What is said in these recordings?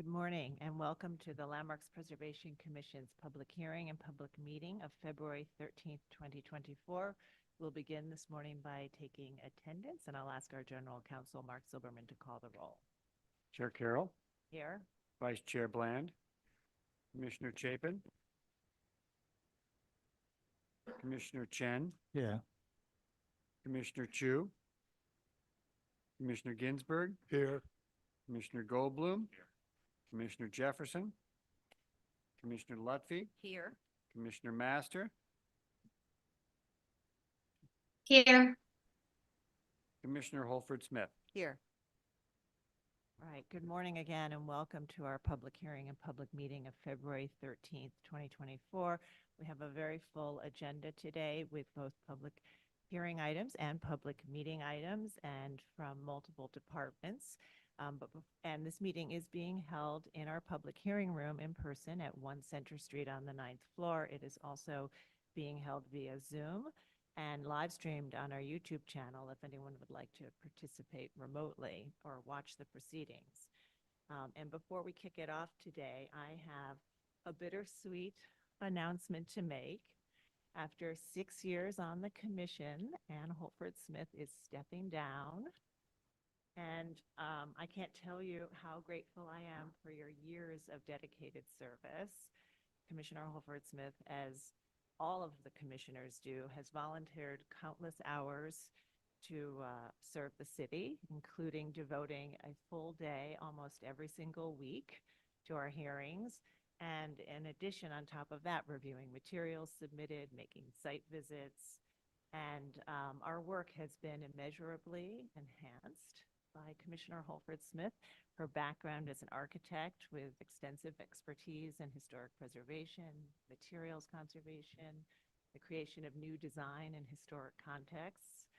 Good morning and welcome to the Landmarks Preservation Commission's public hearing and public meeting of February 13th, 2024. We'll begin this morning by taking attendance, and I'll ask our General Counsel, Mark Silberman, to call the roll. Chair Carroll, Here. Vice Chair Bland, Commissioner Chapin, Commissioner Chen, Yeah. Commissioner Chu, Commissioner Ginsburg, Here. Commissioner Goldblum, Commissioner Jefferson, Commissioner Lutfi, Here. Commissioner Master, Here. Commissioner Holford Smith. Here. All right, good morning again and welcome to our public hearing and public meeting of February 13th, 2024. We have a very full agenda today with both public hearing items and public meeting items and from multiple departments. And this meeting is being held in our public hearing room in person at 1 Center Street on the 9th floor. It is also being held via Zoom and live streamed on our YouTube channel if anyone would like to participate remotely or watch the proceedings. And before we kick it off today, I have a bittersweet announcement to make. After 6 years on the commission, Ann Holford Smith is stepping down. And I can't tell you how grateful I am for your years of dedicated service. Commissioner Holford Smith, as all of the commissioners do, has volunteered countless hours to serve the city, including devoting a full day almost every single week to our hearings. And in addition, on top of that, reviewing materials submitted, making site visits. And our work has been immeasurably enhanced by Commissioner Holford Smith. Her background as an architect with extensive expertise in historic preservation, materials conservation, the creation of new design in historic contexts.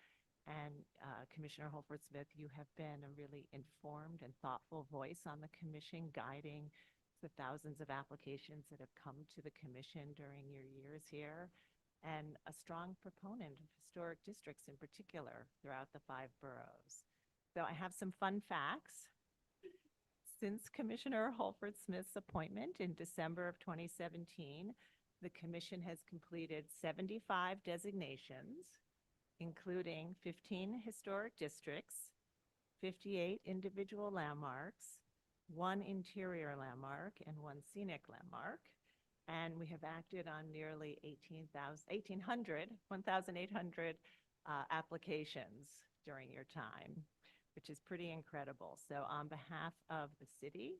And Commissioner Holford Smith, you have been a really informed and thoughtful voice on the commission, guiding the thousands of applications that have come to the commission during your years here, and a strong proponent of historic districts in particular throughout the 5 boroughs. So I have some fun facts. Since Commissioner Holford Smith's appointment in December of 2017, the commission has completed 75 designations, including 15 historic districts, 58 individual landmarks, 1 interior landmark, and 1 scenic landmark. And we have acted on nearly 1,800 applications during your time, which is pretty incredible. So on behalf of the city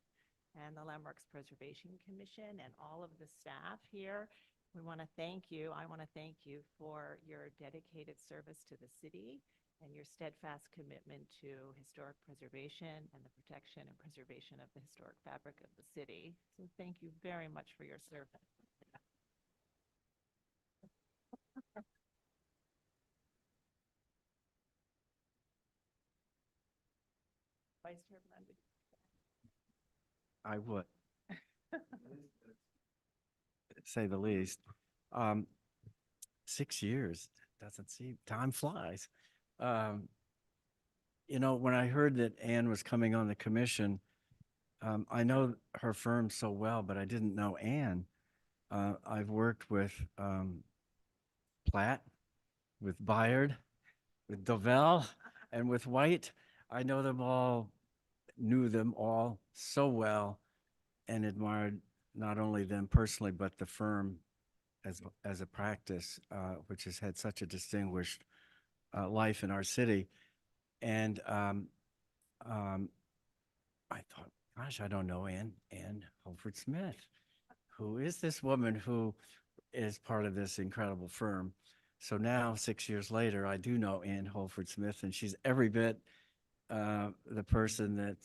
and the Landmarks Preservation Commission and all of the staff here, we want to thank you. I want to thank you for your dedicated service to the city and your steadfast commitment to historic preservation and the protection and preservation of the historic fabric of the city. So thank you very much for your service. Vice Chair Bland. I would say the least. 6 years doesn't seem, time flies. You know, when I heard that Ann was coming on the commission, I know her firm so well, but I didn't know Ann. I've worked with Platt, with Byard, with Dovell, and with White. I know them all, knew them all so well, and admired not only them personally, but the firm as a practice, which has had such a distinguished life in our city. And I thought, gosh, I don't know Ann Holford Smith. Who is this woman who is part of this incredible firm? So now, 6 years later, I do know Ann Holford Smith, and she's every bit the person that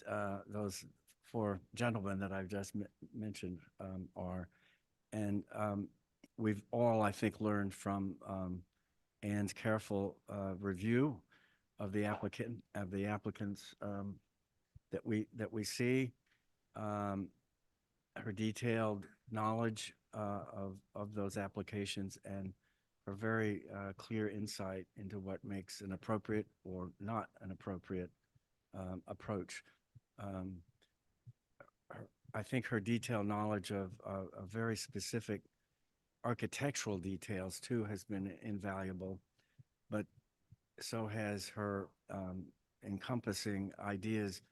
those 4 gentlemen that I've just mentioned are. And we've all, I think, learned from Ann's careful review of the applicants that we see, her detailed knowledge of those applications, and her very clear insight into what makes an appropriate or not an appropriate approach. I think her detailed knowledge of very specific architectural details too has been invaluable, but so has her encompassing ideas,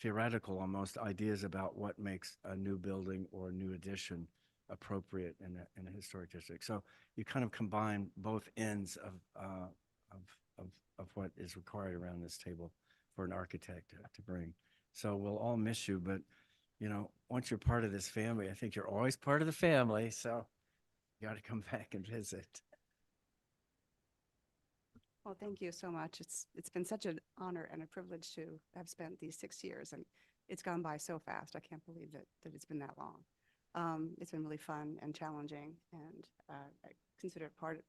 theoretical almost ideas about what makes a new building or a new addition appropriate in a historic district. So you kind of combine both ends of what is required around this table for an architect to bring. So we'll all miss you, but you know, once you're part of this family, I think you're always part of the family. So you got to come back and visit. Well, thank you so much. It's been such an honor and a privilege to have spent these 6 years, and it's gone by so fast. I can't believe that it's been that long. It's been really fun and challenging, and I consider it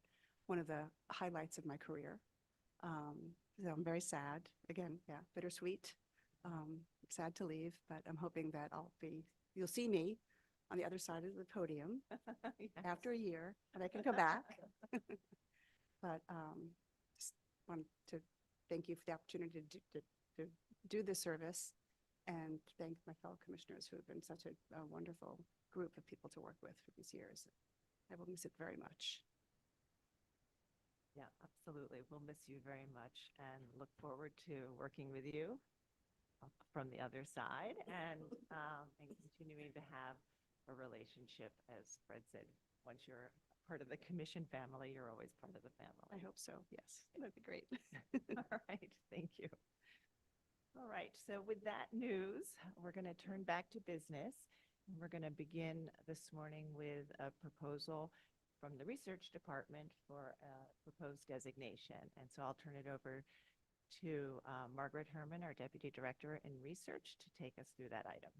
one of the highlights of my career. So I'm very sad. Again, yeah, bittersweet. Sad to leave, but I'm hoping that you'll see me on the other side of the podium Yes. after a year, and I can come back. But just want to thank you for the opportunity to do this service, and thank my fellow commissioners who have been such a wonderful group of people to work with for these years. I will miss it very much. Yeah, absolutely. We'll miss you very much and look forward to working with you from the other side and continuing to have a relationship, as Fred said. Once you're part of the commission family, you're always part of the I family. hope so. Yes, that'd be great. All right, thank you. All right, so with that news, we're going to turn back to business. And we're going to begin this morning with a proposal from the research department for a proposed designation. And so I'll turn it over to Margaret Herman, our Deputy Director in Research, to take us through that item.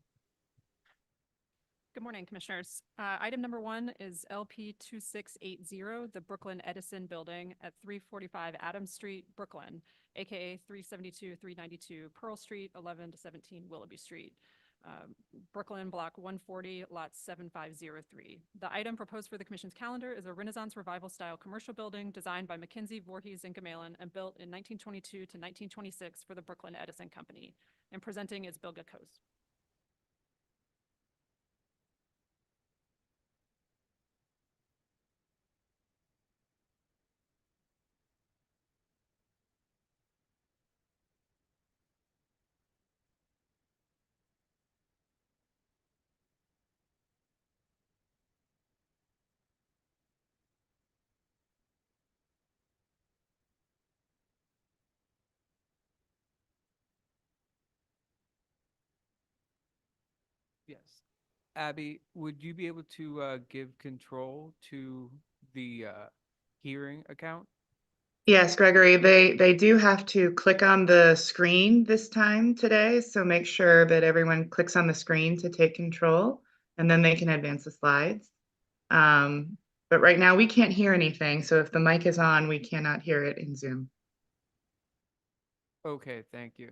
Good morning, Commissioners. Item number 1 is LP 2680, the Brooklyn Edison Building at 345 Adams Street, Brooklyn, aka 372-392 Pearl Street, 11 to 17 Willoughby Street, Brooklyn, Block 140, Lot 7503. The item proposed for the Commission's calendar is a Renaissance Revival style commercial building designed by Mackenzie, Voorhees, and Gamelin and built in 1922 to 1926 for the Brooklyn Edison Company. And presenting is Bilga Coase. Yes. Abby, would you be able to give control to the hearing account? Yes, Gregory, they do have to click on the screen this time today, so make sure that everyone clicks on the screen to take control, and then they can advance the slides. But right now we can't hear anything, so if the mic is on, we cannot hear it in Zoom. Okay, thank you.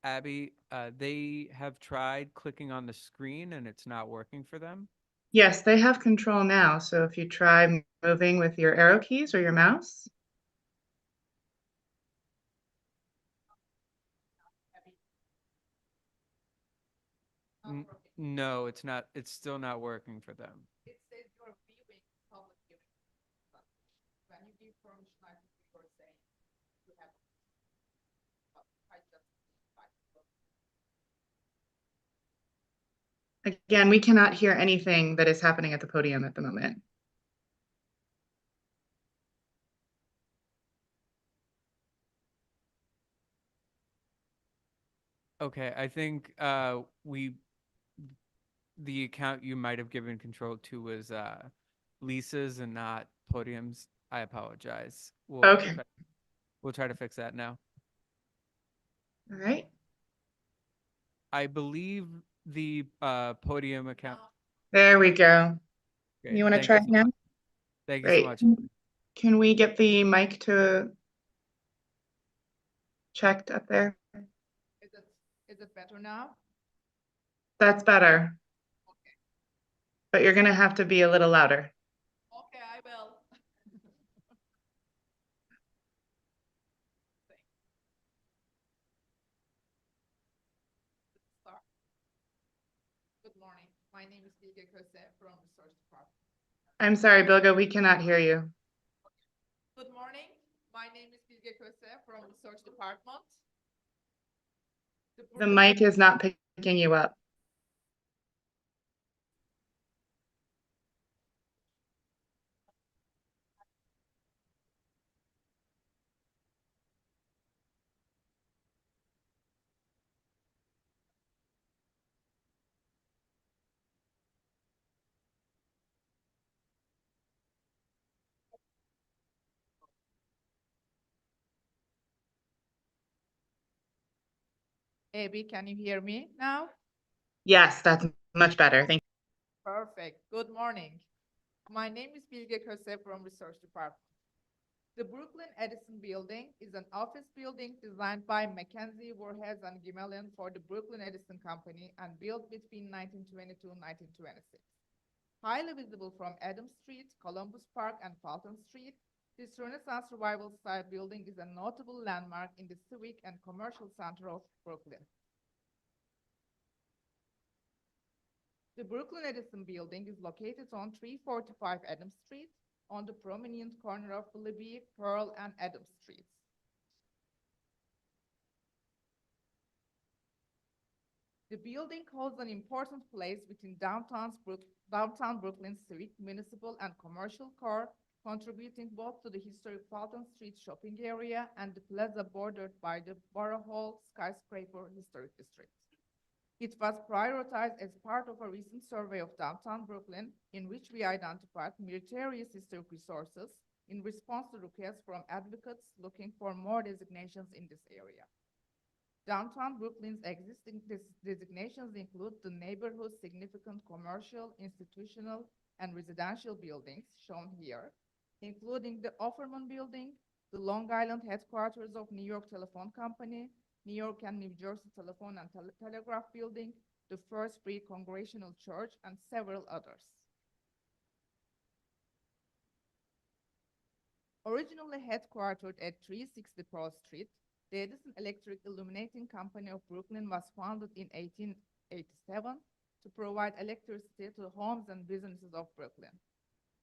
Abby, they have tried clicking on the screen and it's not working for them. Yes, they have control now, so if you try moving with your arrow keys or your mouse. No, it's not. It's still not working for them. It says you're viewing public hearing. When you give permission, like you were saying, you have. I just. Again, we cannot hear anything that is happening at the podium at the moment. Okay, I think the account you might have given control to was Lisa's and not Podium's. I apologize. Okay. We'll try to fix that now. All right. I believe the podium account. There we go. Okay, You want to thank try you it so now? much. Thank you so Great. much. Can we get the mic to checked up there? Is it better now? That's better. But you're gonna have to be a little louder. Okay, I will. Start. Good morning. My name is Bilge Köse from Research Department. I'm sorry, Bilga, we cannot hear you. Good morning. My name is Bilge Köse from Research Department. The mic is not picking you up. Abby, can you hear me now? Yes, that's much better. Thank Perfect. Good morning. My name is Bilge Köse from Research Department. The Brooklyn Edison Building is an office building designed by Mackenzie, Voorhees, and Gmelin for the Brooklyn Edison Company and built between 1922 and 1926. Highly visible from Adams Street, Columbus Park, and Fulton Street, this Renaissance Revival style building is a notable landmark in the civic and commercial center of Brooklyn. The Brooklyn Edison Building is located on 345 Adams Street, on the prominent corner of Willoughby, Pearl, and Adams Streets. The building holds an important place within downtown Brooklyn's civic, municipal, and commercial core, contributing both to the historic Fulton Street shopping area and the plaza bordered by the Borough Hall skyscraper historic district. It was prioritized as part of a recent survey of downtown Brooklyn, in which we identified meritorious historic resources in response to requests from advocates looking for more designations in this area. Downtown Brooklyn's existing designations include the neighborhood's significant commercial, institutional, and residential buildings shown here, including the Offerman Building, the Long Island headquarters of New York Telephone Company, New York and New Jersey Telephone and Telegraph Building, the First Free Congregational Church, and several others. Originally headquartered at 360 Pearl Street, the Edison Electric Illuminating Company of Brooklyn was founded in 1887 to provide electricity to the homes and businesses of Brooklyn.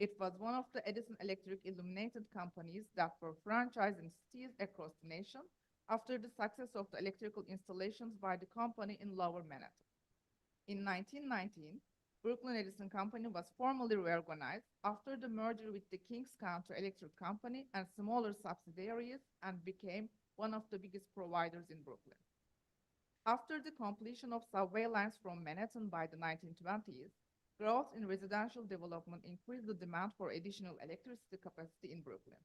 It was one of the Edison Electric illuminated companies that were franchised in cities across the nation after the success of the electrical installations by the company in Lower Manhattan. In 1919, Brooklyn Edison Company was formally reorganized after the merger with the Kings County Electric Company and smaller subsidiaries and became one of the biggest providers in Brooklyn. After the completion of subway lines from Manhattan by the 1920s, growth in residential development increased the demand for additional electricity capacity in Brooklyn.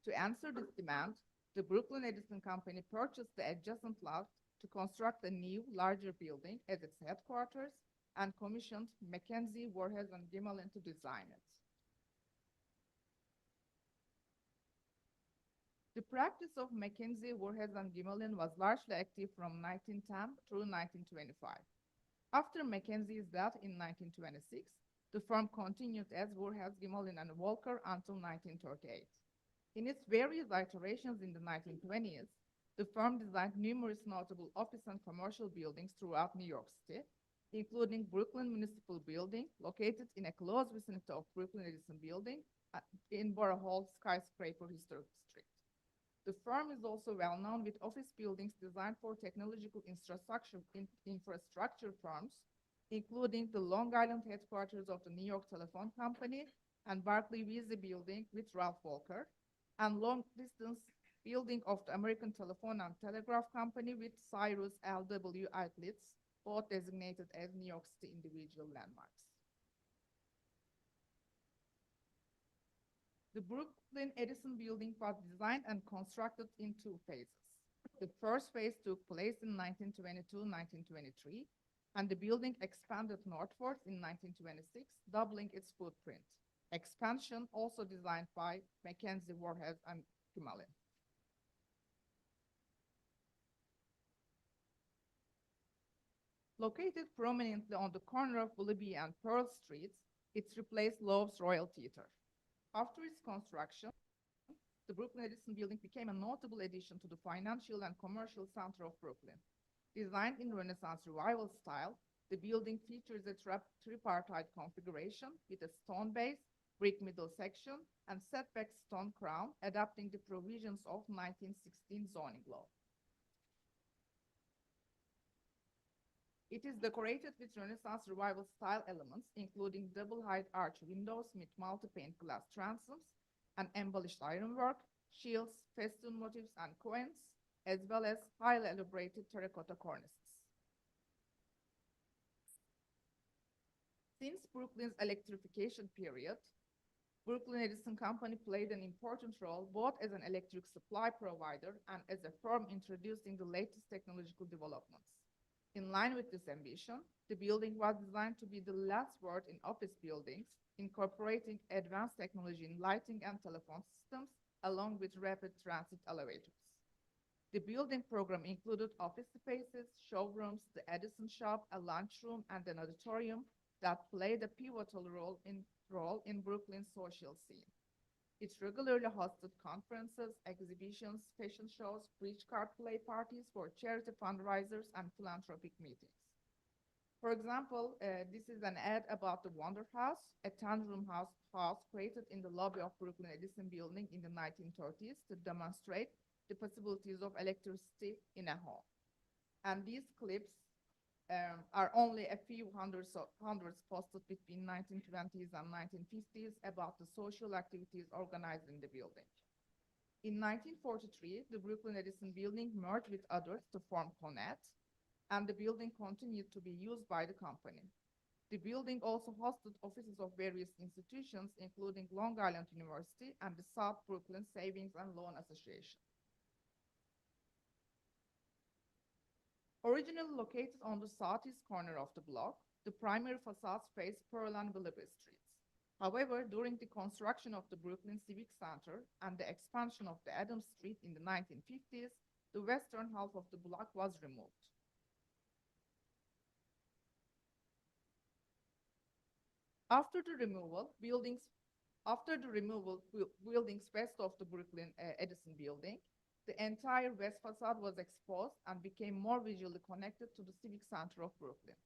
To answer this demand, the Brooklyn Edison Company purchased the adjacent lot to construct a new, larger building as its headquarters and commissioned Mackenzie, Voorhees, and Gmelin to design it. The practice of Mackenzie, Voorhees, and Gmelin was largely active from 1910 through 1925. After Mackenzie's death in 1926, the firm continued as Voorhees, Gmelin, and Walker until 1938. In its various iterations in the 1920s, the firm designed numerous notable office and commercial buildings throughout New York City, including Brooklyn Municipal Building, located in a close vicinity of Brooklyn Edison Building in Borough Hall skyscraper historic district. The firm is also well known with office buildings designed for technological infrastructure firms, including the Long Island headquarters of the New York Telephone Company and Barclay Vesey Building with Ralph Walker, and long-distance building of the American Telephone and Telegraph Company with Cyrus L.W. Outlets, both designated as New York City individual landmarks. The Brooklyn Edison Building was designed and constructed in two phases. The first phase took place in 1922-1923, and the building expanded northwards in 1926, doubling its footprint. Expansion also designed by Mackenzie, Warhead, and Kimalin. Located prominently on the corner of Willoughby and Pearl Streets, it replaced Lowe's Royal Theater. After its construction, the Brooklyn Edison Building became a notable addition to the financial and commercial center of Brooklyn. Designed in Renaissance Revival style, the building features a tripartite configuration with a stone base, brick middle section, and setback stone crown, adapting the provisions of 1916 zoning law. It is decorated with Renaissance Revival style elements, including double-height arch windows with multi-pane glass transoms and embellished ironwork, shields, festoon motifs, and coins, as well as highly elaborated terracotta cornices. Since Brooklyn's electrification period, Brooklyn Edison Company played an important role both as an electric supply provider and as a firm introducing the latest technological developments. In line with this ambition, the building was designed to be the last word in office buildings, incorporating advanced technology in lighting and telephone systems, along with rapid transit elevators. The building program included office spaces, showrooms, the Edison shop, a lunchroom, and an auditorium that played a pivotal role in Brooklyn's social scene. It regularly hosted conferences, exhibitions, fashion shows, bridge card play parties for charity fundraisers, and philanthropic meetings. For example, this is an ad about the Wonder House, a 10-room house created in the lobby of Brooklyn Edison Building in the 1930s to demonstrate the possibilities of electricity in a home. And these clips are only a few hundreds posted between 1920s and 1950s about the social activities organized in the building. In 1943, the Brooklyn Edison Building merged with others to form CONET, and the building continued to be used by the company. The building also hosted offices of various institutions, including Long Island University and the South Brooklyn Savings and Loan Association. Originally located on the southeast corner of the block, the primary facades face Pearl and Willoughby Streets. However, during the construction of the Brooklyn Civic Center and the expansion of the Adams Street in the 1950s, the western half of the block was removed. After the removal, buildings west of the Brooklyn Edison Building, the entire west facade was exposed and became more visually connected to the civic center of Brooklyn.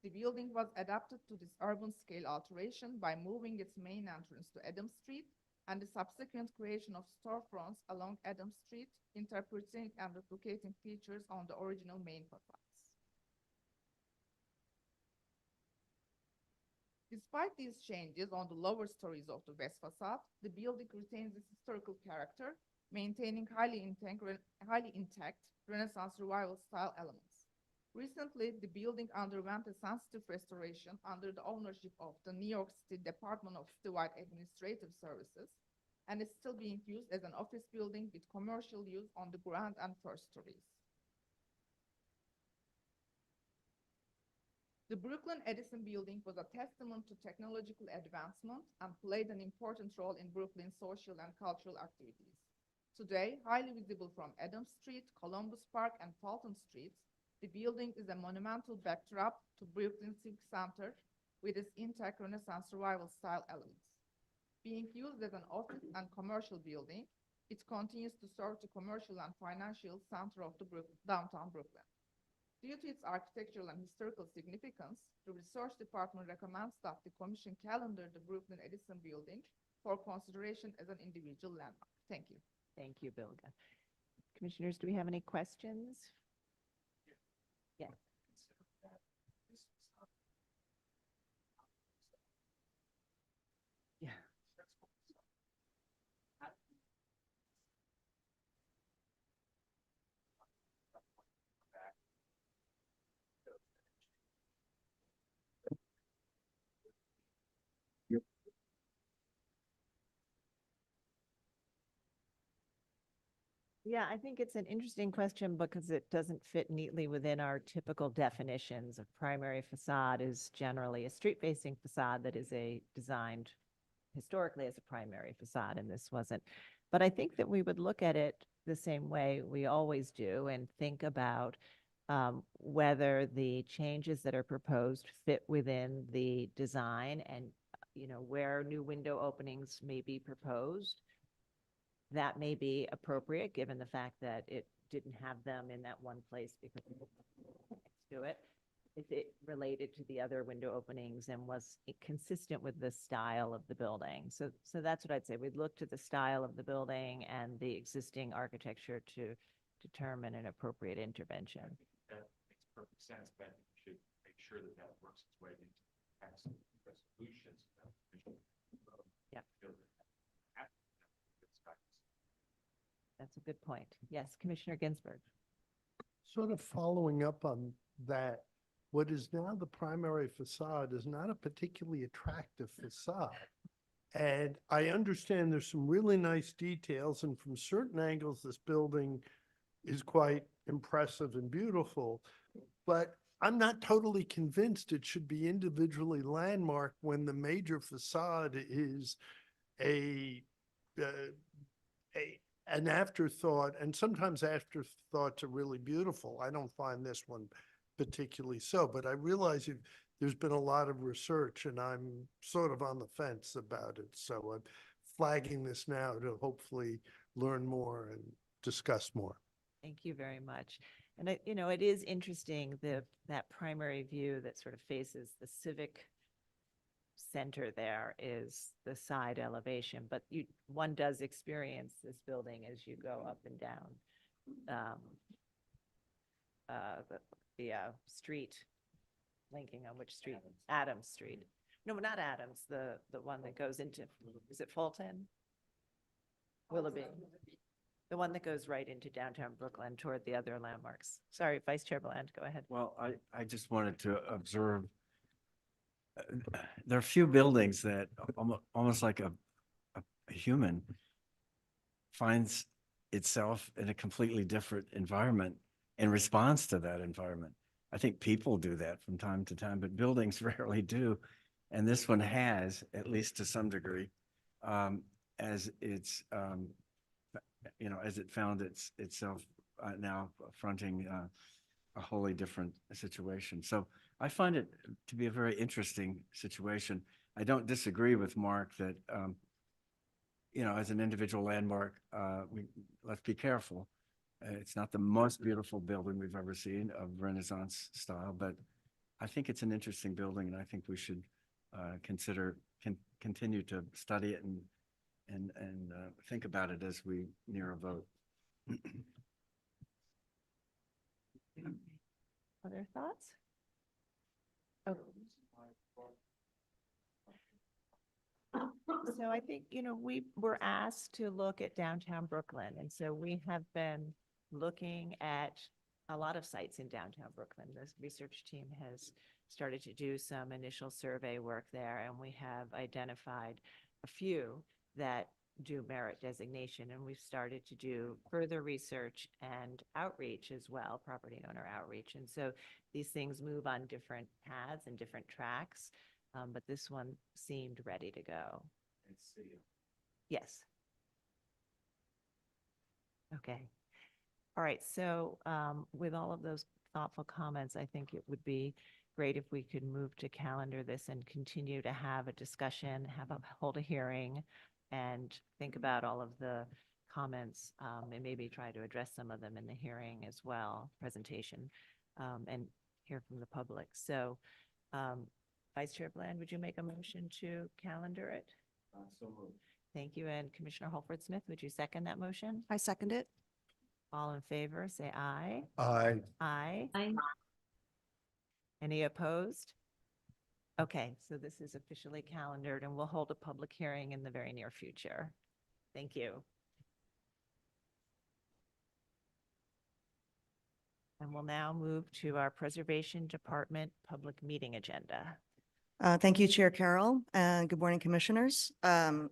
The building was adapted to this urban scale alteration by moving its main entrance to Adams Street and the subsequent creation of storefronts along Adams Street, interpreting and replicating features on the original main facades. Despite these changes on the lower stories of the west facade, the building retains its historical character, maintaining highly intact Renaissance Revival style elements. Recently, the building underwent a sensitive restoration under the ownership of the New York City Department of Citywide Administrative Services, and is still being used as an office building with commercial use on the ground and first stories. The Brooklyn Edison Building was a testament to technological advancement and played an important role in Brooklyn's social and cultural activities. Today, highly visible from Adams Street, Columbus Park, and Fulton Streets, the building is a monumental backdrop to Brooklyn Civic Center with its intact Renaissance Revival style elements. Being used as an office and commercial building, it continues to serve the commercial and financial center of the downtown Brooklyn. Due to its architectural and historical significance, the Research Department recommends that the Commission calendar the Brooklyn Edison Building for consideration as an individual landmark. Thank you. Thank you, Bilga. Commissioners, do we have any questions? Yes. Yeah. Yeah, I think it's an interesting question because it doesn't fit neatly within our typical definitions of primary facade is generally a street-facing facade that is designed historically as a primary facade, and this wasn't. But I think that we would look at it the same way we always do and think about whether the changes that are proposed fit within the design and, where new window openings may be proposed. That may be appropriate, given the fact that it didn't have them in that one place because next to it. If it related to the other window openings and was consistent with the style of the building. So that's what I'd say. We'd look to the style of the building and the existing architecture to determine an appropriate intervention. That makes perfect sense, but you should make sure that that works its way into tax resolutions. Yeah. That's a good point. Yes, Commissioner Ginsburg. Sort of following up on that, what is now the primary facade is not a particularly attractive facade. And I understand there's some really nice details, and from certain angles, this building is quite impressive and beautiful. But I'm not totally convinced it should be individually landmarked when the major facade is an afterthought, and sometimes afterthoughts are really beautiful. I don't find this one particularly so, but I realize there's been a lot of research and I'm sort of on the fence about it. So I'm flagging this now to hopefully learn more and discuss more. Thank you very much. And it is interesting, that primary view that sort of faces the civic center there is the side elevation, but one does experience this building as you go up and down the street, linking on which street? Adams Street. No, not Adams, the one that goes into, is it Fulton? Willoughby. The one that goes right into downtown Brooklyn toward the other landmarks. Sorry, Vice Chair Bland, go ahead. Well, I just wanted to observe, there are few buildings that almost like a human finds itself in a completely different environment and responds to that environment. I think people do that from time to time, but buildings rarely do. And this one has, at least to some degree, as it's, as it found itself now fronting a wholly different situation. So I find it to be a very interesting situation. I don't disagree with Mark that, as an individual landmark, let's be careful. It's not the most beautiful building we've ever seen of Renaissance style, but I think it's an interesting building, and I think we should continue to study it and think about it as we near a vote. Other thoughts? Oh. So I think, we were asked to look at downtown Brooklyn. And so we have been looking at a lot of sites in downtown Brooklyn. This research team has started to do some initial survey work there, and we have identified a few that do merit designation. And we've started to do further research and outreach as well, property owner outreach. And so these things move on different paths and different tracks, but this one seemed ready to go. Yes. Okay. All right. So with all of those thoughtful comments, I think it would be great if we could move to calendar this and continue to have a discussion, hold a hearing, and think about all of the comments and maybe try to address some of them in the hearing as well, presentation, and hear from the public. So Vice Chair Bland, would you make a motion to calendar it? So moved. Thank you. And Commissioner Holford Smith, would you second that motion? I second it. All in favor, say aye. Aye. Aye. Aye. Any opposed? Okay, so this is officially calendared and we'll hold a public hearing in the very near future. Thank you. And we'll now move to our Preservation Department public meeting agenda. Thank you, Chair Carroll, and good morning, Commissioners. We're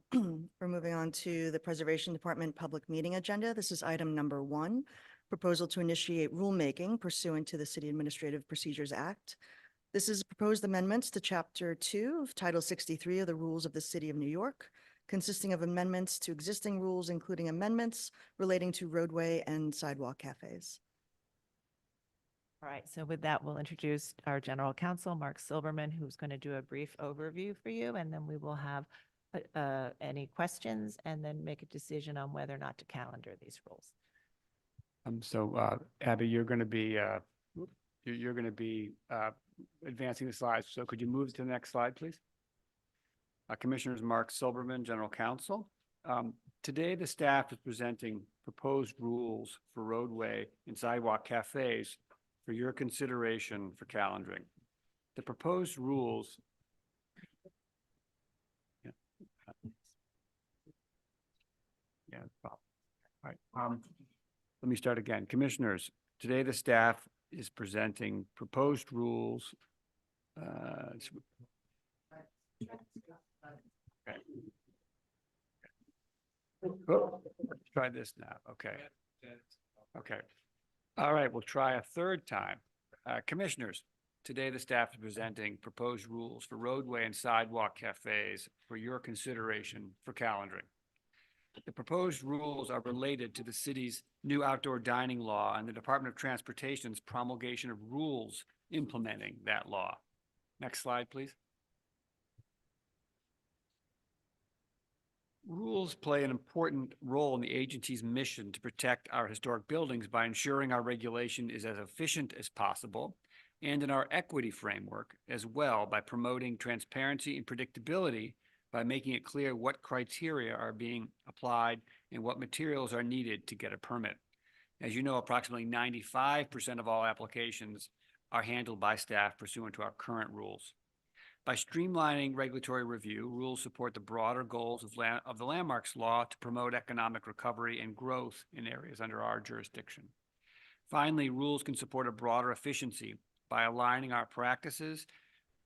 moving on to the Preservation Department Public Meeting Agenda. This is item number 1, proposal to initiate rulemaking pursuant to the City Administrative Procedures Act. This is proposed amendments to Chapter 2 of Title 63 of the Rules of the City of New York, consisting of amendments to existing rules, including amendments relating to roadway and sidewalk cafes. All right, so with that, we'll introduce our General Counsel, Mark Silberman, who's going to do a brief overview for you, and then we will have any questions and then make a decision on whether or not to calendar these rules. Abby, you're going to be advancing the slides. So could you move to the next slide, please? Commissioners Mark Silberman, General Counsel. Today, the staff is presenting proposed rules for roadway and sidewalk cafes for your consideration for calendaring. The proposed rules. All right. Let me start again. Commissioners, today the staff is presenting proposed rules. Okay. Oh, let's try this now. Okay. Okay. All right, we'll try a third time. Commissioners, today the staff is presenting proposed rules for roadway and sidewalk cafes for your consideration for calendaring. The proposed rules are related to the city's new outdoor dining law and the Department of Transportation's promulgation of rules implementing that law. Next slide, please. Rules play an important role in the agency's mission to protect our historic buildings by ensuring our regulation is as efficient as possible, and in our equity framework as well by promoting transparency and predictability by making it clear what criteria are being applied and what materials are needed to get a permit. As you know, approximately 95% of all applications are handled by staff pursuant to our current rules. By streamlining regulatory review, rules support the broader goals of the Landmarks Law to promote economic recovery and growth in areas under our jurisdiction. Finally, rules can support a broader efficiency by aligning our practices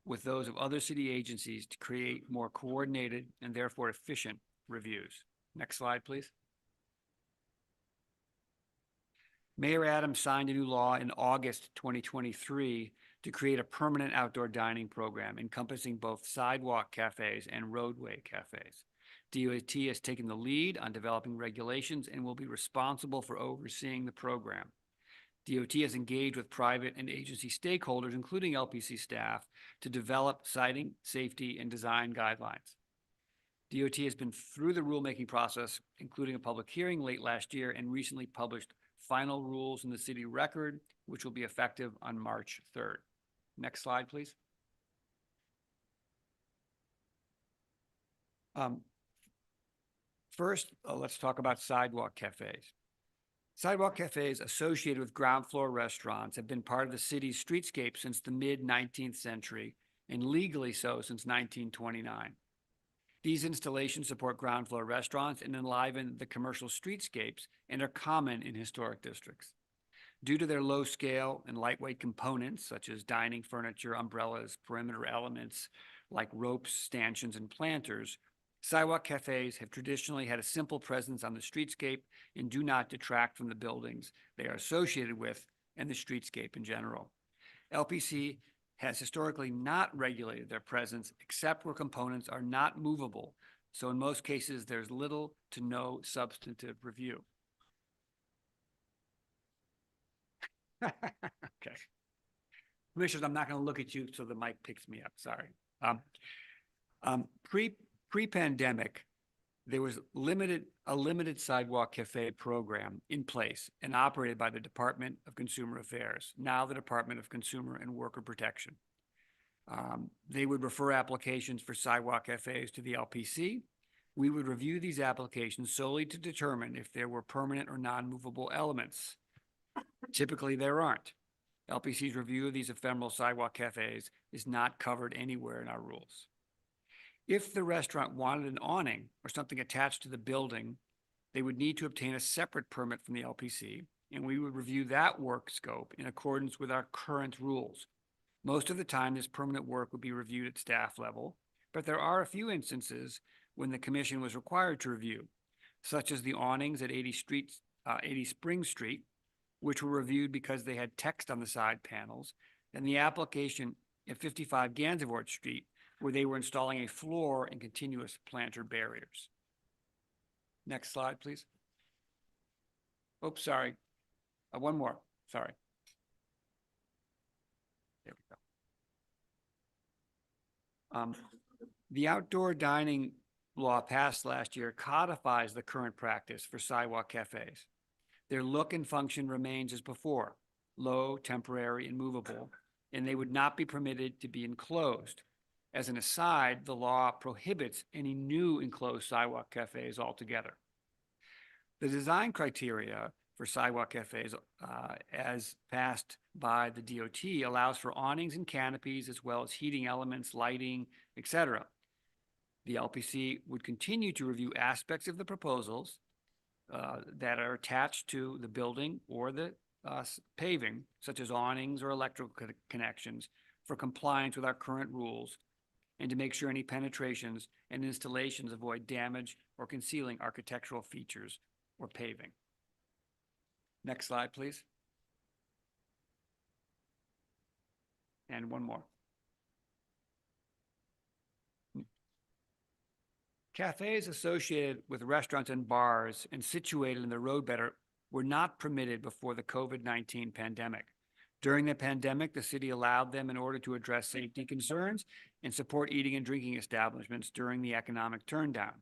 with those of other city agencies to create more coordinated and therefore efficient reviews. Next slide, please. Mayor Adams signed a new law in August 2023 to create a permanent outdoor dining program encompassing both sidewalk cafes and roadway cafes. DOT has taken the lead on developing regulations and will be responsible for overseeing the program. DOT has engaged with private and agency stakeholders, including LPC staff, to develop siting, safety, and design guidelines. DOT has been through the rulemaking process, including a public hearing late last year, and recently published final rules in the city record, which will be effective on March 3rd. Next slide, please. First, let's talk about sidewalk cafes. Sidewalk cafes associated with ground floor restaurants have been part of the city's streetscape since the mid-19th century and legally so since 1929. These installations support ground floor restaurants and enliven the commercial streetscapes and are common in historic districts. Due to their low scale and lightweight components, such as dining furniture, umbrellas, perimeter elements like ropes, stanchions, and planters, sidewalk cafes have traditionally had a simple presence on the streetscape and do not detract from the buildings they are associated with and the streetscape in general. LPC has historically not regulated their presence except where components are not movable, so in most cases there's little to no substantive review. Okay. Commissioners, I'm not going to look at you so the mic picks me up. Sorry. Pre-pandemic, there was a limited sidewalk cafe program in place and operated by the Department of Consumer Affairs, now the Department of Consumer and Worker Protection. They would refer applications for sidewalk cafes to the LPC. We would review these applications solely to determine if there were permanent or non-movable elements. Typically, there aren't. LPC's review of these ephemeral sidewalk cafes is not covered anywhere in our rules. If the restaurant wanted an awning or something attached to the building, they would need to obtain a separate permit from the LPC, and we would review that work scope in accordance with our current rules. Most of the time, this permanent work would be reviewed at staff level, but there are a few instances when the commission was required to review, such as the awnings at 80 Spring Street, which were reviewed because they had text on the side panels, and the application at 55 Gansevoort Street, where they were installing a floor and continuous planter barriers. Next slide, please. Oops, sorry. One more, sorry. There we go. The outdoor dining law passed last year codifies the current practice for sidewalk cafes. Their look and function remains as before, low, temporary, and movable, and they would not be permitted to be enclosed. As an aside, the law prohibits any new enclosed sidewalk cafes altogether. The design criteria for sidewalk cafes, as passed by the DOT, allows for awnings and canopies, as well as heating elements, lighting, etc. The LPC would continue to review aspects of the proposals that are attached to the building or the paving, such as awnings or electrical connections, for compliance with our current rules, and to make sure any penetrations and installations avoid damage or concealing architectural features or paving. Next slide, please. And one more. Cafes associated with restaurants and bars and situated in the roadbed were not permitted before the COVID-19 pandemic. During the pandemic, the city allowed them in order to address safety concerns and support eating and drinking establishments during the economic turndown.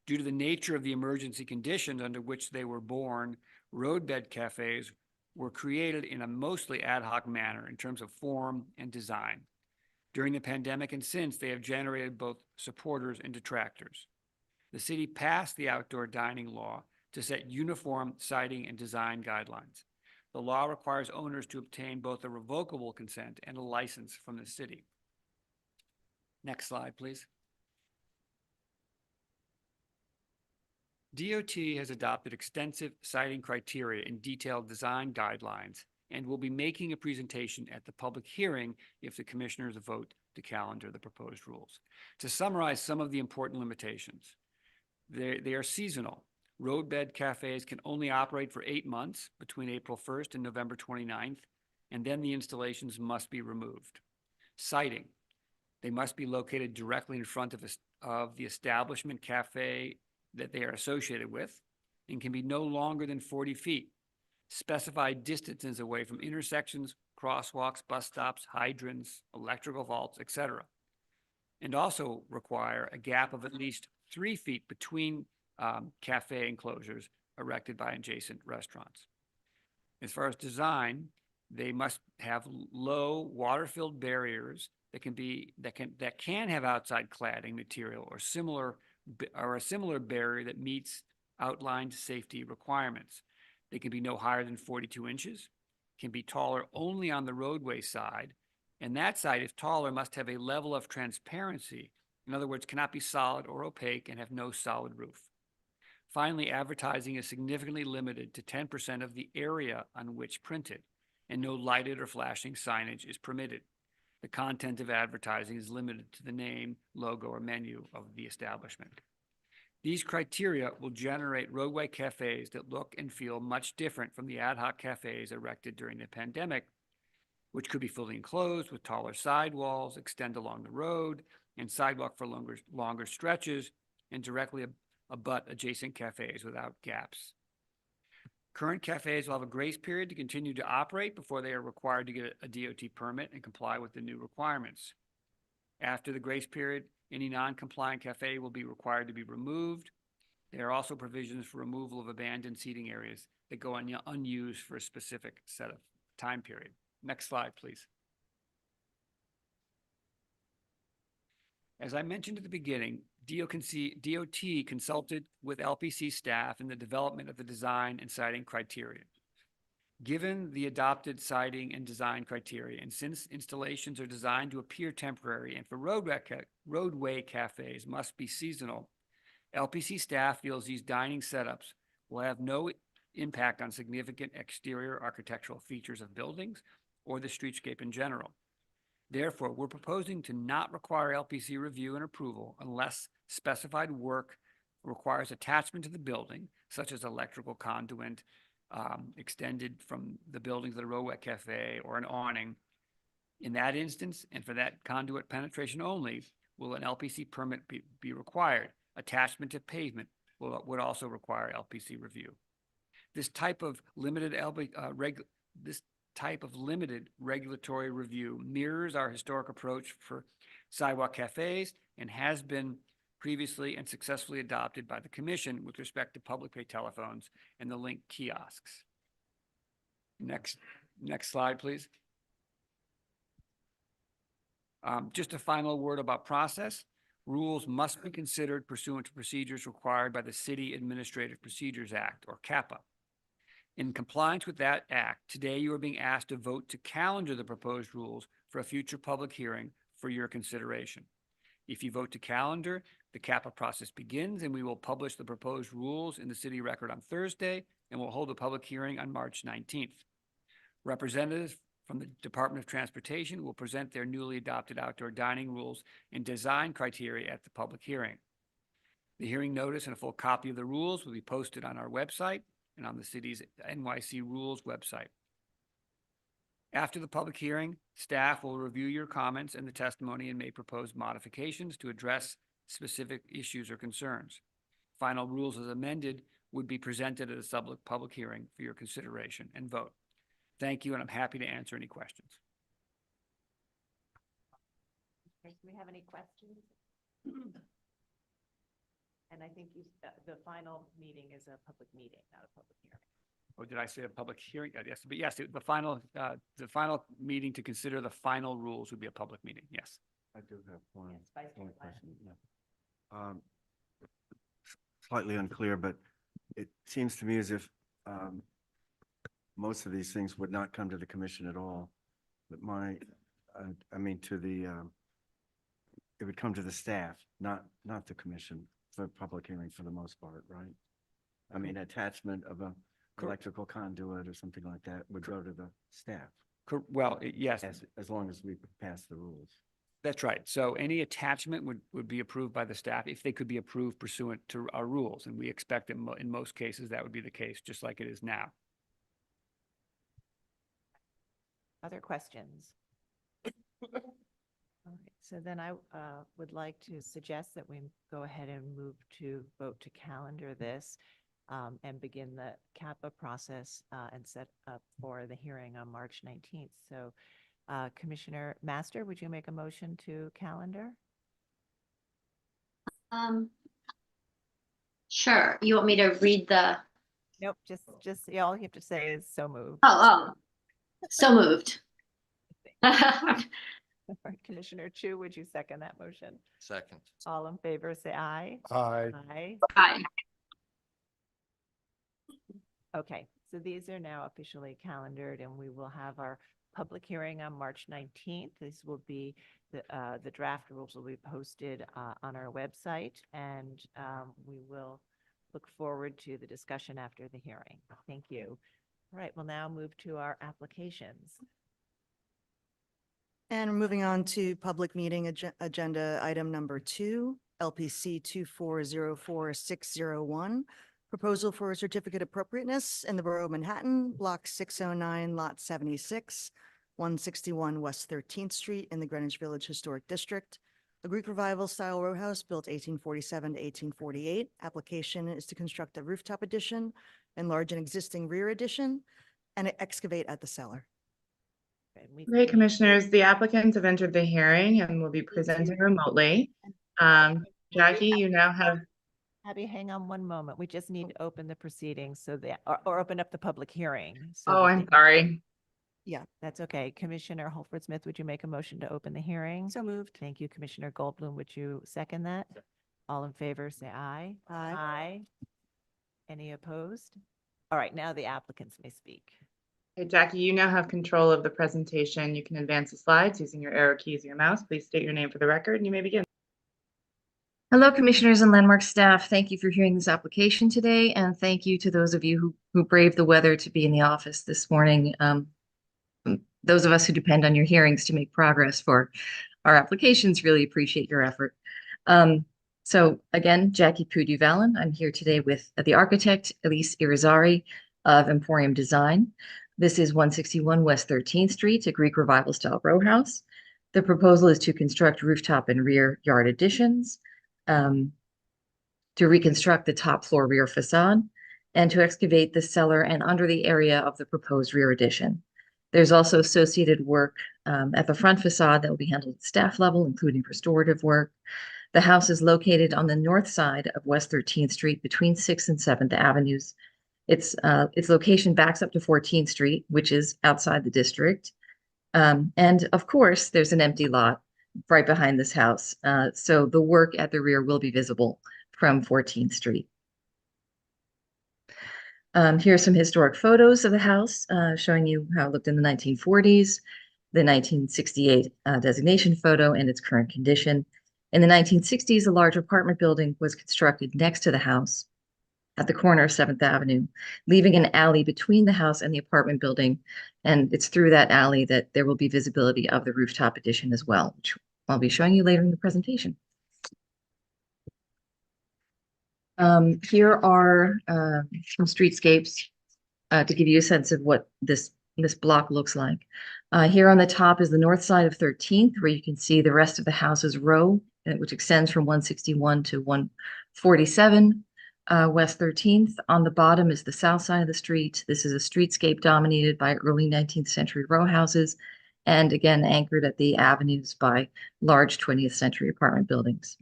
Due to the nature of the emergency conditions under which they were born, roadbed cafes were created in a mostly ad hoc manner in terms of form and design. During the pandemic and since, they have generated both supporters and detractors. The city passed the outdoor dining law to set uniform siting and design guidelines. The law requires owners to obtain both a revocable consent and a license from the city. Next slide, please. DOT has adopted extensive siting criteria and detailed design guidelines and will be making a presentation at the public hearing if the commissioners vote to calendar the proposed rules. To summarize some of the important limitations, they are seasonal. Roadbed cafes can only operate for 8 months between April 1st and November 29th, and then the installations must be removed. Siting, they must be located directly in front of the establishment cafe that they are associated with and can be no longer than 40 feet. Specified distances away from intersections, crosswalks, bus stops, hydrants, electrical vaults, etc. And also require a gap of at least 3 feet between cafe enclosures erected by adjacent restaurants. As far as design, they must have low water-filled barriers that can have outside cladding material or a similar barrier that meets outlined safety requirements. They can be no higher than 42 inches, can be taller only on the roadway side, and that side, if taller, must have a level of transparency. In other words, cannot be solid or opaque and have no solid roof. Finally, advertising is significantly limited to 10% of the area on which printed, and no lighted or flashing signage is permitted. The content of advertising is limited to the name, logo, or menu of the establishment. These criteria will generate roadway cafes that look and feel much different from the ad hoc cafes erected during the pandemic, which could be fully enclosed with taller sidewalls, extend along the road, and sidewalk for longer stretches, and directly abut adjacent cafes without gaps. Current cafes will have a grace period to continue to operate before they are required to get a DOT permit and comply with the new requirements. After the grace period, any non-compliant cafe will be required to be removed. There are also provisions for removal of abandoned seating areas that go unused for a specific set of time period. Next slide, please. As I mentioned at the beginning, DOT consulted with LPC staff in the development of the design and siting criteria. Given the adopted siting and design criteria, and since installations are designed to appear temporary and for roadway cafes must be seasonal, LPC staff feels these dining setups will have no impact on significant exterior architectural features of buildings or the streetscape in general. Therefore, we're proposing to not require LPC review and approval unless specified work requires attachment to the building, such as electrical conduit extended from the building to the Rowett Cafe or an awning. In that instance, and for that conduit penetration only, will an LPC permit be required. Attachment to pavement would also require LPC review. This type of limited regulatory review mirrors our historic approach for sidewalk cafes and has been previously and successfully adopted by the Commission with respect to public pay telephones and the link kiosks. Next slide, please. Just a final word about process. Rules must be considered pursuant to procedures required by the City Administrative Procedures Act, or CAPA. In compliance with that act, today you are being asked to vote to calendar the proposed rules for a future public hearing for your consideration. If you vote to calendar, the CAPA process begins, and we will publish the proposed rules in the city record on Thursday, and we'll hold a public hearing on March 19th. Representatives from the Department of Transportation will present their newly adopted outdoor dining rules and design criteria at the public hearing. The hearing notice and a full copy of the rules will be posted on our website and on the city's NYC rules website. After the public hearing, staff will review your comments and the testimony and may propose modifications to address specific issues or concerns. Final rules as amended would be presented at a public hearing for your consideration and vote. Thank you, and I'm happy to answer any questions. Do we have any questions? And I think the final meeting is a public meeting, not a public hearing. Oh, did I say a public hearing? Yes, but yes, the final meeting to consider the final rules would be a public meeting. Yes. I do have one. Yes, Vice Chair one Glenn. question. Yeah. Slightly unclear, but it seems to me as if most of these things would not come to the commission at all. But it would come to the staff, not the commission for public hearing for the most part, right? I mean, attachment of a electrical conduit or something like that would go to the staff. Well, yes, As long as we pass the rules. that's right. So any attachment would be approved by the staff if they could be approved pursuant to our rules. And we expect that in most cases that would be the case, just like it is now. Other questions? All right, so then I would like to suggest that we go ahead and move to vote to calendar this and begin the CAPA process and set up for the hearing on March 19th. So Commissioner Master, would you make a motion to calendar? Sure. You want me to read the, Nope, just yeah, all you have to say is so moved. so moved. All right, Commissioner Chu, would you second that motion? Second. All in favor, say aye. Aye. Aye. Aye. Okay, so these are now officially calendared, and we will have our public hearing on March 19th. This will be, the draft rules will be posted on our website, and we will look forward to the discussion after the hearing. Thank you. All right, we'll now move to our applications. And we're moving on to public meeting agenda item number 2, LPC 2404601, proposal for a certificate of appropriateness in the Borough of Manhattan, Block 609, Lot 76, 161 West 13th Street in the Greenwich Village Historic District. A Greek Revival style row house built 1847 to 1848. Application is to construct a rooftop addition, enlarge an existing rear addition, and excavate at the cellar. Great, commissioners. The applicants have entered the hearing and will be presenting remotely. Jackie, you now have. Abby, hang on one moment. We just need to open the proceedings so that, or open up the public hearing. So Oh, that I'm sorry. Yeah, that's okay. Commissioner Holford Smith, would you make a motion to open the hearing? So moved. Thank you. Commissioner Goldblum, would you second that? All in favor, say aye. Aye. Aye. Any opposed? All right, now the applicants may speak. Hey, Jackie, you now have control of the presentation. You can advance the slides using your arrow keys or your mouse. Please state your name for the record and you may begin. Hello, commissioners and landmark staff. Thank you for hearing this application today, and thank you to those of you who braved the weather to be in the office this morning. those of us who depend on your hearings to make progress for our applications really appreciate your effort. So again, Jackie Pudu-Vallon, I'm here today with the architect, Elise Irizarry of Emporium Design. This is 161 West 13th Street, a Greek Revival style row house. The proposal is to construct rooftop and rear yard additions, to reconstruct the top floor rear facade, and to excavate the cellar and under the area of the proposed rear addition. There's also associated work at the front facade that will be handled at staff level, including restorative work. The house is located on the north side of West 13th Street between 6th and 7th Avenues. Its location backs up to 14th Street, which is outside the district. And of course, there's an empty lot right behind this house. So the work at the rear will be visible from 14th Street. Here are some historic photos of the house showing you how it looked in the 1940s, the 1968 designation photo, and its current condition. In the 1960s, a large apartment building was constructed next to the house at the corner of 7th Avenue, leaving an alley between the house and the apartment building. And it's through that alley that there will be visibility of the rooftop addition as well, which I'll be showing you later in the presentation. Here are some streetscapes to give you a sense of what this block looks like. Here on the top is the north side of 13th, where you can see the rest of the house's row, which extends from 161 to 147 West 13th. On the bottom is the south side of the street. This is a streetscape dominated by early 19th century row houses, and again anchored at the avenues by large 20th century apartment buildings.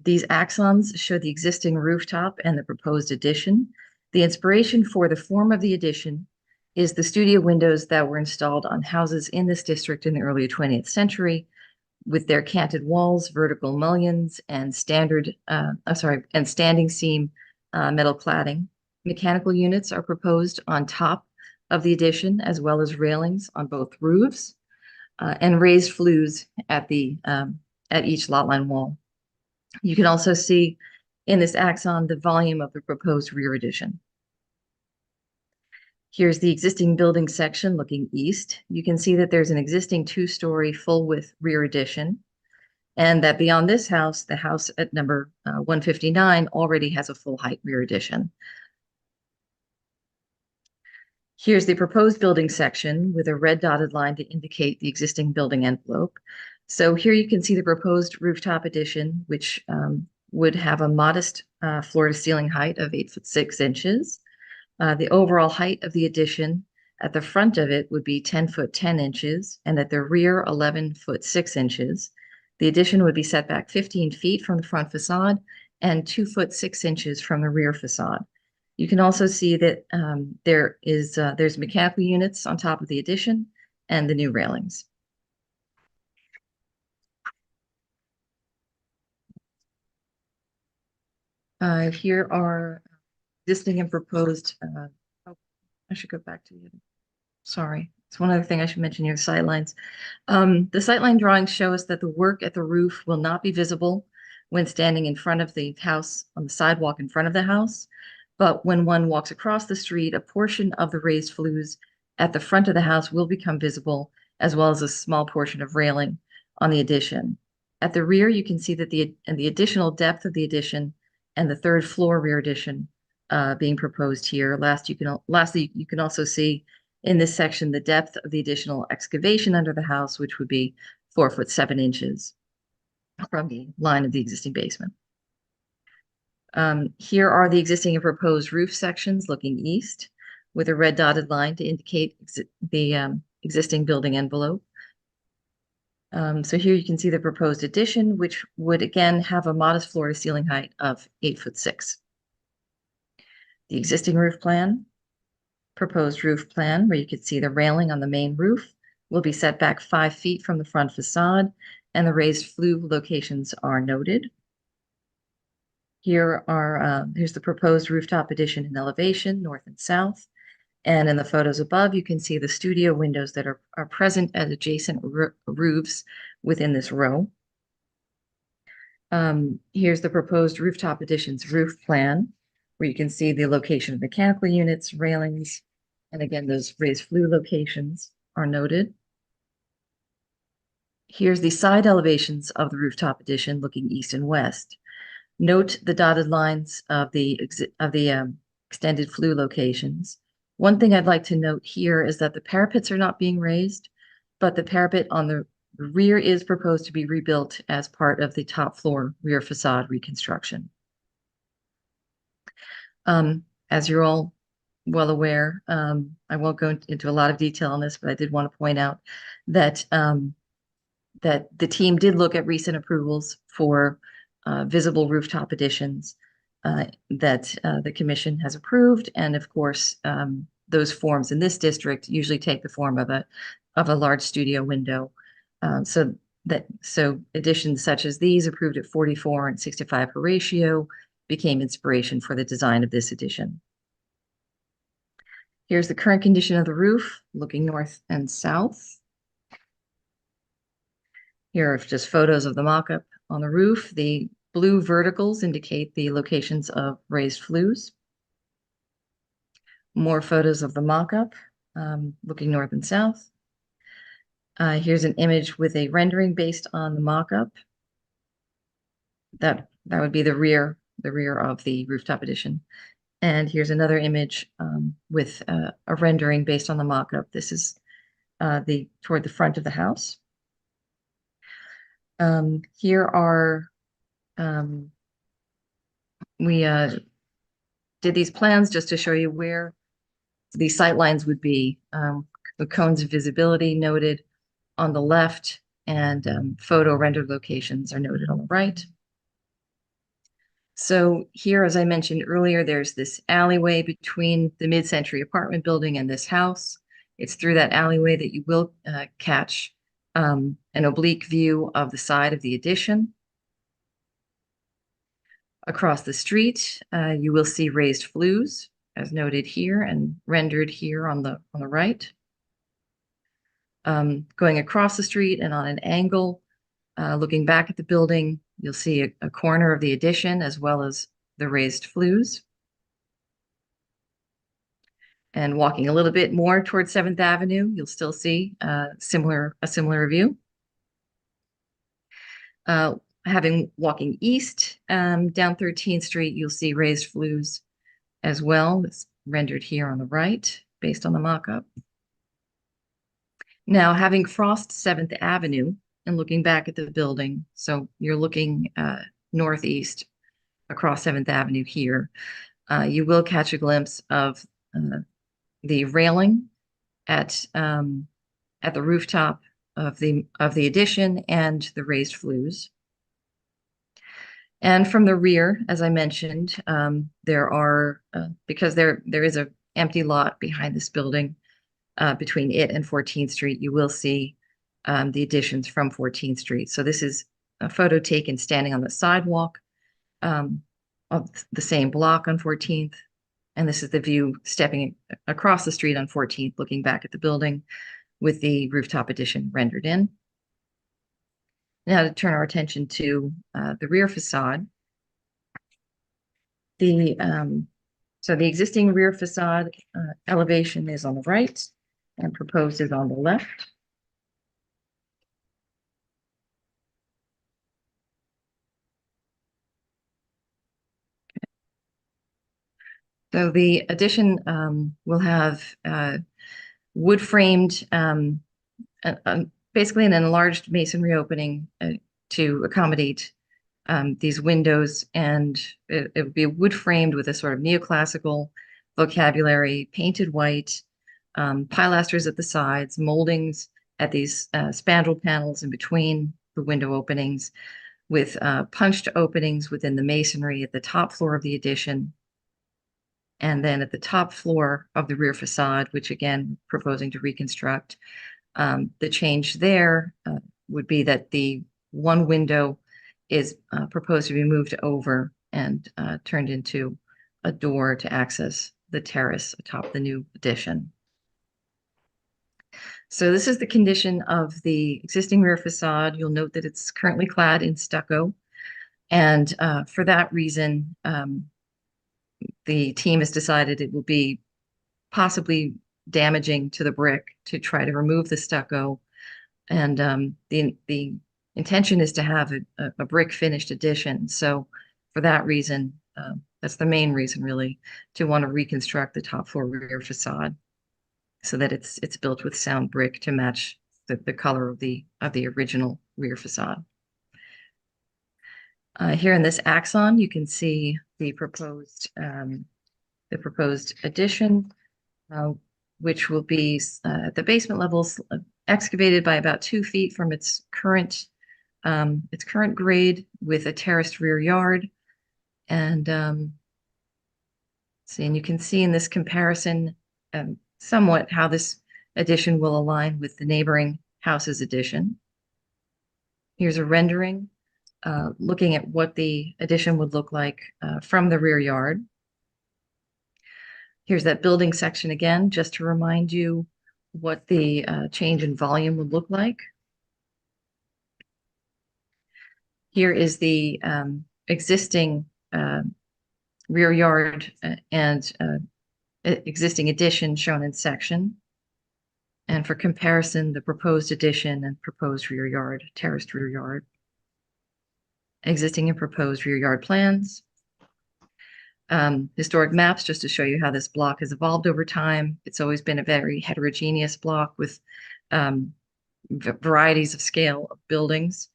These axons show the existing rooftop and the proposed addition. The inspiration for the form of the addition is the studio windows that were installed on houses in this district in the early 20th century, with their canted walls, vertical mullions, and standing seam metal cladding. Mechanical units are proposed on top of the addition, as well as railings on both roofs, and raised flues at each lot line wall. You can also see in this axon the volume of the proposed rear addition. Here's the existing building section looking east. You can see that there's an existing 2-story full width rear addition, and that beyond this house, the house at number 159 already has a full height rear addition. Here's the proposed building section with a red dotted line to indicate the existing building envelope. So here you can see the proposed rooftop addition, which would have a modest floor to ceiling height of 8'6". The overall height of the addition at the front of it would be 10'10", and at the rear 11'6". The addition would be set back 15 feet from the front facade and 2'6" from the rear facade. You can also see that there's mechanical units on top of the addition and the new railings. Here are existing and proposed. I should go back to the. Sorry, it's one other thing I should mention here. Sightlines. The sightline drawings show us that the work at the roof will not be visible when standing in front of the house on the sidewalk in front of the house, but when one walks across the street, a portion of the raised flues at the front of the house will become visible, as well as a small portion of railing on the addition. At the rear, you can see that the additional depth of the addition and the 3rd floor rear addition being proposed here. Lastly, you can also see in this section the depth of the additional excavation under the house, which would be 4'7" from the line of the existing basement. Here are the existing and proposed roof sections looking east, with a red dotted line to indicate the existing building envelope. So here you can see the proposed addition, which would again have a modest floor to ceiling height of 8'6". The existing roof plan, proposed roof plan, where you can see the railing on the main roof will be set back 5 feet from the front facade, and the raised flue locations are noted. Here's the proposed rooftop addition in elevation, north and south. And in the photos above, you can see the studio windows that are present at adjacent roofs within this row. Here's the proposed rooftop addition's roof plan, where you can see the location of mechanical units, railings, And again, those raised flue locations are noted. Here's the side elevations of the rooftop addition looking east and west. Note the dotted lines of the extended flue locations. One thing I'd like to note here is that the parapets are not being raised, but the parapet on the rear is proposed to be rebuilt as part of the top floor rear facade reconstruction. As you're all well aware, I won't go into a lot of detail on this, but I did want to point out that that the team did look at recent approvals for visible rooftop additions that the commission has approved. And of course, those forms in this district usually take the form of a large studio window. So additions such as these approved at 44 and 65 per ratio became inspiration for the design of this addition. Here's the current condition of the roof looking north and south. Here are just photos of the mock-up on the roof. The blue verticals indicate the locations of raised flues. More photos of the mock-up looking north and south. Here's an image with a rendering based on the mock-up. That would be the rear of the rooftop addition. And here's another image with a rendering based on the mock-up. This is toward the front of the house. Here are, we did these plans just to show you where the sight lines would be. The cones of visibility noted on the left, and photo rendered locations are noted on the right. So here, as I mentioned earlier, there's this alleyway between the mid-century apartment building and this house. It's through that alleyway that you will catch an oblique view of the side of the addition. Across the street, you will see raised flues, as noted here and rendered here on the right. Going across the street and on an angle, looking back at the building, you'll see a corner of the addition as well as the raised flues. And walking a little bit more towards 7th Avenue, you'll still see a similar view. Walking east down 13th Street, you'll see raised flues as well. It's rendered here on the right based on the mock-up. Now, having crossed 7th Avenue and looking back at the building, so you're looking northeast across 7th Avenue here, you will catch a glimpse of the railing at the rooftop of the addition and the raised flues. And from the rear, as I mentioned, there are because there is an empty lot behind this building between it and 14th Street, you will see the additions from 14th Street. So this is a photo taken standing on the sidewalk of the same block on 14th. And this is the view stepping across the street on 14th, looking back at the building with the rooftop addition rendered in. Now to turn our attention to the rear facade. So the existing rear facade elevation is on the right and proposed is on the left. So the addition will have wood framed, basically an enlarged masonry opening to accommodate these windows, and it would be wood framed with a sort of neoclassical vocabulary, painted white, pilasters at the sides, moldings at these spandrel panels in between the window openings, with punched openings within the masonry at the top floor of the addition. And then at the top floor of the rear facade, which again, proposing to reconstruct, the change there would be that the one window is proposed to be moved over and turned into a door to access the terrace atop the new addition. So this is the condition of the existing rear facade. You'll note that it's currently clad in stucco. And for that reason, the team has decided it will be possibly damaging to the brick to try to remove the stucco. And the intention is to have a brick finished addition. So for that reason, that's the main reason really, to want to reconstruct the top floor rear facade so that it's built with sound brick to match the color of the original rear facade. Here in this axon, you can see the proposed addition, which will be at the basement levels, excavated by about 2 feet from its current grade with a terraced rear yard. And and you can see in this comparison somewhat how this addition will align with the neighboring house's addition. Here's a rendering looking at what the addition would look like from the rear yard. Here's that building section again, just to remind you what the change in volume would look like. Here is the existing rear yard and existing addition shown in section. And for comparison, the proposed addition and proposed rear yard, terraced rear yard. Existing and proposed rear yard plans. Historic maps, just to show you how this block has evolved over time. It's always been a very heterogeneous block with varieties of scale of buildings.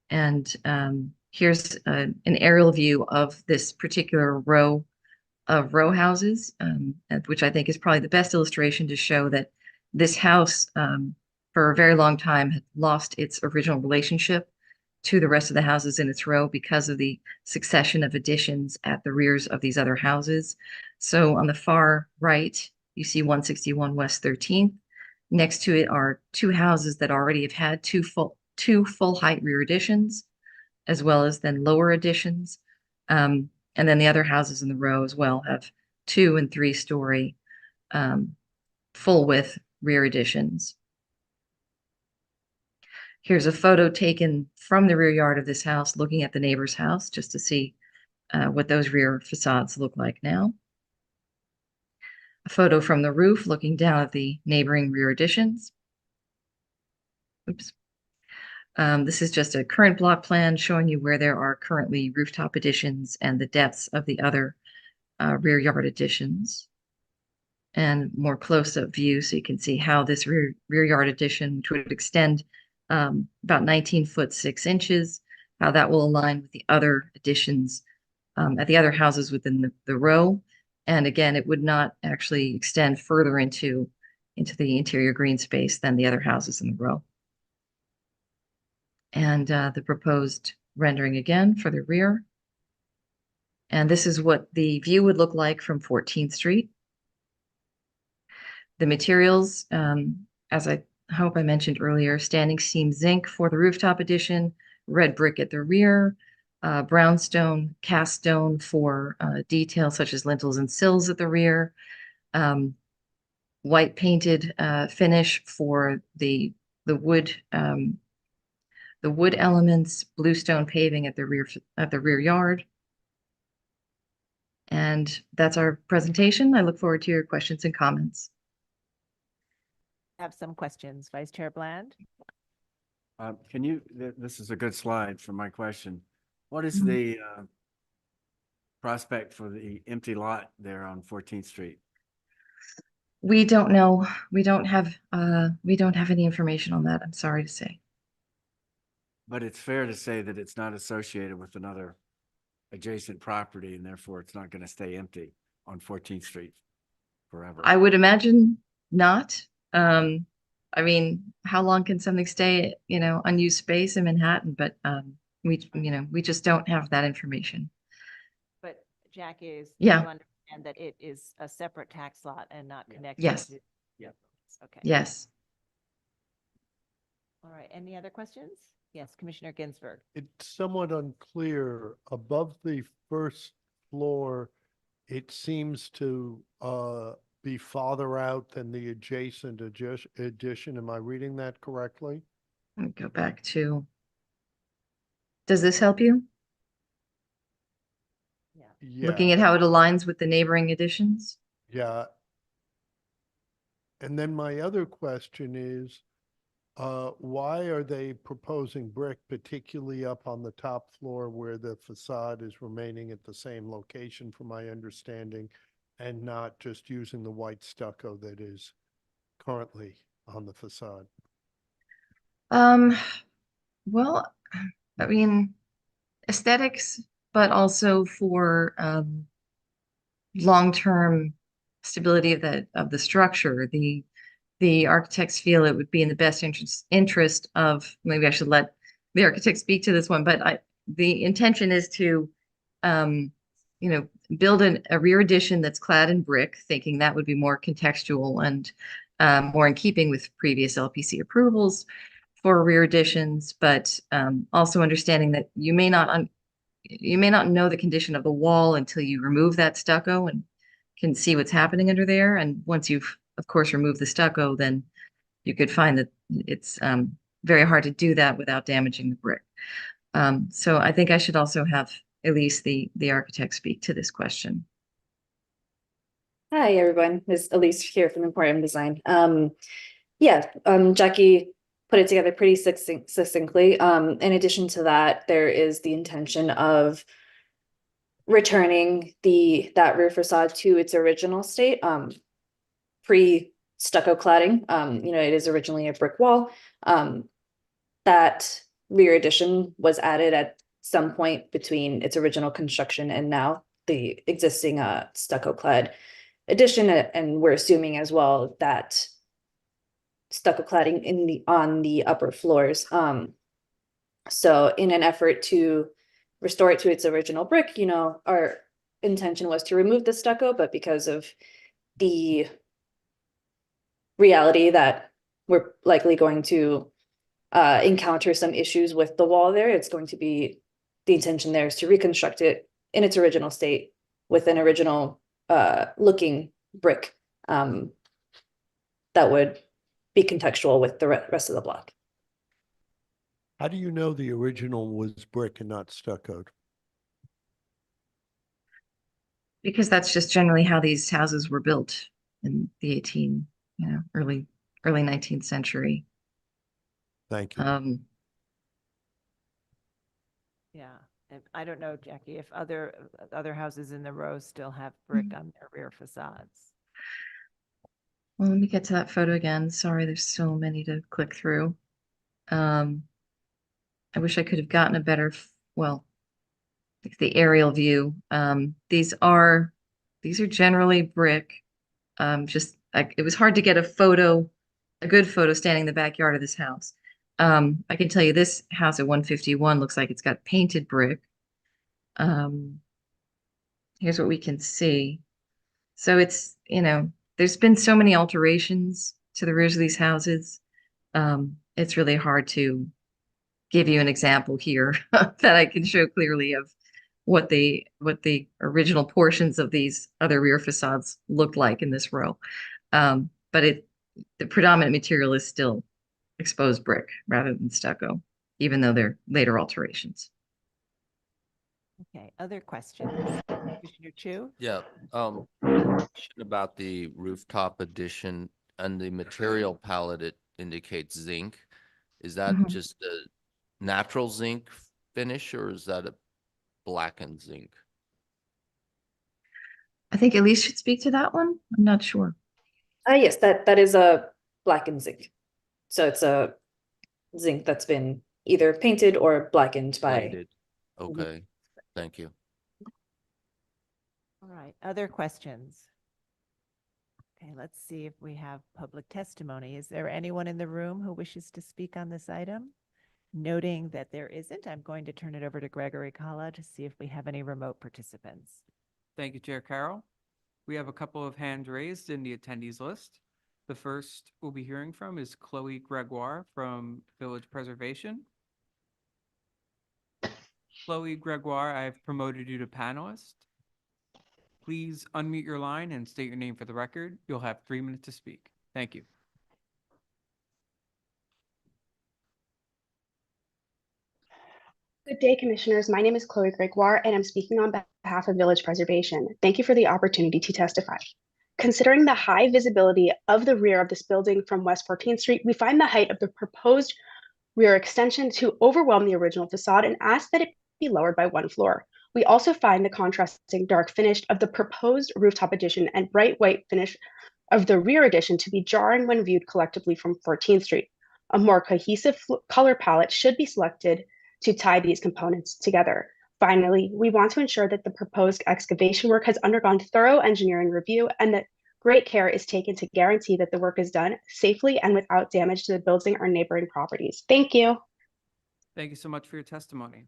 And here's an aerial view of this particular row of row houses, which I think is probably the best illustration to show that this house for a very long time had lost its original relationship to the rest of the houses in its row because of the succession of additions at the rears of these other houses. So on the far right, you see 161 West 13th. Next to it are 2 houses that already have had two full height rear additions, as well as then lower additions. And then the other houses in the row as well have 2 and 3 story full width rear additions. Here's a photo taken from the rear yard of this house, looking at the neighbor's house, just to see what those rear facades look like now. A photo from the roof, looking down at the neighboring rear additions. Oops. This is just a current block plan showing you where there are currently rooftop additions and the depths of the other rear yard additions. And more close-up view, so you can see how this rear yard addition, which would extend about 19 foot 6 inches, how that will align with the other additions at the other houses within the row. And again, it would not actually extend further into the interior green space than the other houses in the row. And the proposed rendering again for the rear. And this is what the view would look like from 14th Street. The materials, as I hope I mentioned earlier, standing seam zinc for the rooftop addition, red brick at the rear, brownstone, cast stone for details such as lintels and sills at the rear, white painted finish for the wood elements, bluestone paving at the rear yard. And that's our presentation. I look forward to your questions and comments. Have some questions, Vice Chair Bland. Can you, this is a good slide for my question. What is the prospect for the empty lot there on 14th Street? We don't know. We don't have any information on that, I'm sorry to say. But it's fair to say that it's not associated with another adjacent property, and therefore it's not going to stay empty on 14th Street forever. I would imagine not. I mean, how long can something stay, unused space in Manhattan? But we just don't have that information. But Jack is, Yeah. you understand that it is a separate tax lot and not connected Yes. to. Yeah. Okay. Yes. All right. Any other questions? Yes, Commissioner Ginsburg. It's somewhat unclear. Above the first floor, it seems to be farther out than the adjacent addition. Am I reading that correctly? Let me go back to, does this help you? Yeah. Looking at how it aligns with the neighboring additions? Yeah. And then my other question is, why are they proposing brick, particularly up on the top floor where the facade is remaining at the same location, from my understanding, and not just using the white stucco that is currently on the facade? Well, I mean, aesthetics, but also for long-term stability of the structure. The architects feel it would be in the best interest of, maybe I should let the architect speak to this one, but the intention is to you know, build a rear addition that's clad in brick, thinking that would be more contextual and more in keeping with previous LPC approvals for rear additions, but also understanding that you may not know the condition of the wall until you remove that stucco and can see what's happening under there. And once you've, of course, removed the stucco, then you could find that it's very hard to do that without damaging the brick. So I think I should also have Elise, the architect, speak to this question. Hi, everyone. This is Elise here from Emporium Design. Jackie put it together pretty succinctly. In addition to that, there is the intention of returning that rear facade to its original state, pre-stucco cladding. It is originally a brick wall. That rear addition was added at some point between its original construction and now the existing stucco clad addition, and we're assuming as well that stucco cladding on the upper floors. So in an effort to restore it to its original brick, our intention was to remove the stucco, but because of the reality that we're likely going to encounter some issues with the wall there, it's going to be, the intention there is to reconstruct it in its original state with an original looking brick that would be contextual with the rest of the block. How do you know the original was brick and not stuccoed? Because that's just generally how these houses were built in the early 19th century. Thank you. Yeah, and I don't know, Jackie, if other houses in the row still have brick on their rear facades. Well, let me get to that photo again. Sorry, there's so many to click through. I wish I could have gotten a better, the aerial view. These are generally brick. It was hard to get a good photo standing in the backyard of this house. I can tell you this house at 151 looks like it's got painted brick. Here's what we can see. So it's, there's been so many alterations to the rears of these houses. It's really hard to give you an example here that I can show clearly of what the original portions of these other rear facades looked like in this row. But the predominant material is still exposed brick rather than stucco, even though they're later alterations. Okay, other questions? Commissioner Chu? Yeah, about the rooftop addition and the material palette, it indicates zinc. Is that just a natural zinc finish, or is that a blackened zinc? I think Elise should speak to that one. I'm not sure. Yes, that is a blackened zinc. So it's a zinc that's been either painted or blackened by. Blended. Okay, thank you. All right, other questions? Okay, let's see if we have public testimony. Is there anyone in the room who wishes to speak on this item? Noting that there isn't, I'm going to turn it over to Gregory Kala to see if we have any remote participants. Thank you, Chair Carroll. We have a couple of hands raised in the attendees list. The first we'll be hearing from is Chloe Gregoire from Village Preservation. Chloe Gregoire, I've promoted you to panelist. Please unmute your line and state your name for the record. You'll have 3 minutes to speak. Thank you. Good day, Commissioners. My name is Chloe Gregoire, and I'm speaking on behalf of Village Preservation. Thank you for the opportunity to testify. considering the high visibility of the rear of this building from West 14th Street, we find the height of the proposed rear extension to overwhelm the original facade and ask that it be lowered by 1 floor. We also find the contrasting dark finish of the proposed rooftop addition and bright white finish of the rear addition to be jarring when viewed collectively from 14th Street. A more cohesive color palette should be selected to tie these components together. Finally, we want to ensure that the proposed excavation work has undergone thorough engineering review and that great care is taken to guarantee that the work is done safely and without damage to the building or neighboring properties. Thank you. Thank you so much for your testimony.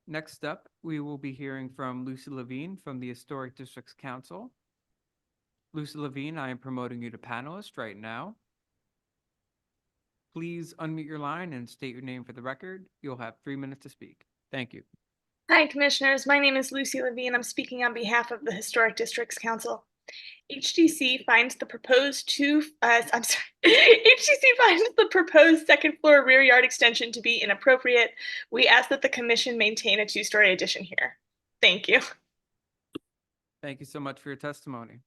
Next up, we will be hearing from Lucy Levine from the Historic Districts Council. Lucy Levine, I am promoting you to panelist right now. Please unmute your line and state your name for the record. You'll have 3 minutes to speak. Thank you. Hi, Commissioners. My name is Lucy Levine. I'm speaking on behalf of the Historic Districts Council. HDC finds the proposed HDC finds the proposed second floor rear yard extension to be inappropriate. We ask that the Commission maintain a 2-story addition here. Thank you. Thank you so much for your testimony.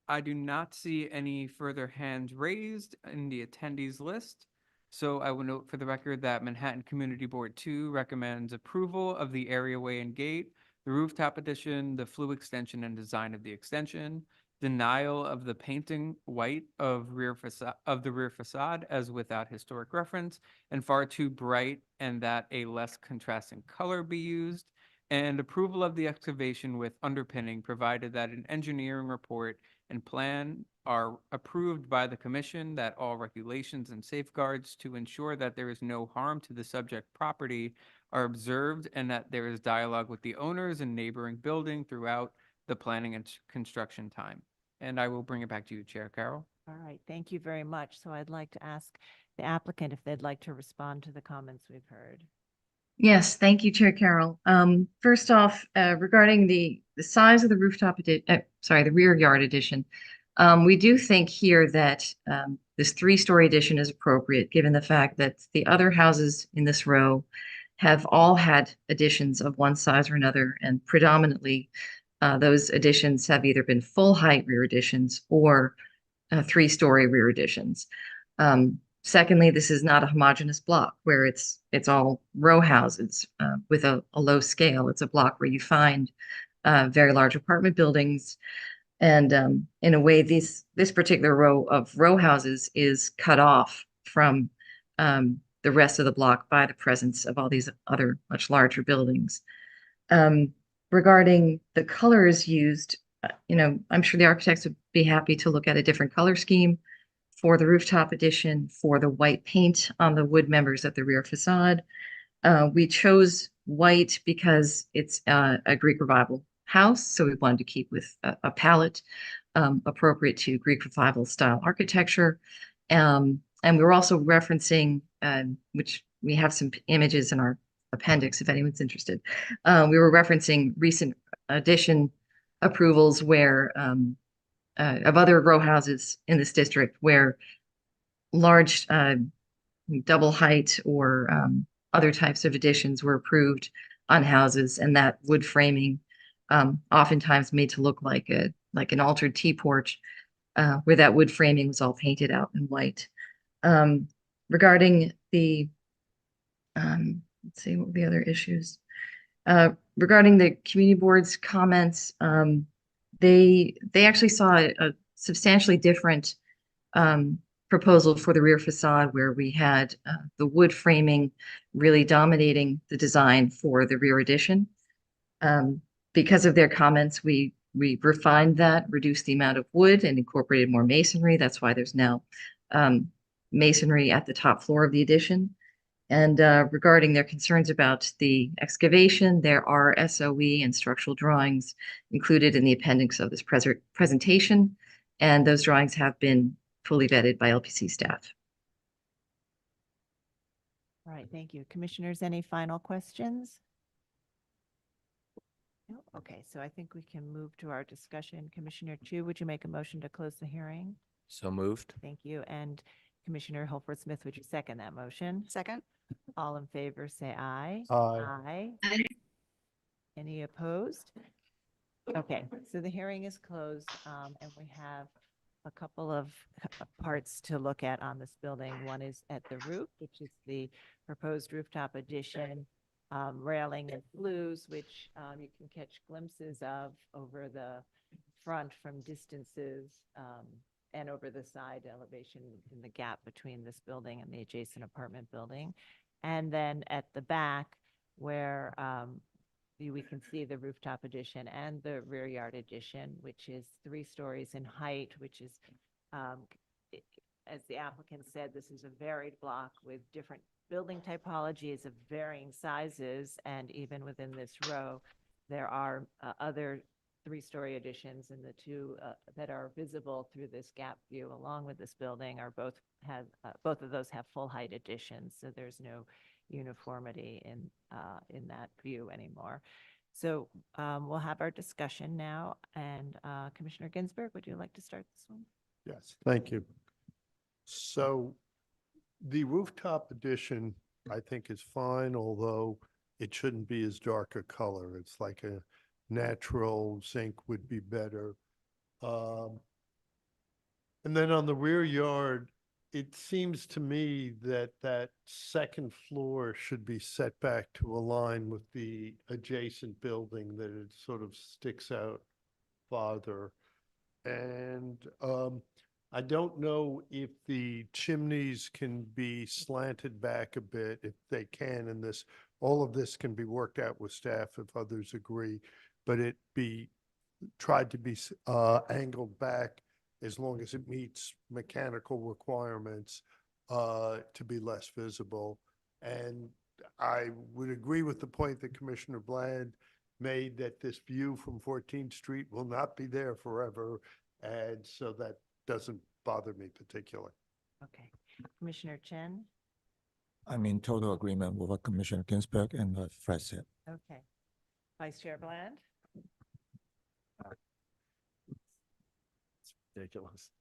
I do not see any further hands raised in the attendees list. So I will note for the record that Manhattan Community Board 2 recommends approval of the areaway and gate, the rooftop addition, the flue extension and design of the extension, denial of the painting white of the rear facade as without historic reference and far too bright, and that a less contrasting color be used, and approval of the excavation with underpinning provided that an engineering report and plan are approved by the Commission, that all regulations and safeguards to ensure that there is no harm to the subject property are observed, and that there is dialogue with the owners and neighboring building throughout the planning and construction time. And I will bring it back to you, Chair Carroll. All right, thank you very much. So I'd like to ask the applicant if they'd like to respond to the comments we've heard. Yes, thank you, Chair Carroll. First off, regarding the size of the rooftop, the rear yard addition, we do think here that this 3-story addition is appropriate, given the fact that the other houses in this row have all had additions of one size or another, and predominantly those additions have either been full height rear additions or 3-story rear additions. Secondly, this is not a homogeneous block where it's all row houses with a low scale. It's a block where you find very large apartment buildings. And in a way, this particular row of row houses is cut off from the rest of the block by the presence of all these other much larger buildings. Regarding the colors used, I'm sure the architects would be happy to look at a different color scheme for the rooftop addition, for the white paint on the wood members of the rear facade. We chose white because it's a Greek Revival house, so we wanted to keep with a palette appropriate to Greek Revival style architecture. And we were also referencing, which we have some images in our appendix if anyone's interested. We were referencing recent addition approvals where of other row houses in this district where large double height or other types of additions were approved on houses, and that wood framing oftentimes made to look like an altered T-porch where that wood framing was all painted out in white. Regarding the let's see, what were the other issues? Regarding the community board's comments, they actually saw a substantially different proposal for the rear facade, where we had the wood framing really dominating the design for the rear addition. Because of their comments, we refined that, reduced the amount of wood, and incorporated more masonry. That's why there's now masonry at the top floor of the addition. And regarding their concerns about the excavation, there are SOE and structural drawings included in the appendix of this presentation, and those drawings have been fully vetted by LPC staff. All right, thank you. Commissioners, any final questions? No? Okay, so I think we can move to our discussion. Commissioner Chu, would you make a motion to close the hearing? So moved. Thank you. And Commissioner Holford-Smith, would you second that motion? Second. All in favor, say aye. Aye. Aye. Any opposed? Okay, so the hearing is closed, and we have a couple of parts to look at on this building. One is at the roof, which is the proposed rooftop addition, railing and flues, which you can catch glimpses of over the front from distances, and over the side elevation in the gap between this building and the adjacent apartment building. And then at the back, where we can see the rooftop addition and the rear yard addition, which is 3 stories in height, which is, as the applicant said, this is a varied block with different building typologies of varying sizes. And even within this row, there are other 3-story additions, and the 2 that are visible through this gap view along with this building are both of those have full height additions. So there's no uniformity in that view anymore. So we'll have our discussion now. And Commissioner Ginsburg, would you like to start this one? Yes, thank you. So the rooftop addition, I think, is fine, although it shouldn't be as dark a color. It's like a natural zinc would be better. And then on the rear yard, it seems to me that that second floor should be set back to align with the adjacent building, that it sort of sticks out farther. And I don't know if the chimneys can be slanted back a bit. If they can, and this, all of this can be worked out with staff if others agree, but it be tried to be angled back as long as it meets mechanical requirements to be less visible. And I would agree with the point that Commissioner Bland made, that this view from 14th Street will not be there forever. And so that doesn't bother me particularly. Okay. Commissioner Chen? I'm in total agreement with what Commissioner Ginsburg and Fred said. Okay. Vice Chair Bland? It's ridiculous.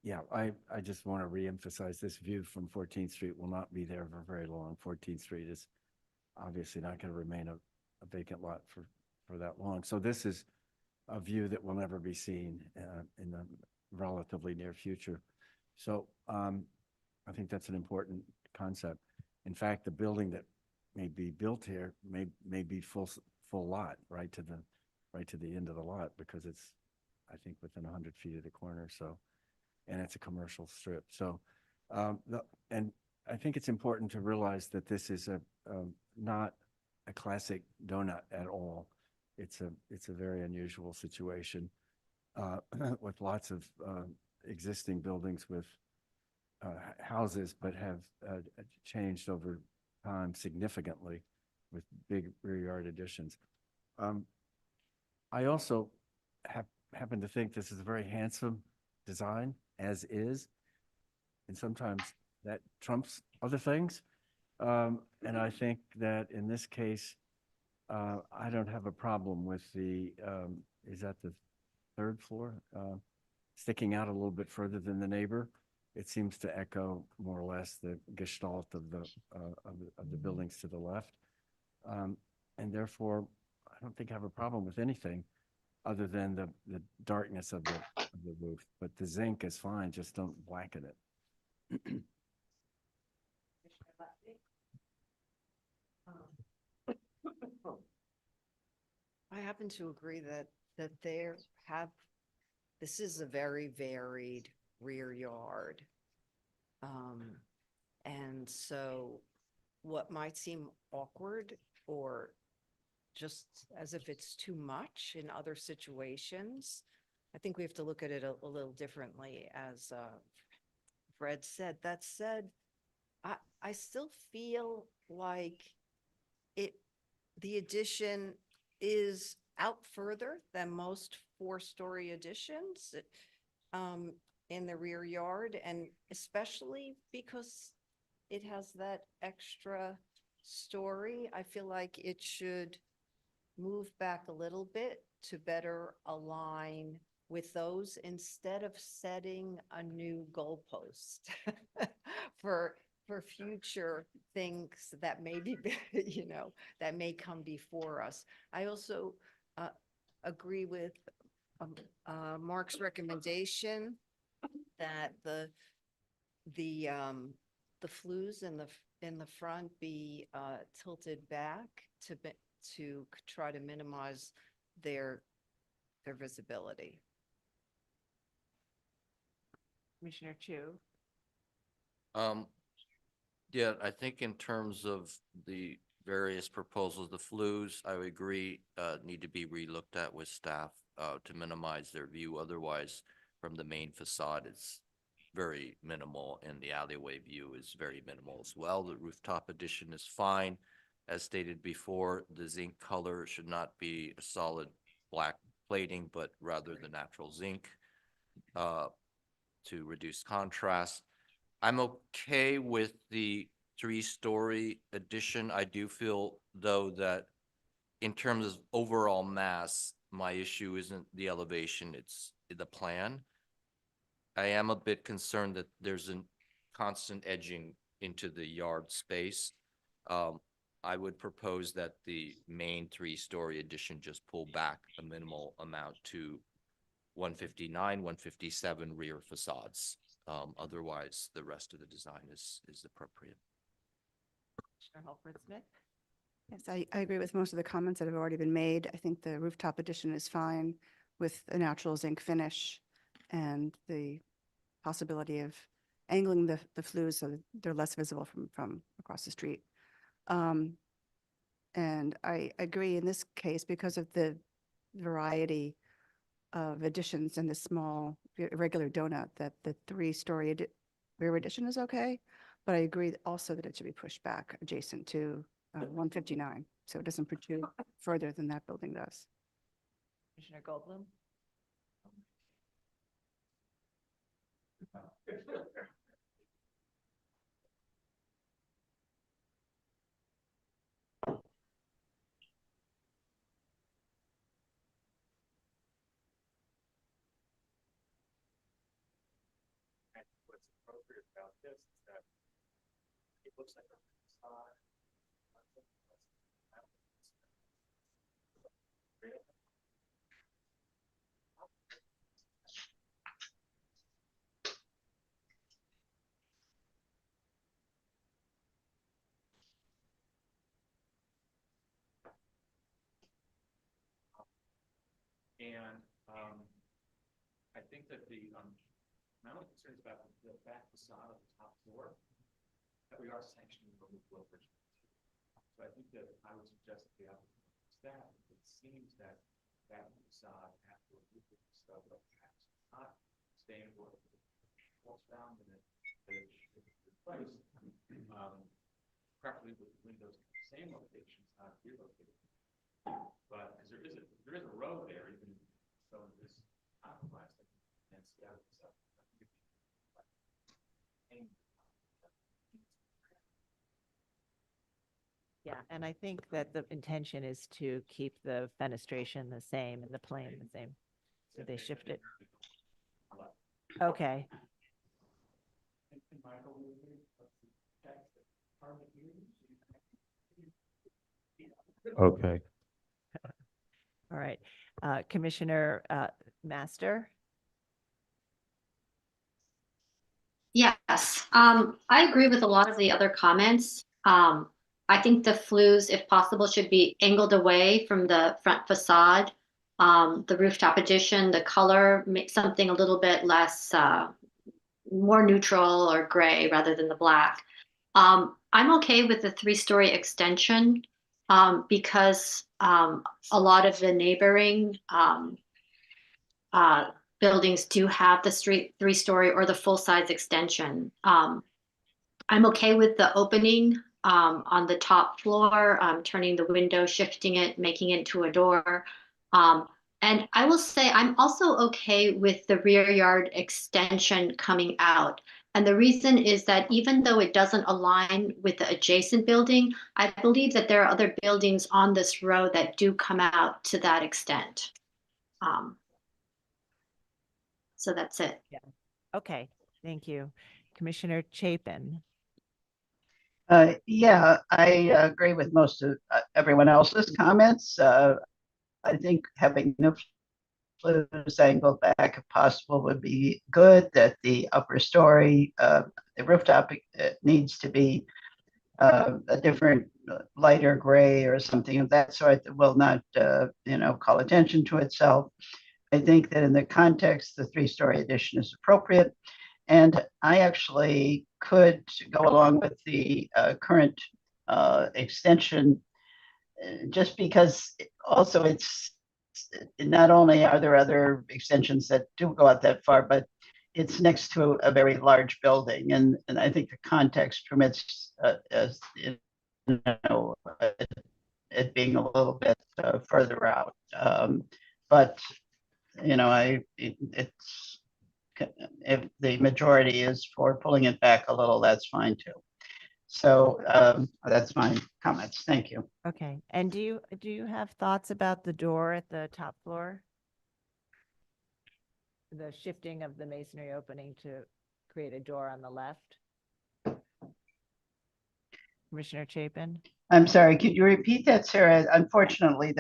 Yeah, I just want to reemphasize this view from 14th Street will not be there for very long. 14th Street is obviously not going to remain a vacant lot for that long. So this is a view that will never be seen in the relatively near future. So I think that's an important concept. In fact, the building that may be built here may be full lot right to the end of the lot, because it's, I think, within 100 feet of the corner. So, and it's a commercial strip. So, and I think it's important to realize that this is not a classic donut at all. It's a very unusual situation with lots of existing buildings with houses, but have changed over time significantly with big rear yard additions. I also happen to think this is a very handsome design as is, and sometimes that trumps other things. And I think that in this case, I don't have a problem with the, is that the 3rd floor? Sticking out a little bit further than the neighbor. It seems to echo more or less the gestalt of the buildings to the left. And therefore, I don't think I have a problem with anything other than the darkness of the roof. But the zinc is fine, just don't blacken it. I happen to agree that this is a very varied rear yard. And so what might seem awkward or just as if it's too much in other situations, I think we have to look at it a little differently, as Fred said. That said, I still feel like the addition is out further than most 4-story additions in the rear yard, and especially because it has that extra story. I feel like it should move back a little bit to better align with those, instead of setting a new goalpost for for future things that may be, you know, that may come before us. I also agree with Mark's recommendation that the flues in the front be tilted back to try to minimize their visibility. Commissioner Chu? Yeah, I think in terms of the various proposals, the flues, I would agree, need to be relooked at with staff to minimize their view. Otherwise, from the main facade, it's very minimal, and the alleyway view is very minimal as well. The rooftop addition is fine. As stated before, the zinc color should not be a solid black plating, but rather the natural zinc to reduce contrast. I'm okay with the 3-story addition. I do feel, though, that in terms of overall mass, my issue isn't the elevation, it's the plan. I am a bit concerned that there's a constant edging into the yard space. I would propose that the main 3-story addition just pull back a minimal amount to 159, 157 rear facades. Otherwise, the rest of the design is appropriate. Commissioner Holford-Smith? Yes, I agree with most of the comments that have already been made. I think the rooftop addition is fine with a natural zinc finish and the possibility of angling the flues so that they're less visible from across the street. And I agree in this case because of the variety of additions and the small irregular donut that the 3-story rear addition is okay. But I agree also that it should be pushed back adjacent to 159, so it doesn't protrude further than that building does. Commissioner Goldblum? What's appropriate about this is that it looks like a facade. And I think that my only concern is about the back facade of the top floor, that we are sanctioning from the floor. So I think that I would suggest that the applicant staff, it seems that that facade after a roof stuff perhaps not staying for what's found in it, that it should be replaced, preferably with windows in the same locations, not relocated. But because there is a row there, even so this compromise and scattered stuff. Yeah, and I think that the intention is to keep the fenestration the same and the plane the same. So they shift it. Okay. Okay. All right. Commissioner Master? Yes, I agree with a lot of the other comments. I think the flues, if possible, should be angled away from the front facade. The rooftop addition, the color, make something a little bit less, more neutral or gray rather than the black. I'm okay with the 3-story extension because a lot of the neighboring buildings do have the 3-story or the full-size extension. I'm okay with the opening on the top floor, turning the window, shifting it, making it into a door. And I will say I'm also okay with the rear yard extension coming out. And the reason is that even though it doesn't align with the adjacent building, I believe that there are other buildings on this row that do come out to that extent. So that's it. Yeah. Okay, thank you. Commissioner Chapin? Yeah, I agree with most of everyone else's comments. I think having the flues angled back if possible would be good, that the upper story, the rooftop needs to be a different lighter gray or something of that sort that will not, call attention to itself. I think that in the context, the three-story addition is appropriate. And I actually could go along with the current extension just because also it's not only are there other extensions that do go out that far, but it's next to a very large building. And I think the context permits know, it being a little bit further out. But, it's, if the majority is for pulling it back a little, that's fine too. So that's my comments. Thank you. Okay, and do you have thoughts about the door at the top floor? The shifting of the masonry opening to create a door on the left? Commissioner Chapin? I'm sorry, could you repeat that, Sarah? Unfortunately,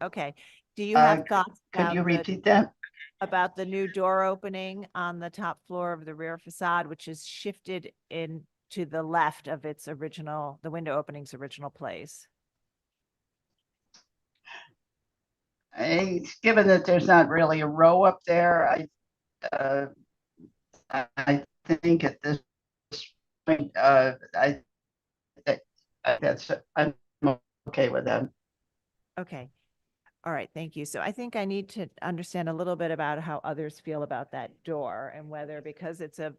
Okay, do you have thoughts could you about repeat that? about the new door opening on the top floor of the rear facade, which is shifted in to the left of its original, the window opening's original place? Given that there's not really a row up there, I think at this point, I'm okay with that. Okay. All right, thank you. So I think I need to understand a little bit about how others feel about that door and whether, because it's a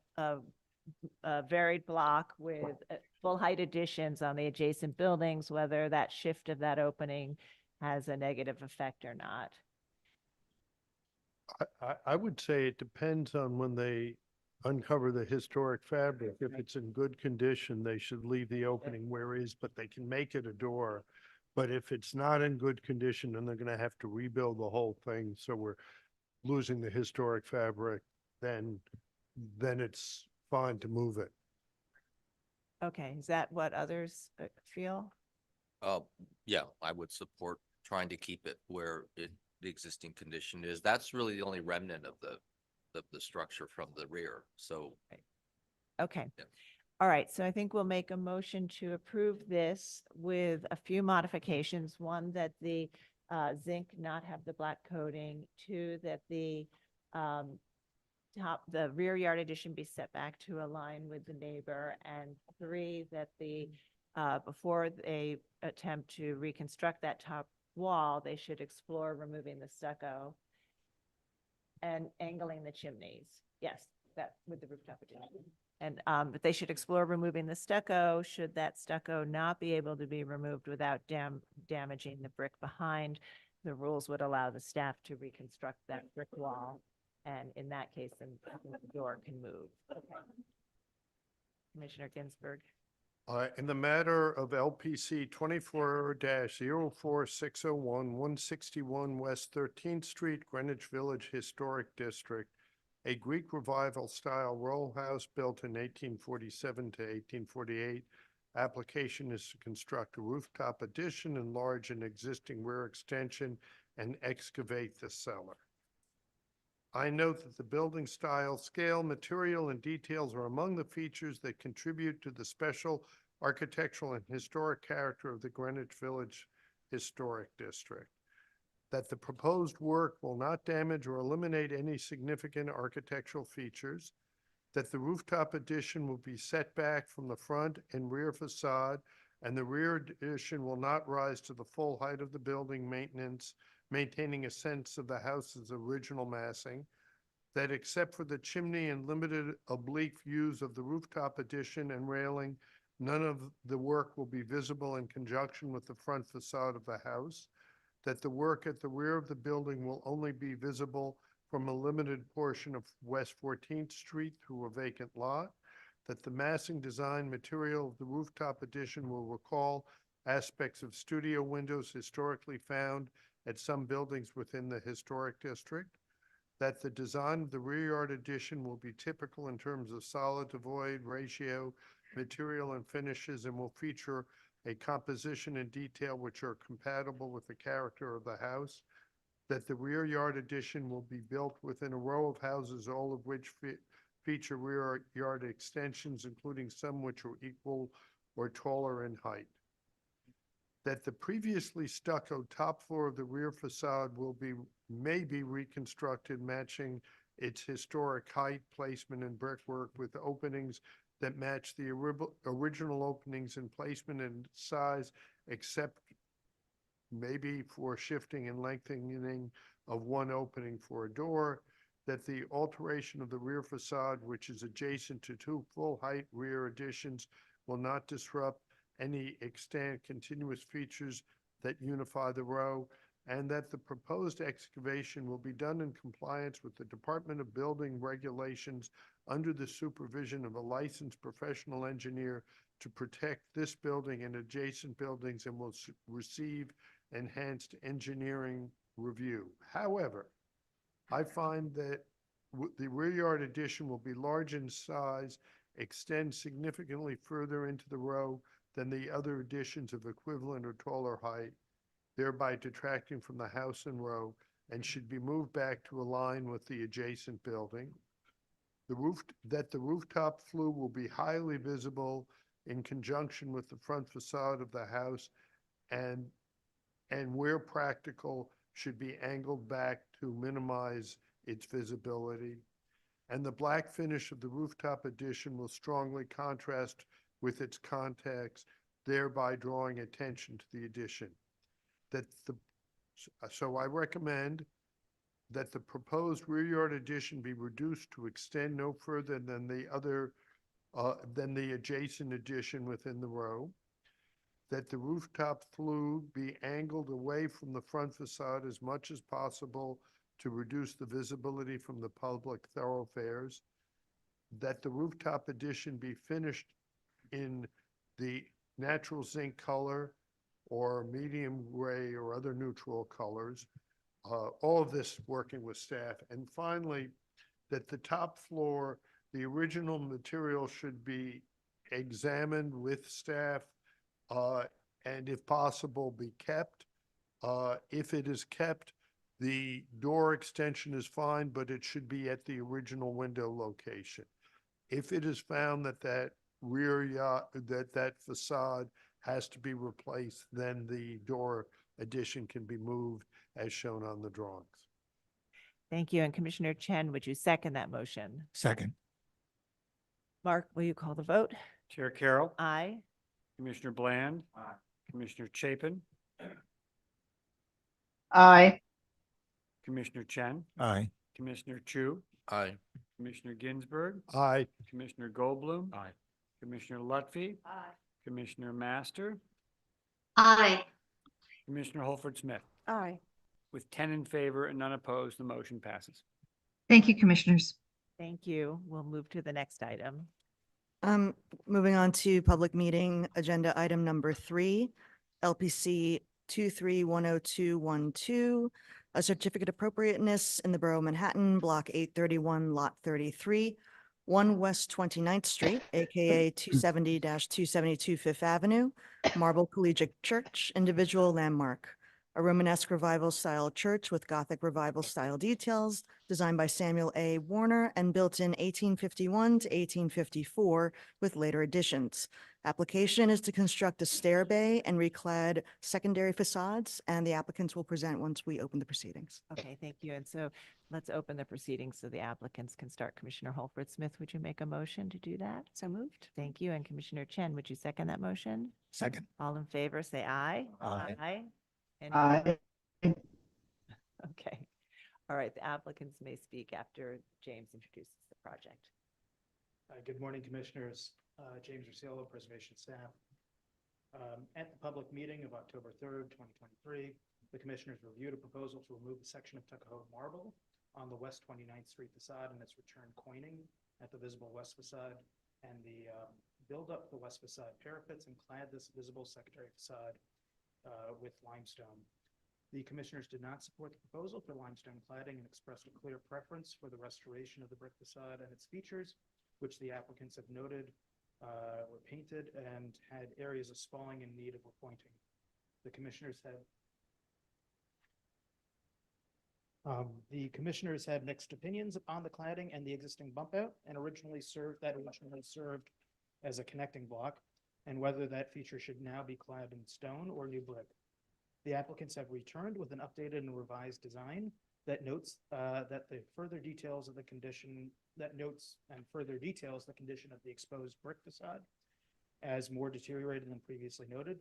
varied block with full height additions on the adjacent buildings, whether that shift of that opening has a negative effect or not. I would say it depends on when they uncover the historic fabric. If it's in good condition, they should leave the opening where it is, but they can make it a door. But if it's not in good condition, then they're gonna have to rebuild the whole thing, so we're losing the historic fabric, then it's fine to move it. Okay, is that what others feel? Yeah, I would support trying to keep it where the existing condition is. That's really the only remnant of the structure from the rear. So. Okay. Yeah. All right, so I think we'll make a motion to approve this with a few modifications. One, that the zinc not have the black coating. Two, that the the rear yard addition be set back to align with the neighbor. And three, that the before they attempt to reconstruct that top wall, they should explore removing the stucco and angling the chimneys. Yes, that with the rooftop addition. And but they should explore removing the stucco should that stucco not be able to be removed without damaging the brick behind. The rules would allow the staff to reconstruct that brick wall. And in that case, then the door can move. Okay. Commissioner Ginsburg. In the matter of LPC 24-04601, 161 West 13th Street, Greenwich Village Historic District, a Greek Revival style row house built in 1847 to 1848. Application is to construct a rooftop addition, enlarge an existing rear extension, and excavate the cellar. I note that the building style, scale, material, and details are among the features that contribute to the special architectural and historic character of the Greenwich Village Historic District. That the proposed work will not damage or eliminate any significant architectural features. That the rooftop addition will be set back from the front and rear facade, and the rear addition will not rise to the full height of the building maintaining a sense of the house's original massing. That except for the chimney and limited oblique views of the rooftop addition and railing, none of the work will be visible in conjunction with the front facade of the house. That the work at the rear of the building will only be visible from a limited portion of West 14th Street through a vacant lot. That the massing design material of the rooftop addition will recall aspects of studio windows historically found at some buildings within the historic district. That the design of the rear yard addition will be typical in terms of solid to void ratio material and finishes and will feature a composition and detail which are compatible with the character of the house. That the rear yard addition will be built within a row of houses, all of which feature rear yard extensions, including some which are equal or taller in height. That the previously stucco top floor of the rear facade may be reconstructed, matching its historic height, placement, and brickwork with openings that match the original openings in placement and size, except maybe for shifting and lengthening of one opening for a door. That the alteration of the rear facade, which is adjacent to two full-height rear additions, will not disrupt any extant continuous features that unify the row, and that the proposed excavation will be done in compliance with the Department of Building regulations under the supervision of a licensed professional engineer to protect this building and adjacent buildings, and will receive enhanced engineering review. However, I find that the rear yard addition will be large in size, extend significantly further into the row than the other additions of equivalent or taller height, thereby detracting from the house and row, and should be moved back to align with the adjacent building. That the rooftop flue will be highly visible in conjunction with the front facade of the house, and where practical should be angled back to minimize its visibility. And the black finish of the rooftop addition will strongly contrast with its context, thereby drawing attention to the addition. So I recommend that the proposed rear yard addition be reduced to extend no further than the adjacent addition within the row. That the rooftop flue be angled away from the front facade as much as possible to reduce the visibility from the public thoroughfares. That the rooftop addition be finished in the natural zinc color or medium gray or other neutral colors. All of this working with staff. And finally, that the top floor, the original material should be examined with staff, and if possible, be kept. If it is kept, the door extension is fine, but it should be at the original window location. If it is found that that facade has to be replaced, then the door addition can be moved as shown on the drawings. Thank you. And Commissioner Chen, would you second that motion? Second. Mark, will you call the vote? Chair Carroll. Aye. Commissioner Bland. Aye. Commissioner Chapin. Aye. Commissioner Chen. Aye. Commissioner Chu. Aye. Commissioner Ginsburg. Aye. Commissioner Goldblum. Aye. Commissioner Lutfi. Aye. Commissioner Master. Aye. Commissioner Holford Smith. Aye. With 10 in favor and none opposed, the motion passes. Thank you, Commissioners. Thank you. We'll move to the next item. Moving on to public meeting agenda item number 3, LPC 23-10212, a certificate of appropriateness in the Borough of Manhattan, Block 831, Lot 33, 1 West 29th Street, AKA 270-272 Fifth Avenue, Marble Collegiate Church, individual landmark. A Romanesque Revival style church with Gothic Revival style details, designed by Samuel A. Warner and built in 1851 to 1854 with later additions. Application is to construct a stair bay and reclad secondary facades, and the applicants will present once we open the proceedings. Okay, thank you. And so let's open the proceedings so the applicants can start. Commissioner Holford Smith, would you make a motion to do that? So moved. Thank you. And Commissioner Chen, would you second that motion? Second. All in favor, say aye. Aye. Aye. Any- Aye. Okay. All right, the applicants may speak after James introduces the project. Good morning, Commissioners. James Rosillo, Preservation Staff. At the public meeting of October 3rd, 2023, the Commissioners reviewed a proposal to remove a section of Tuckahoe marble on the West 29th Street facade and its return coining at the visible west facade, and the build up the west facade parapets and clad this visible secondary facade with limestone. The Commissioners did not support the proposal for limestone cladding and expressed a clear preference for the restoration of the brick facade and its features, which the applicants have noted were painted and had areas of spalling in need of repointing. The commissioners had mixed opinions on the cladding and the existing bump out, and originally served as a connecting block, and whether that feature should now be clad in stone or new brick. The applicants have returned with an updated and revised design that notes the condition of the exposed brick facade as more deteriorated than previously noted,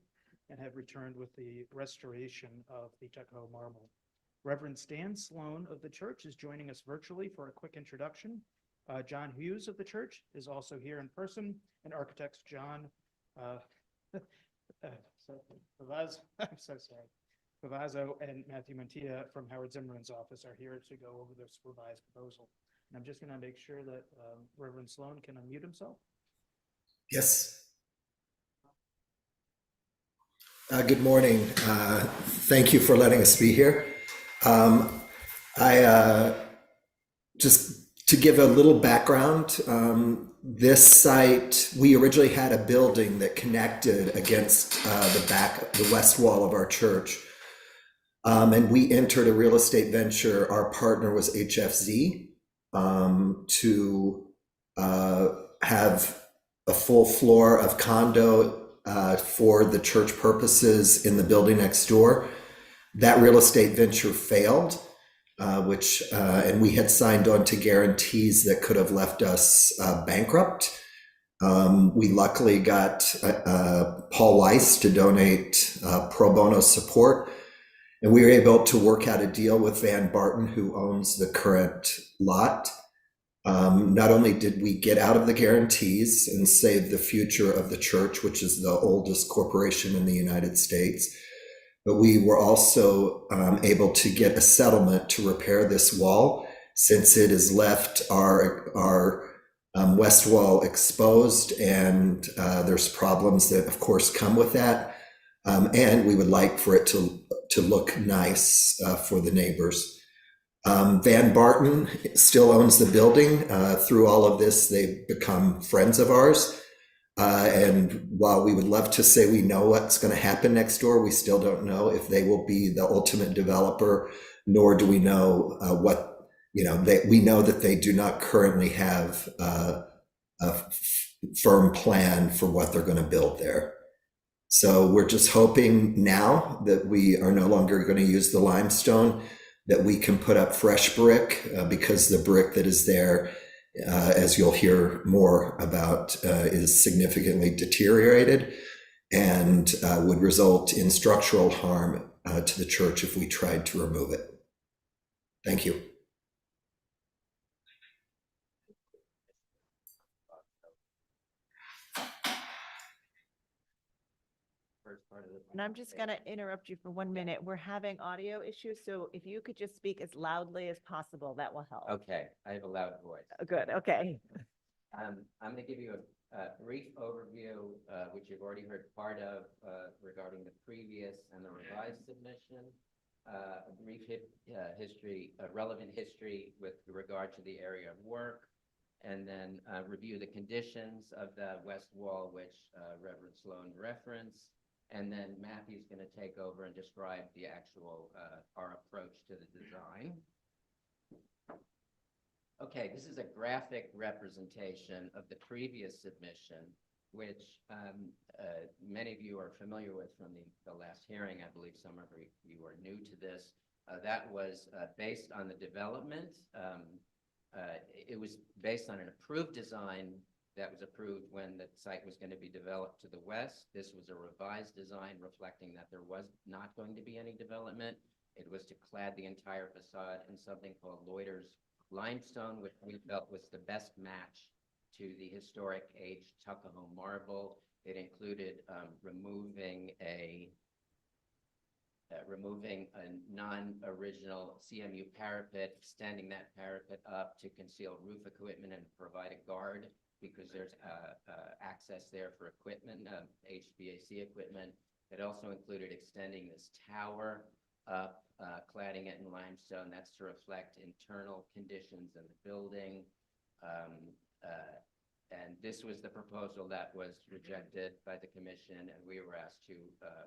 and have returned with the restoration of the Tuckahoe marble. Reverend Stan Sloan of the church is joining us virtually for a quick introduction. John Hughes of the church is also here in person, and architects John Pavazzo and Matthew Mantilla from Howard Zimmerman's office are here to go over this revised proposal. And I'm just going to make sure that Reverend Sloan can unmute himself. Yes. Good morning. Thank you for letting us be here. Just to give a little background, this site, we originally had a building that connected against the west wall of our church. And we entered a real estate venture. Our partner was HFZ to have a full floor of condo for the church purposes in the building next door. That real estate venture failed, and we had signed on to guarantees that could have left us bankrupt. We luckily got Paul Weiss to donate pro bono support, and we were able to work out a deal with Van Barton, who owns the current lot. Not only did we get out of the guarantees and save the future of the church, which is the oldest corporation in the United States, but we were also able to get a settlement to repair this wall, since it has left our west wall exposed, and there's problems that of course come with that. And we would like for it to look nice for the neighbors. Van Barton still owns the building. Through all of this, they've become friends of ours. And while we would love to say we know what's going to happen next door, we still don't know if they will be the ultimate developer, nor do we know we know that they do not currently have a firm plan for what they're going to build there. So we're just hoping now that we are no longer going to use the limestone, that we can put up fresh brick, because the brick that is there, as you'll hear more about, is significantly deteriorated and would result in structural harm to the church if we tried to remove it. Thank you. And I'm just going to interrupt you for 1 minute. We're having audio issues, so if you could just speak as loudly as possible, that will help. Okay, I have a loud voice. Good, okay. I'm going to give you a brief overview, which you've already heard part of, regarding the previous and the revised submission. A brief relevant history with regard to the area of work, and then review the conditions of the west wall, which Reverend Sloan referenced. And then Matthew's going to take over and describe the actual, our approach to the design. Okay, this is a graphic representation of the previous submission, which many of you are familiar with from the last hearing. I believe some of you are new to this. That was based on the development. It was based on an approved design that was approved when the site was going to be developed to the west. This was a revised design reflecting that there was not going to be any development. It was to clad the entire facade in something called Loiter's limestone, which we felt was the best match to the historic aged Tuckahoe marble. It included removing a non-original CMU parapet, extending that parapet up to conceal roof equipment and provide a guard, because there's access there for equipment, HVAC equipment. It also included extending this tower up, cladding it in limestone. That's to reflect internal conditions in the building. And this was the proposal that was rejected by the commission, and we were asked to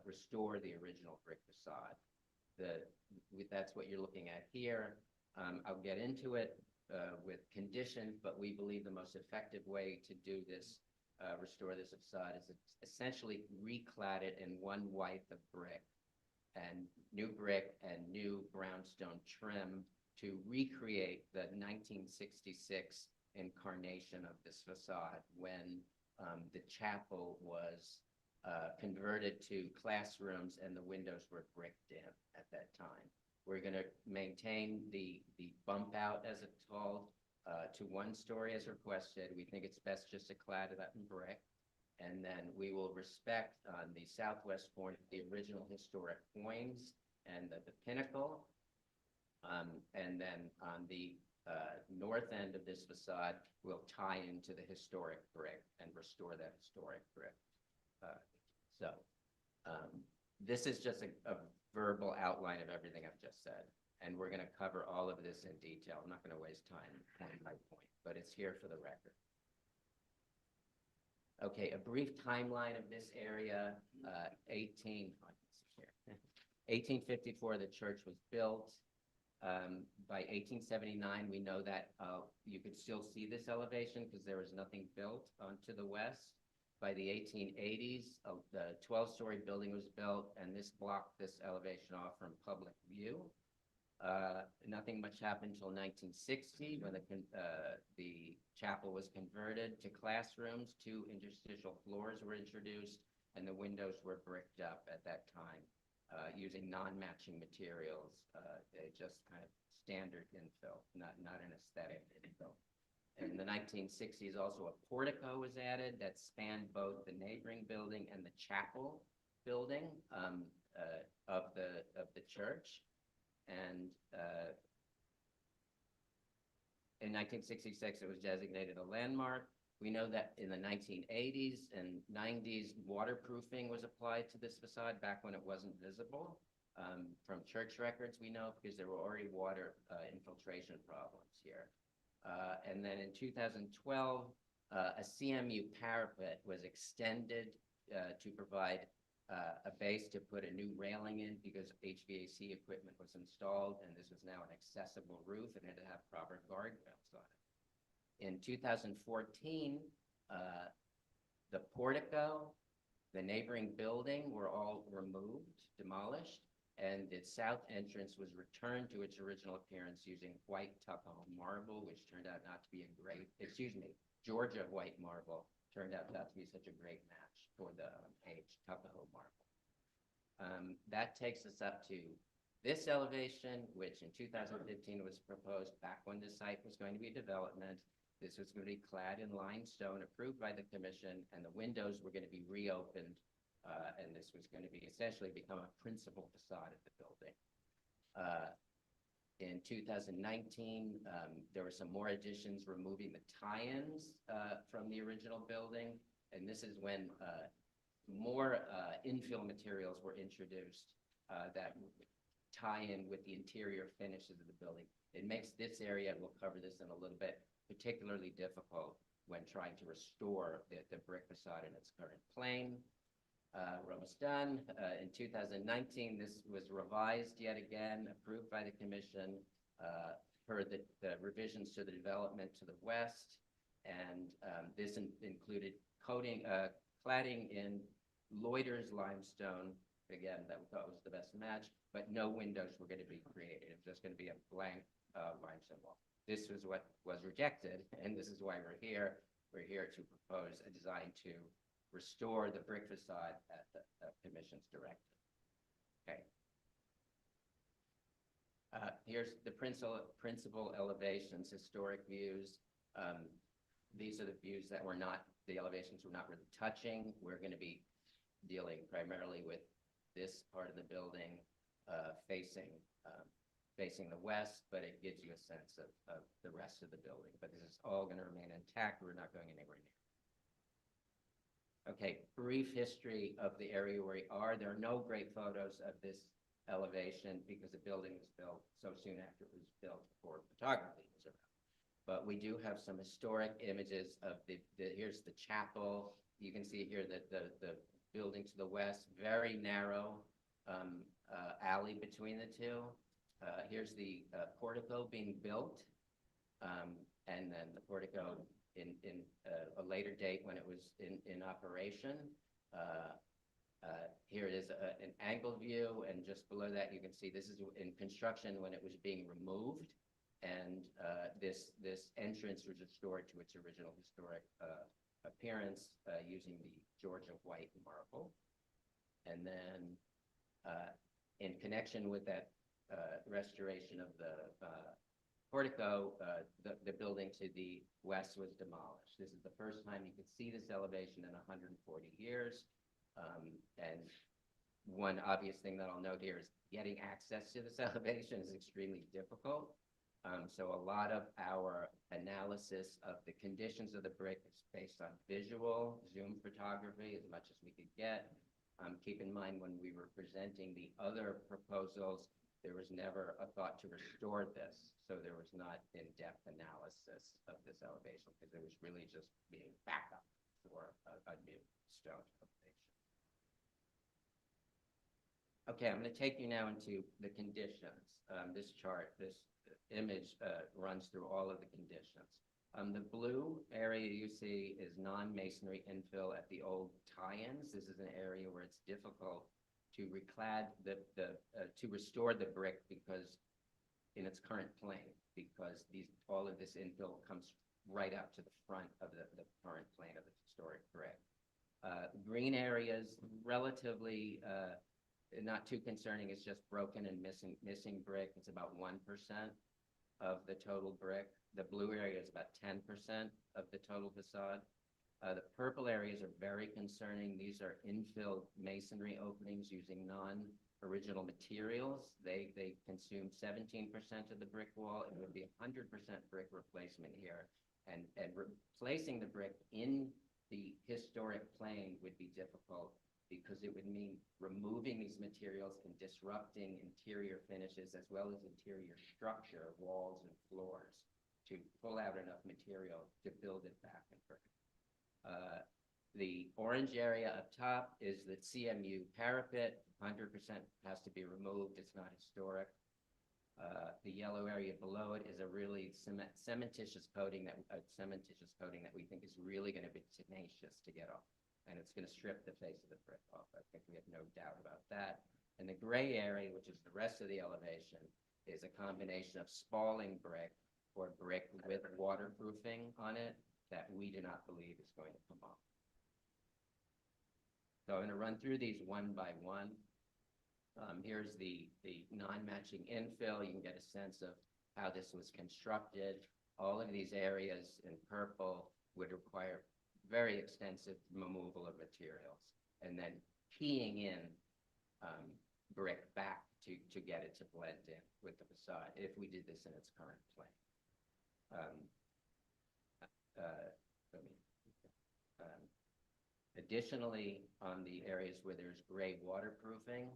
restore the original brick facade. That's what you're looking at here. I'll get into it with conditions, but we believe the most effective way to do this, restore this facade, is essentially reclad it in one width of brick and new brick and new brownstone trim to recreate the 1966 incarnation of this facade when the chapel was converted to classrooms and the windows were bricked in at that time. We're going to maintain the bump out, as it's called, to 1 story as requested. We think it's best just to clad that in brick. And then we will respect on the southwest corner the original historic quoins and the pinnacle. And then on the north end of this facade, we'll tie into the historic brick and restore that historic brick. This is just a verbal outline of everything I've just said. And we're going to cover all of this in detail. I'm not going to waste time point by point, but it's here for the record. Okay, a brief timeline of this area. 1854, the church was built. By 1879, we know that you could still see this elevation because there was nothing built to the west. By the 1880s, the 12-story building was built, and this blocked this elevation off from public view. Nothing much happened until 1960 when the chapel was converted to classrooms. 2 interstitial floors were introduced, and the windows were bricked up at that time using non-matching materials. Just kind of standard infill, not an aesthetic infill. In the 1960s, also a portico was added that spanned both the neighboring building and the chapel building of the church. And in 1966, it was designated a landmark. We know that in the 1980s and 90s, waterproofing was applied to this facade back when it wasn't visible. From church records, we know, because there were already water infiltration problems here. And then in 2012, a CMU parapet was extended to provide a base to put a new railing in because HVAC equipment was installed, and this was now an accessible roof and had to have proper guardrails on it. In 2014, the portico, the neighboring building were all removed, demolished, and its south entrance was returned to its original appearance using white Tuckahoe marble, which turned out not to be Georgia white marble turned out not to be such a great match for the aged Tuckahoe marble. That takes us up to this elevation, which in 2015 was proposed back when the site was going to be development. This was going to be clad in limestone, approved by the commission, and the windows were going to be reopened, and this was going to be essentially become a principal facade of the building. In 2019, there were some more additions removing the tie-ins from the original building, and this is when more infill materials were introduced that tie in with the interior finishes of the building. It makes this area, and we'll cover this in a little bit, particularly difficult when trying to restore the brick facade in its current plane. We're almost done. In 2019, this was revised yet again, approved by the commission per the revisions to the development to the west. And this included cladding in Loiter's limestone. Again, that we thought was the best match, but no windows were going to be created. It was just going to be a blank limestone wall. This was what was rejected, and this is why we're here. We're here to propose a design to restore the brick facade at the commission's directive. Okay. Here's the principal elevations, historic views. These are the views that were not, the elevations were not really touching. We're going to be dealing primarily with this part of the building facing the west, but it gives you a sense of the rest of the building. But this is all going to remain intact. We're not going anywhere near. Okay, brief history of the area where we are. There are no great photos of this elevation because the building was built so soon after it was built before photography was around. but we do have some historic images of here's the chapel. You can see here that the building to the west, very narrow alley between the two. Here's the portico being built, and then the portico in a later date when it was in operation. Here it is an angle view, and just below that you can see this is in construction when it was being removed, and this entrance was restored to its original historic appearance using the Georgia white marble. And then in connection with that restoration of the portico, the building to the west was demolished. This is the first time you could see this elevation in 140 years. And one obvious thing that I'll note here is getting access to this elevation is extremely difficult. So a lot of our analysis of the conditions of the brick is based on visual zoom photography as much as we could get. Keep in mind when we were presenting the other proposals, there was never a thought to restore this. So there was not in-depth analysis of this elevation because it was really just being backup for a new stone elevation. Okay, I'm going to take you now into the conditions. This chart, this image runs through all of the conditions. The blue area you see is non-masonry infill at the old tie-ins. This is an area where it's difficult to reclad to restore the brick because in its current plane, because all of this infill comes right up to the front of the current plane of the historic brick. Green areas relatively not too concerning. It's just broken and missing brick. It's about 1% of the total brick. The blue area is about 10% of the total facade. The purple areas are very concerning. These are infill masonry openings using non-original materials. They consume 17% of the brick wall. It would be 100% brick replacement here. And replacing the brick in the historic plane would be difficult because it would mean removing these materials and disrupting interior finishes as well as interior structure, walls and floors, to pull out enough material to build it back in brick. The orange area up top is the CMU parapet. 100% has to be removed. It's not historic. The yellow area below it is a really cementitious coating that we think is really going to be tenacious to get off, and it's going to strip the face of the brick off. I think we have no doubt about that. And the gray area, which is the rest of the elevation, is a combination of spalling brick or brick with waterproofing on it that we do not believe is going to come off. So I'm going to run through these one by one. Here's the non-matching infill. You can get a sense of how this was constructed. All of these areas in purple would require very extensive removal of materials and then keying in brick back to get it to blend in with the facade if we did this in its current plane. Additionally, on the areas where there's gray waterproofing,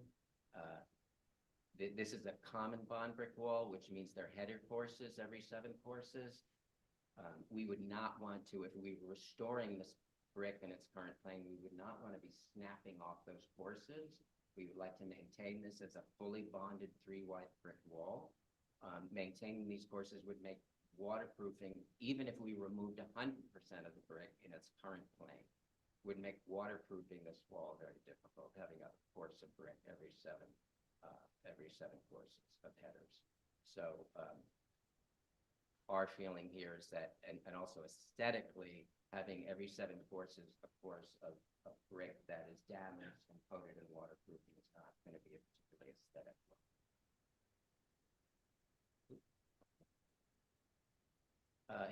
this is a common bond brick wall, which means they're header courses every 7 courses. We would not want to, if we were restoring this brick in its current plane, we would not want to be snapping off those courses. We would like to maintain this as a fully bonded 3-wide brick wall. Maintaining these courses would make waterproofing, even if we removed 100% of the brick in its current plane, would make waterproofing this wall very difficult, having a course of brick every seven courses of headers. So our feeling here is that, and also aesthetically, having every 7 courses a course of brick that is damaged and coated in waterproofing is not going to be a particularly aesthetic look.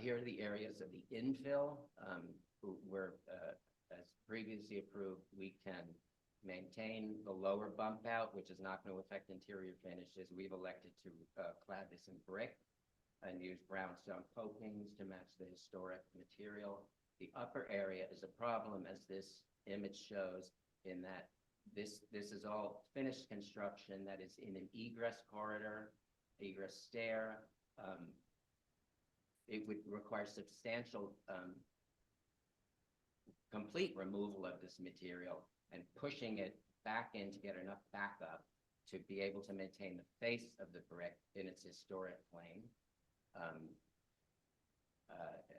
Here are the areas of the infill where, as previously approved, we can maintain the lower bump out, which is not going to affect interior finishes. We've elected to clad this in brick and use brownstone copings to match the historic material. The upper area is a problem, as this image shows, in that this is all finished construction that is in an egress corridor, egress stair. it would require substantial, complete removal of this material and pushing it back in to get enough backup to be able to maintain the face of the brick in its historic plane.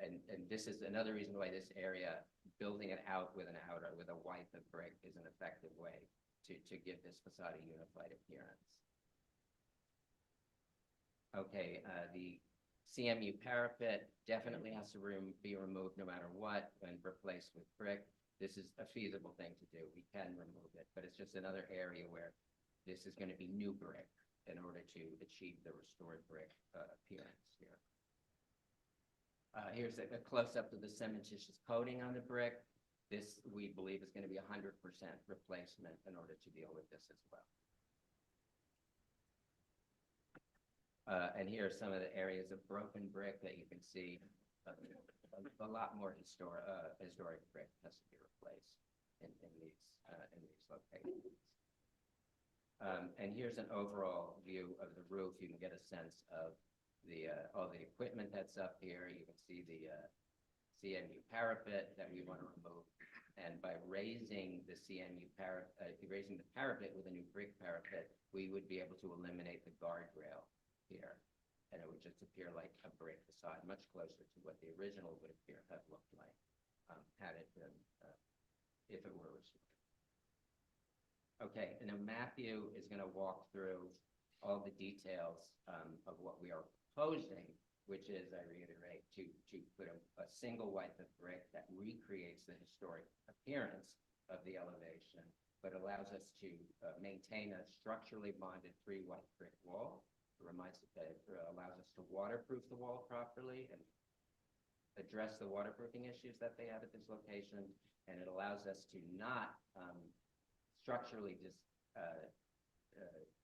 And this is another reason why this area, building it out with a wipe of brick is an effective way to give this facade a unified appearance. Okay, the CMU parapet definitely has to be removed no matter what and replaced with brick. This is a feasible thing to do. We can remove it, but it's just another area where this is going to be new brick in order to achieve the restored brick appearance here. Here's a close-up of the cementitious coating on the brick. This, we believe, is going to be 100% replacement in order to deal with this as well. And here are some of the areas of broken brick that you can see. A lot more historic brick has to be replaced in these locations. And here's an overall view of the roof. You can get a sense of all the equipment that's up here. You can see the CMU parapet that we want to remove. And by raising the CMU raising the parapet with a new brick parapet, we would be able to eliminate the guardrail here. And it would just appear like a brick facade, much closer to what the original would have looked like had it been, if it were restored. Okay, and now Matthew is going to walk through all the details of what we are proposing, which is, I reiterate, to put a single wipe of brick that recreates the historic appearance of the elevation, but allows us to maintain a structurally bonded 3-white brick wall. It allows us to waterproof the wall properly and address the waterproofing issues that they have at this location, and it allows us to not structurally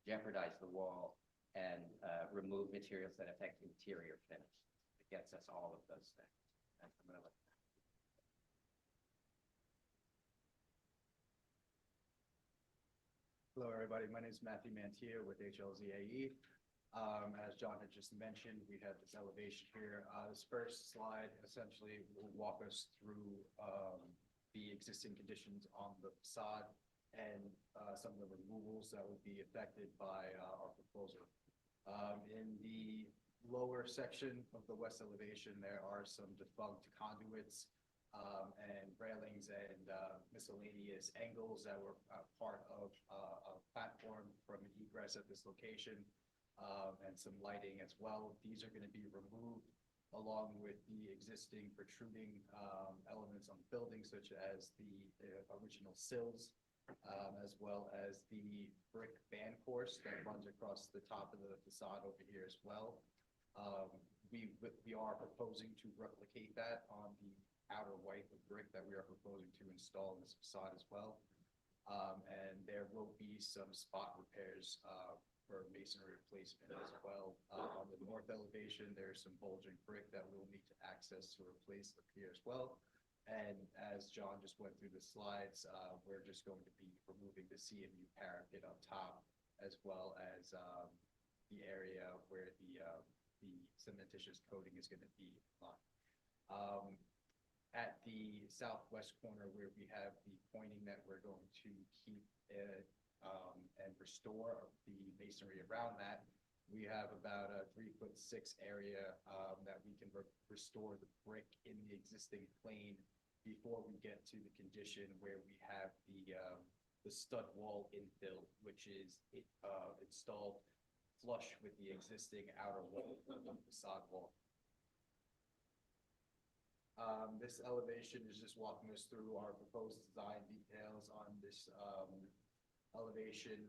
jeopardize the wall and remove materials that affect interior finish. It gets us all of those things. And I'm going to let Hello, everybody. My name is Matthew Mantia with HLZAE. As John had just mentioned, we have this elevation here. This first slide essentially will walk us through the existing conditions on the facade and some of the removals that would be affected by our proposal. In the lower section of the west elevation, there are some defunct conduits and railings and miscellaneous angles that were part of a platform from an egress at this location. And some lighting as well. These are going to be removed along with the existing protruding elements on the building, such as the original sills, as well as the brick band course that runs across the top of the facade over here as well. We are proposing to replicate that on the outer white of brick that we are proposing to install in this facade as well. And there will be some spot repairs for masonry replacement as well. On the north elevation, there's some bulging brick that we'll need to access to replace up here as well. And as John just went through the slides, we're just going to be removing the CMU parapet on top, as well as the area where the cementitious coating is going to be on. At the southwest corner where we have the pointing that we're going to keep and restore the masonry around that, we have about a 3'6" area that we can restore the brick in the existing plane before we get to the condition where we have the stud wall infill, which is installed flush with the existing outer wall of the facade wall. This elevation is just walking us through our proposed design details on this elevation.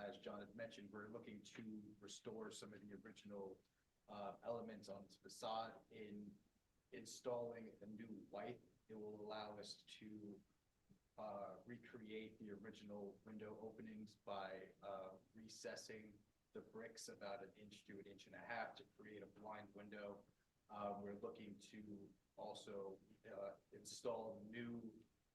As John had mentioned, we're looking to restore some of the original elements on this facade. In installing a new white, it will allow us to recreate the original window openings by recessing the bricks about 1 inch to 1.5 inches to create a blind window. We're looking to also install new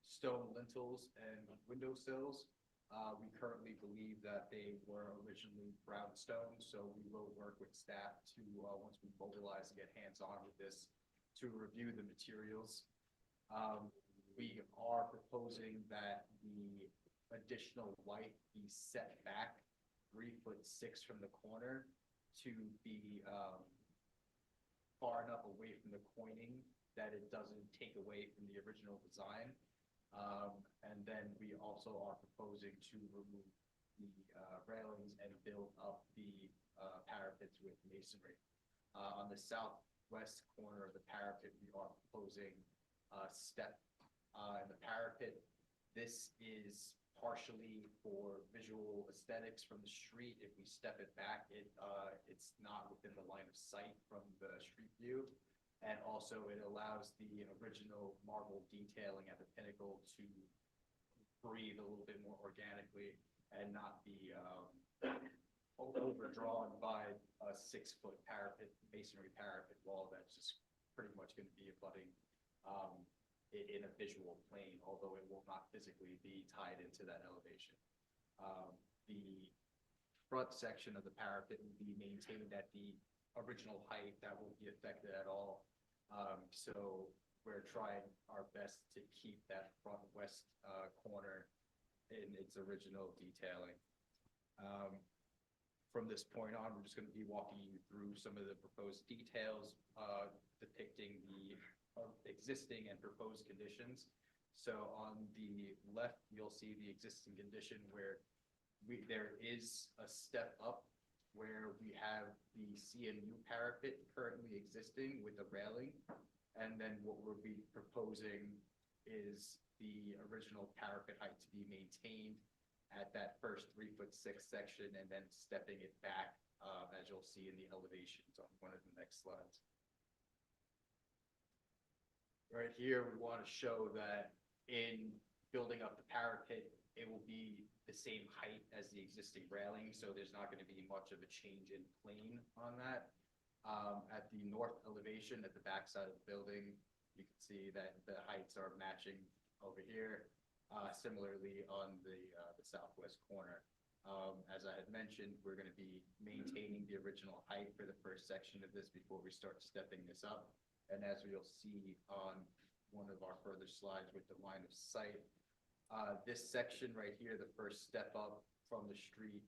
stone lintels and windowsills We currently believe that they were originally brownstone, so we will work with staff to, once we mobilize and get hands-on with this, to review the materials. We are proposing that the additional white be set back 3'6" from the corner to be far enough away from the coining that it doesn't take away from the original design. And then we also are proposing to remove the railings and build up the parapets with masonry. On the southwest corner of the parapet, we are proposing a step in the parapet. This is partially for visual aesthetics from the street. If we step it back, it's not within the line of sight from the street view. And also it allows the original marble detailing at the pinnacle to breathe a little bit more organically and not be overdrawn by a 6-foot parapet, masonry parapet wall that's just pretty much going to be abutting in a visual plane, although it will not physically be tied into that elevation. The front section of the parapet will be maintained at the original height. That won't be affected at all. So we're trying our best to keep that front west corner in its original detailing. From this point on, we're just going to be walking you through some of the proposed details depicting the existing and proposed conditions. So on the left, you'll see the existing condition where there is a step up where we have the CMU parapet currently existing with a railing. And then what we'll be proposing is the original parapet height to be maintained at that first 3'6" section and then stepping it back, as you'll see in the elevations on one of the next slides. Right here, we want to show that in building up the parapet, it will be the same height as the existing railing, so there's not going to be much of a change in plane on that. At the north elevation, at the back side of the building, you can see that the heights are matching over here. Similarly on the southwest corner. As I had mentioned, we're going to be maintaining the original height for the first section of this before we start stepping this up. And as you'll see on one of our further slides with the line of sight, this section right here, the first step up from the street,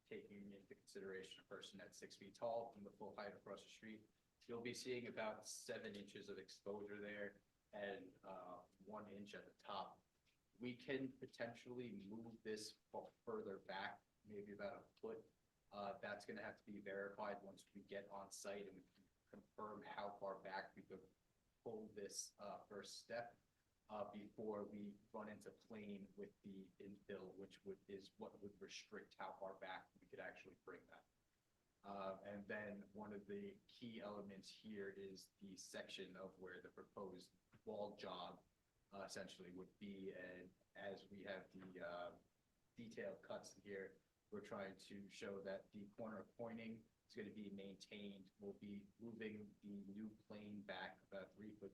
taking into consideration a person at 6 feet tall from the full height across the street, you'll be seeing about 7 inches of exposure there and 1 inch at the top. We can potentially move this further back, maybe about a foot. That's going to have to be verified once we get on site and we can confirm how far back we could pull this first step before we run into plane with the infill, which is what would restrict how far back we could actually bring that. And then one of the key elements here is the section of where the proposed wall job essentially would be. And as we have the detailed cuts here, we're trying to show that the corner pointing is going to be maintained. We'll be moving the new plane back about 3'6",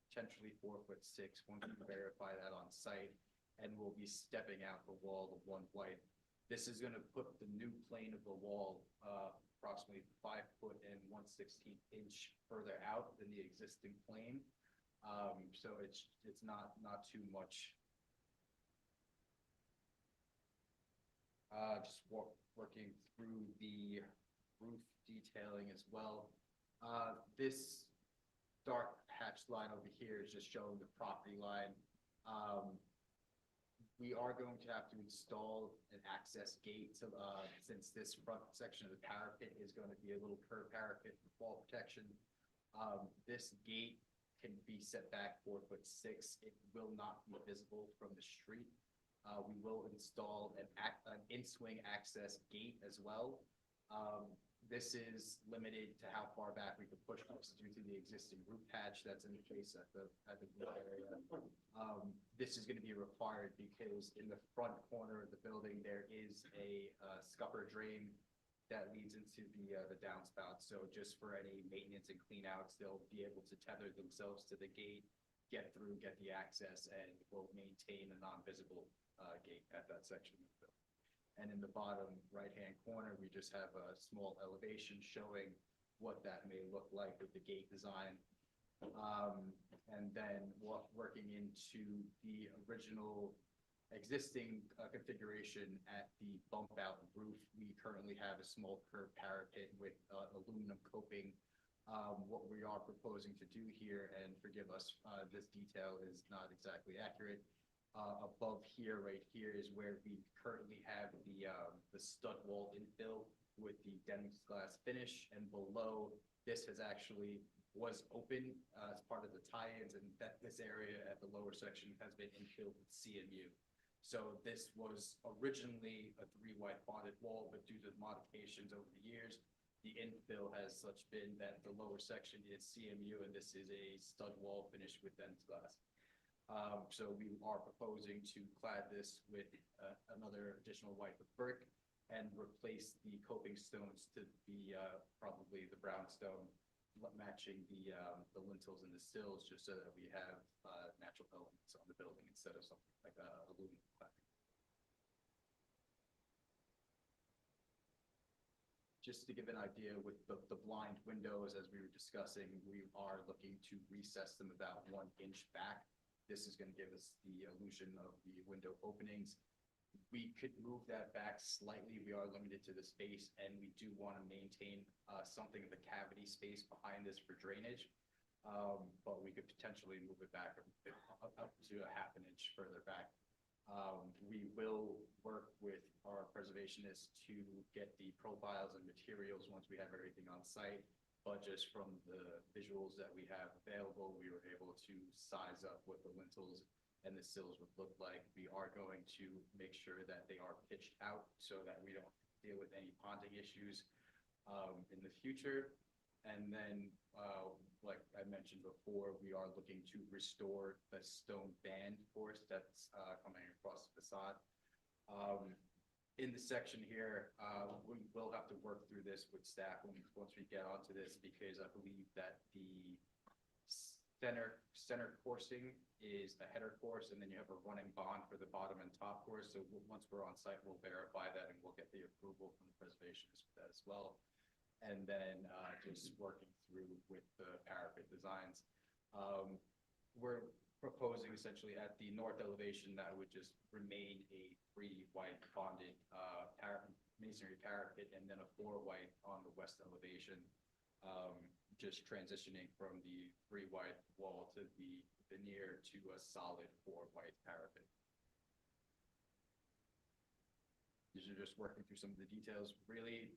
potentially 4'6", once we verify that on site, and we'll be stepping out the wall of 1 wide. This is going to put the new plane of the wall approximately 5 foot and 1/16 inch further out than the existing plane. So it's not too much. Just working through the roof detailing as well. This dark hatched line over here is just showing the property line. We are going to have to install an access gate since this front section of the parapet is going to be a little curved parapet for fall protection. This gate can be set back 4'6". It will not be visible from the street. We will install an in-swing access gate as well. This is limited to how far back we can push this due to the existing roof patch that's in place at the roof area. This is going to be required because in the front corner of the building there is a scupper drain that leads into the downspout. So just for any maintenance and clean outs, they'll be able to tether themselves to the gate get through, get the access, and will maintain a non-visible gate at that section of the building. And in the bottom right-hand corner, we just have a small elevation showing what that may look like with the gate design. And then working into the original existing configuration at the bump out roof, we currently have a small curved parapet with aluminum coping. What we are proposing to do here, and forgive us, this detail is not exactly accurate. Above here, right here, is where we currently have the stud wall infill with the Dennis glass finish, and below this was open as part of the tie-ins, and that this area at the lower section has been infilled with CMU. So this was originally a 3-wide bonded wall, but due to modifications over the years, the infill has such been that the lower section is CMU, and this is a stud wall finished with Dennis glass. So we are proposing to clad this with another additional white with brick and replace the coping stones to be probably the brown stone, matching the lintels and the sills, just so that we have natural elements on the building instead of something like aluminum cladding. Just to give an idea with the blind windows, as we were discussing, we are looking to recess them about 1 inch back. This is going to give us the illusion of the window openings. We could move that back slightly. We are limited to the space, and we do want to maintain something of the cavity space behind this for drainage. But we could potentially move it back up to a 1/2 inch further back. We will work with our preservationists to get the profiles and materials once we have everything on site. But just from the visuals that we have available, we were able to size up what the lintels and the sills would look like. We are going to make sure that they are pitched out so that we don't deal with any ponding issues in the future. And then, like I mentioned before, we are looking to restore the stone band course that's coming across the facade. In the section here, we will have to work through this with staff once we get onto this, because I believe that the center coursing is a header course, and then you have a running bond for the bottom and top course. So once we're on site, we'll verify that, and we'll get the approval from the preservationist for that as well. And then just working through with the parapet designs. We're proposing essentially at the north elevation that would just remain a 3-wide bonded masonry parapet, and then a 4-wide on the west elevation, just transitioning from the 3-wide wall to the veneer to a solid 4-wide parapet. These are just working through some of the details. Really,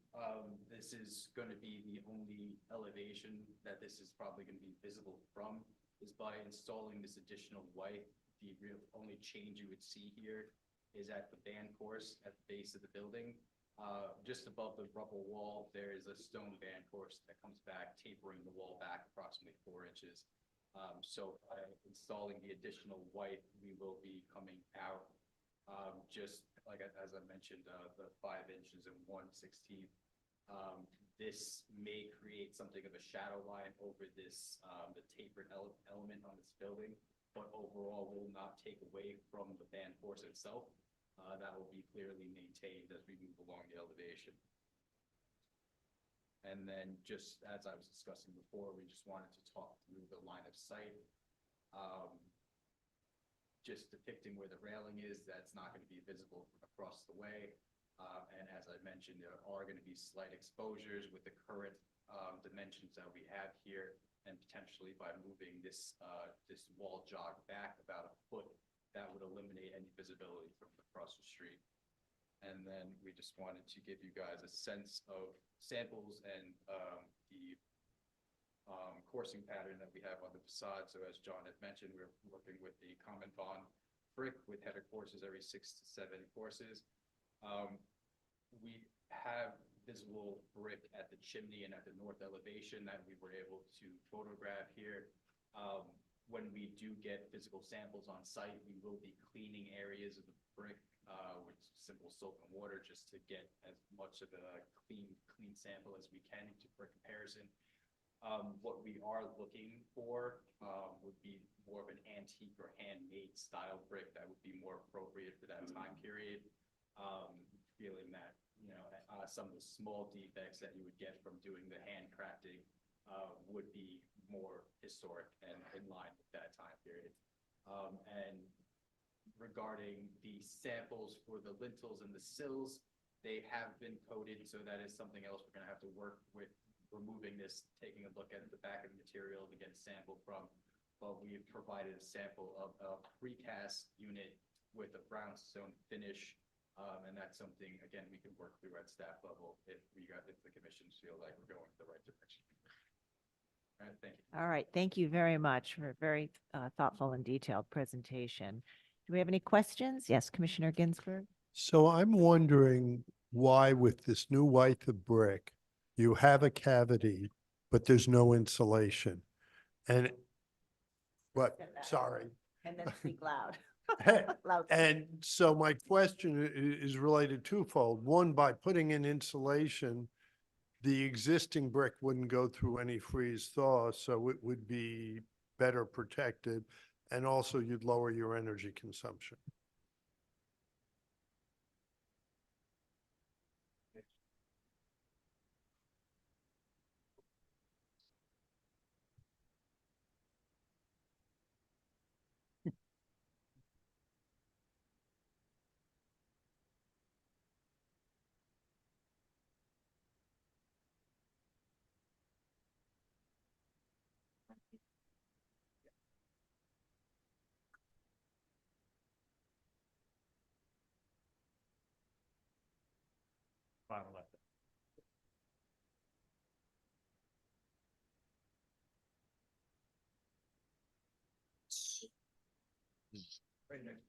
this is going to be the only elevation that this is probably going to be visible from, is by installing this additional white. The real only change you would see here is at the band course at the base of the building. Just above the rubble wall, there is a stone band course that comes back, tapering the wall back approximately 4 inches. So by installing the additional white, we will be coming out just like, as I mentioned, the 5 inches and 1/16. This may create something of a shadow line over this, the tapered element on this building, but overall will not take away from the band course itself. That will be clearly maintained as we move along the elevation. And then, just as I was discussing before, we just wanted to talk through the line of sight. Just depicting where the railing is, that's not going to be visible across the way. And as I mentioned, there are going to be slight exposures with the current dimensions that we have here, and potentially by moving this wall jog back about 1 foot, that would eliminate any visibility from across the street. And then we just wanted to give you guys a sense of samples and the coursing pattern that we have on the facade. So as John had mentioned, we're working with the common bond brick with header courses every 6 to 7 courses. We have visible brick at the chimney and at the north elevation that we were able to photograph here. When we do get physical samples on site, we will be cleaning areas of the brick with simple soap and water, just to get as much of a clean sample as we can for comparison. What we are looking for would be more of an antique or handmade style brick that would be more appropriate for that time period. Feeling that, you know, some of the small defects that you would get from doing the handcrafting would be more historic and in line with that time period. And regarding the samples for the lintels and the sills, they have been coated, so that is something else we're gonna have to work with, removing this, taking a look at the back of the material to get a sample from. But we have provided a sample of a precast unit with a brownstone finish. And that's something, again, we can work through at staff level if the commissions feel like we're going in the right direction. All right, thank you. All right, thank you very much for a very thoughtful and detailed presentation. Do we have any questions? Yes, Commissioner Ginsburg. So I'm wondering why with this new white of brick, you have a cavity, but there's no insulation. And, what, sorry. And then speak loud. Hey, Loud. And so my question is related twofold. One, by putting in insulation, the existing brick wouldn't go through any freeze thaw, so it would be better protected. And also you'd lower your energy consumption. Final left. Right next.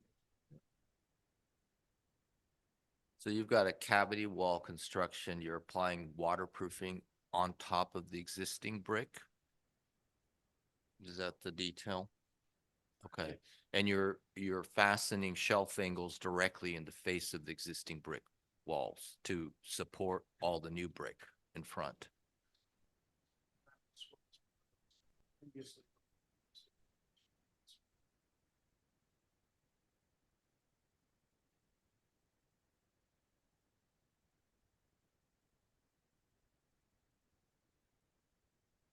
So you've got a cavity wall construction, you're applying waterproofing on top of the existing brick? Is that the detail? Okay, and you're fastening shelf angles directly in the face of the existing brick walls to support all the new brick in front?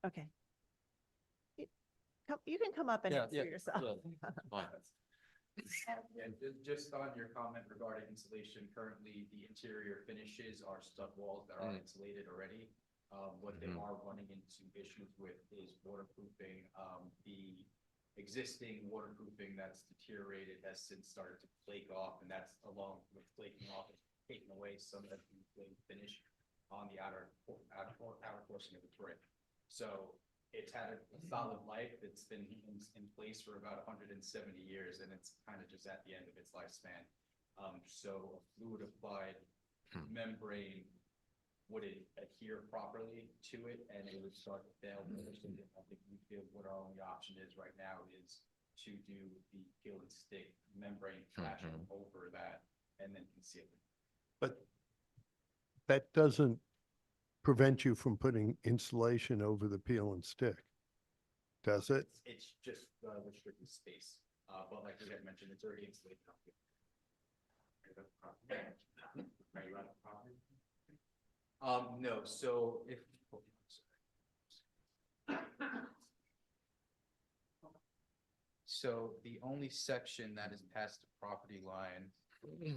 Okay. You can come up and Yeah, answer yeah, yourself. Fine. Yeah, just on your comment regarding insulation, currently the interior finishes are stud walls that are insulated already. What they are running into issues with is waterproofing. The existing waterproofing that's deteriorated has since started to flake off, and that's along with flaking off, it's taken away some of the finish on the outer portion of the brick. So it's had a solid life. It's been in place for about 170 years, and it's kind of just at the end of its lifespan. So a fluid applied membrane wouldn't adhere properly to it, and it would start to fail. I think we feel what our only option is right now is to do the peel and stick membrane flashing over that and then conceal it. But that doesn't prevent you from putting insulation over the peel and stick, does it? It's just restricted space, but like we had mentioned, it's already insulated. Are you on the property? No, so if. So the only section that is past the property line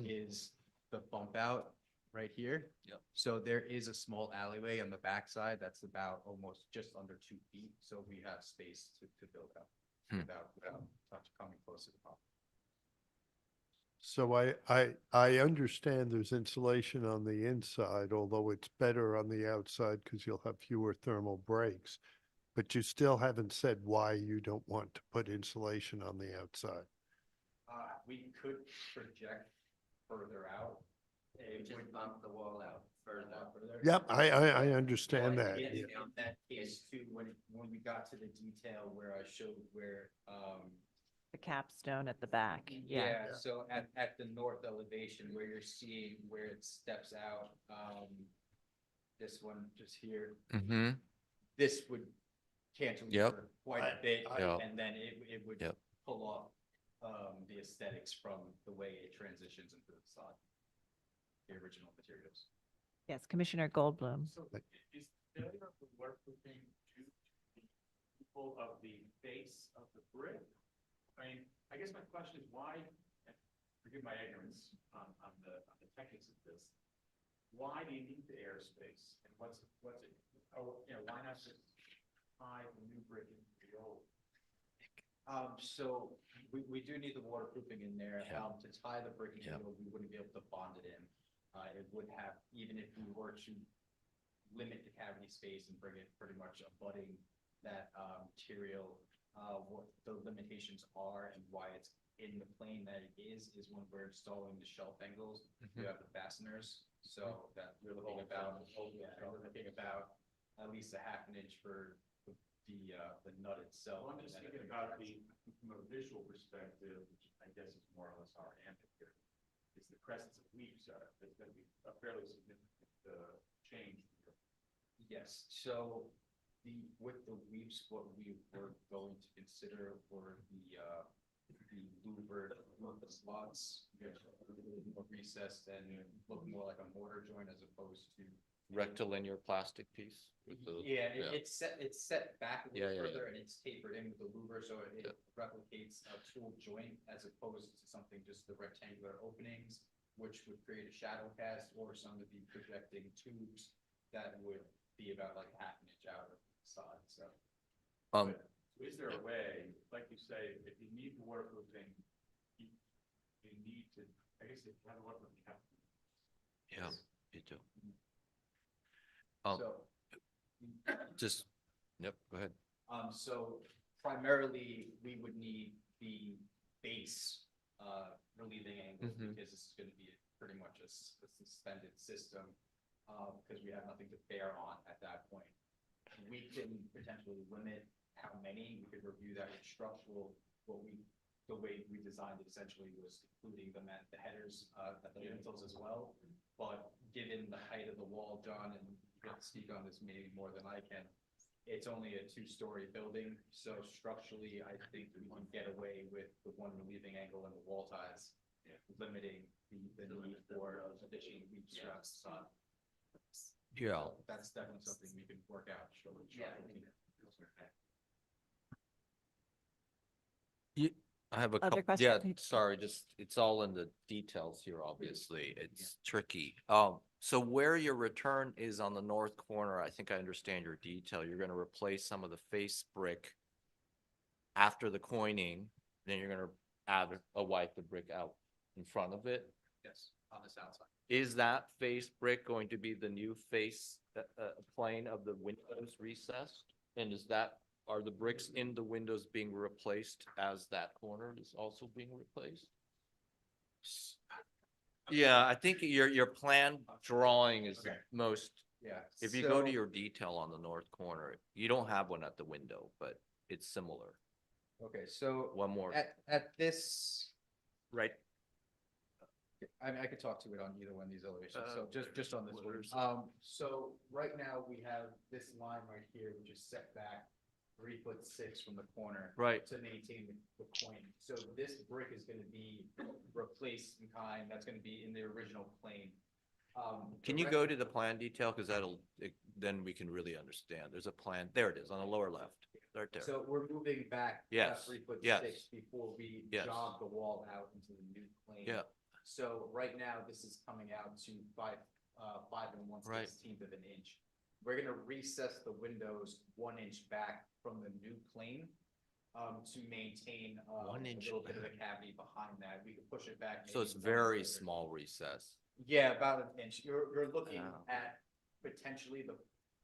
is the bump out right here. Yep. So there is a small alleyway on the backside that's about almost just under 2 feet. So we have space to build up without coming close to the property. So I understand there's insulation on the inside, although it's better on the outside because you'll have fewer thermal breaks. But you still haven't said why you don't want to put insulation on the outside. We could project further out. We just bump the wall out further. Yep, I understand that. In yeah. that case too, when we got to the detail where I showed where, The capstone at the back. yeah, so at the north elevation where you're seeing where it steps out, this one just here, this would cantilever quite a bit, Yep. and then it would Yep. pull off the aesthetics from the way it transitions into the facade, the original materials. Yes, Commissioner Goldblum. So is failure of the waterproofing due to the people of the base of the brick? I mean, I guess my question is why, and forgive my ignorance on the techniques of this, why do you need the airspace? And what's it, why not just tie the new brick into the old? So we do need the waterproofing in there. Yeah. To tie the brick into Yeah. it, we wouldn't be able to bond it in. It would have, even if we were to limit the cavity space and bring it pretty much abutting that material, what the limitations are and why it's in the plane that it is when we're installing the shelf angles. You have the fasteners, so that we're looking about, we're looking about at least a half an inch for the nut itself. Well, I'm just thinking about from a visual perspective, which I guess is more or less our ambit here, is the presence of weeps. There's going to be a fairly significant change here. Yes, so with the weeps, what we were going to consider were the louvered slots, more recessed and look more like a mortar joint as opposed to. Rectilinear plastic piece with the. It's set back a Yeah, little yeah, further and it's tapered in with the louver, so it replicates a tool joint as opposed to something just the rectangular openings, which would create a shadow cast, or some of the projecting tubes that would be about like half an inch out of the side, so. So is there a way, like you say, if you need the waterproofing, you need to, I guess if you have a waterproofing, you have to. Yeah, you do. So, Just, yep, go ahead. so primarily, we would need the base, relieving angle, because this is gonna be pretty much a suspended system, because we have nothing to bear on at that point. We can potentially limit how many, we could review that with structural, the way we designed it essentially was including them at the headers, at the lintels as well. But given the height of the wall, John, and you can speak on this maybe more than I can, it's only a 2-story building, so structurally, I think we can get away with the one relieving angle and the wall ties, limiting the need for additional weep straps. Yeah. That's definitely something we can work out. I have a Other couple, yeah, questions? sorry, just, it's all in the details here, obviously. It's tricky. So where your return is on the north corner, I think I understand your detail. You're gonna replace some of the face brick after the coining, then you're gonna add a wipe the brick out in front of it. Yes, on the south side. Is that face brick going to be the new face plane of the windows recessed? And are the bricks in the windows being replaced as that corner is also being replaced? Yeah, I think your plan drawing is Okay. most, Yeah. if you go to so- your detail on the north corner, you don't have one at the window, but it's similar. Okay, so. One more. At this, Right. I mean, I could talk to it on either one of these elevations, so just on this one. where's- So right now we have this line right here, which is set back 3'6" from the corner. Right. To maintain the point. So this brick is gonna be replaced in kind, that's gonna be in the original plane. Can you go to the plan detail? Cause then we can really understand. There's a plan. There it is on the lower left, right there. So we're moving back. Yes, 3'6" yes. before we Yes. jog the wall out into the new plane. Yeah. So right now, this is coming out to 5 1/16 of an inch. We're gonna recess the windows 1 inch back from the new plane, to maintain, 1 inch a little bit of the cavity behind that. We could push it back. So maybe it's 1 very inch. small recess. Yeah, about an inch. You're looking Wow. at potentially the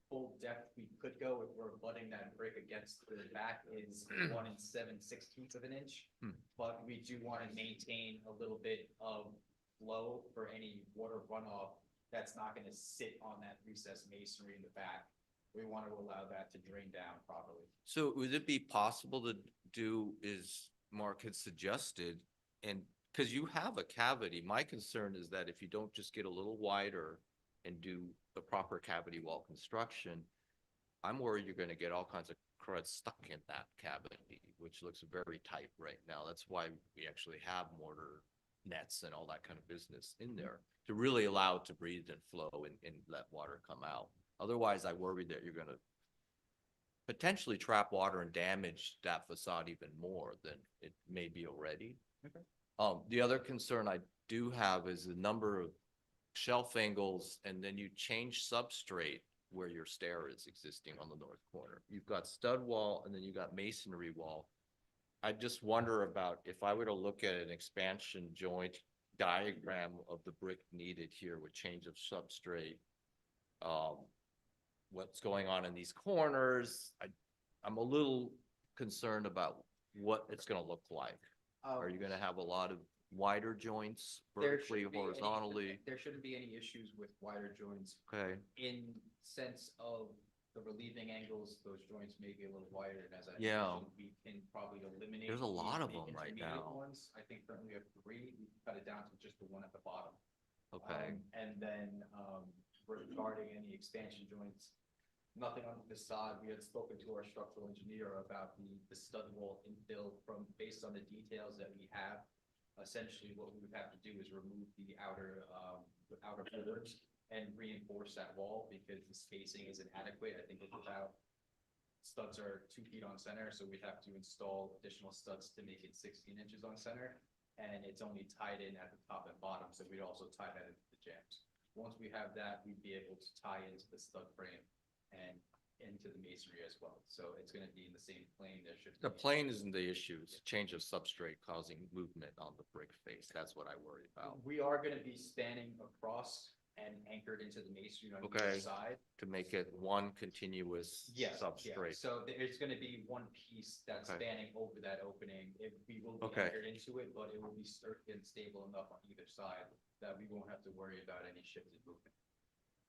full depth we could go if we're butting that brick against the back is 1 7/16 of an inch. Hmm. But we do want to maintain a little bit of flow for any water runoff that's not going to sit on that recessed masonry in the back. We want to allow that to drain down properly. So would it be possible to do as Mark had suggested? And because you have a cavity, my concern is that if you don't just get a little wider and do the proper cavity wall construction, I'm worried you're going to get all kinds of crud stuck in that cavity, which looks very tight right now. That's why we actually have mortar nets and all that kind of business in there to really allow it to breathe and flow and let water come out. Otherwise, I worry that you're gonna potentially trap water and damage that facade even more than it may be already. Okay. The other concern I do have is the number of shelf angles, and then you change substrate where your stair is existing on the north corner. You've got stud wall and then you got masonry wall. I just wonder about if I were to look at an expansion joint diagram of the brick needed here with change of substrate, what's going on in these corners. I'm a little concerned about what it's going to look like. Are you going to have a lot of wider joints vertically, horizontally? There shouldn't be any issues with wider joints. Okay. In sense of the relieving angles, those joints may be a little wider, and as I Yeah. mentioned, we can probably eliminate. There's a lot the of them right intermediate now. Ones. I think currently we have 3. We cut it down to just the one at the bottom. Okay. And then regarding any expansion joints, nothing on the facade. We had spoken to our structural engineer about the stud wall infill based on the details that we have. Essentially, what we would have to do is remove the outer boards and reinforce that wall because the spacing is inadequate. I think it's about studs are 2 feet on center, so we'd have to install additional studs to make it 16 inches on center, and it's only tied in at the top and bottom, so we'd also tie that into the jambs. Once we have that, we'd be able to tie into the stud frame and into the masonry as well. So it's going to be in the same plane. There should The plane isn't the issue. It's change of substrate causing movement on the brick face. That's what I worry about. We are going to be spanning across and anchored into the masonry on Okay. either side. To make it one continuous Yeah. substrate. So there's going to be one piece that's Okay. spanning over that opening. We will be Okay. anchored into it, but it will be sturdy and stable enough on either side that we won't have to worry about any shifted movement.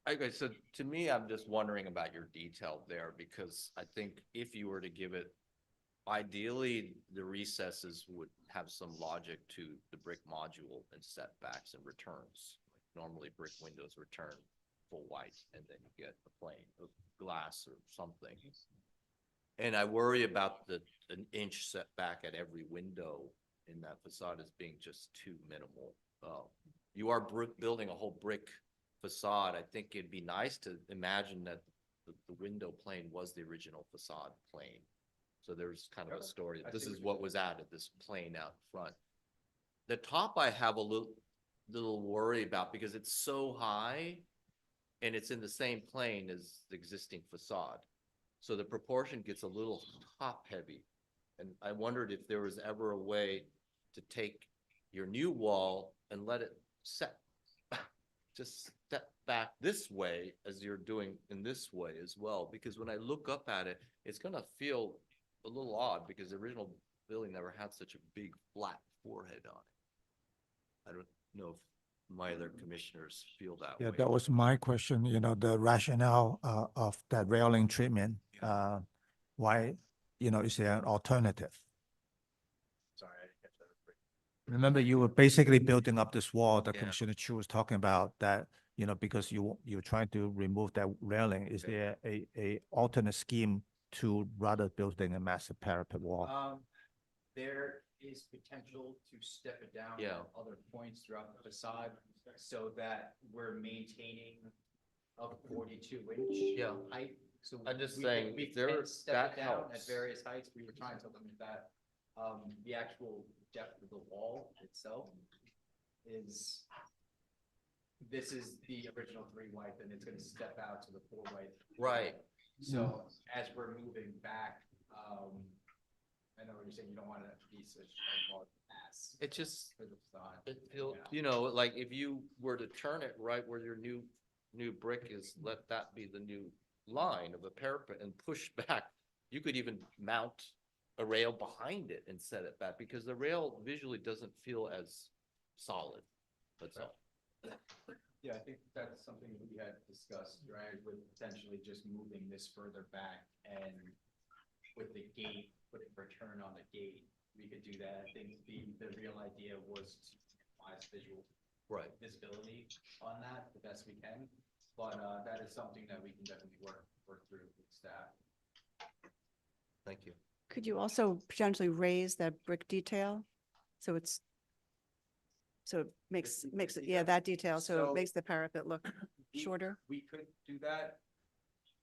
Okay, so to me, I'm just wondering about your detail there, because I think if you were to give it, ideally, the recesses would have some logic to the brick module and setbacks and returns. Normally, brick windows return full white, and then you get a plane of glass or something. And I worry about an inch setback at every window in that facade as being just too minimal. You are building a whole brick facade. I think it'd be nice to imagine that the window plane was the original facade plane. So there's kind of a story. This is what was added, this plane out front. The top I have a little worry about because it's so high and it's in the same plane as the existing facade. So the proportion gets a little top heavy. And I wondered if there was ever a way to take your new wall and let it set, just step back this way as you're doing in this way as well. Because when I look up at it, it's gonna feel a little odd because the original building never had such a big flat forehead on it. I don't know if my other commissioners feel that way. Yeah, that was my question, the rationale of that railing treatment. Why, is there an alternative? Sorry, I didn't catch that. Remember, you were basically building up this wall that Yeah. Commissioner Chu was talking about that, because you're trying to remove that railing. Is there a alternate scheme to rather building a massive parapet wall? There is potential to step it down Yeah. at other points throughout the facade so that we're maintaining a 42-inch Yeah. height. So I'm just we saying, can- we if there- can step it that down at helps. various heights. We were trying to limit that. The actual depth of the wall itself is, this is the original 3 white, and it's going to step out to the 4 white. Right. So as we're moving back, I know what you're saying, you don't want it to be such a large ass. It just, For the facade. it feels, Yeah. like if you were to turn it right where your new brick is, let that be the new line of a parapet and push back. You could even mount a rail behind it and set it back because the rail visually doesn't feel as solid. That's all. Yeah, I think that's something we had discussed, right, with potentially just moving this further back and with the gate, putting return on the gate, we could do that. I think the real idea was to minimize visual visibility on that the best we can. But that is something that we can definitely work through with staff. Thank you. Could you also potentially raise that brick detail? So it's, so it makes it, yeah, that detail, so it makes the parapet look shorter? We could do that.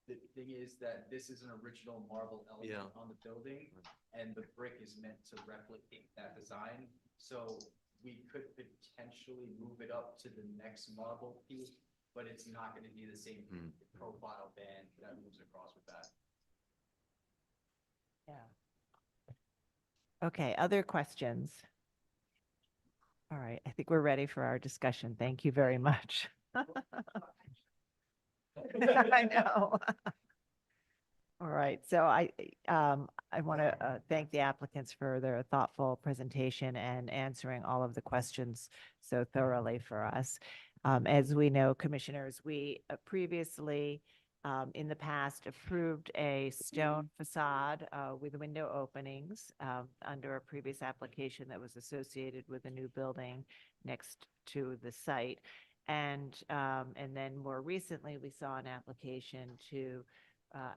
The thing is that this is an original marble element on the building, and the brick is meant to replicate that design. So we could potentially move it up to the next marble piece, but it's not going to be the same profile band that moves across with that. Yeah. Okay, other questions? All right, I think we're ready for our discussion. Thank you very much. I know. All right, so I want to thank the applicants for their thoughtful presentation and answering all of the questions so thoroughly for us. As we know, commissioners, we previously in the past approved a stone facade with window openings under a previous application that was associated with a new building next to the site. And then more recently, we saw an application to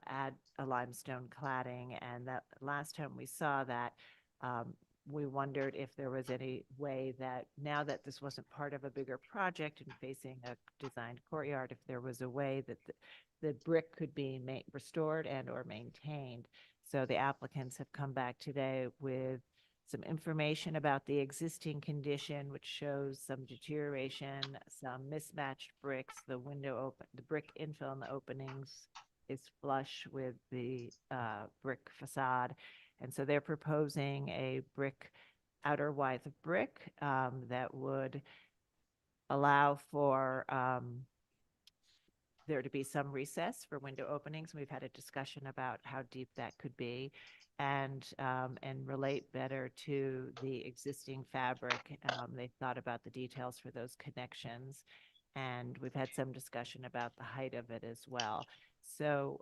add a limestone cladding. And that last time we saw that, we wondered if there was any way that now that this wasn't part of a bigger project and facing a designed courtyard, if there was a way that the brick could be restored and or maintained. So the applicants have come back today with some information about the existing condition, which shows some deterioration, some mismatched bricks, the brick infill in the openings is flush with the brick facade. And so they're proposing a outer width of brick that would allow for there to be some recess for window openings. We've had a discussion about how deep that could be, and relate better to the existing fabric. They've thought about the details for those connections, and we've had some discussion about the height of it as well. So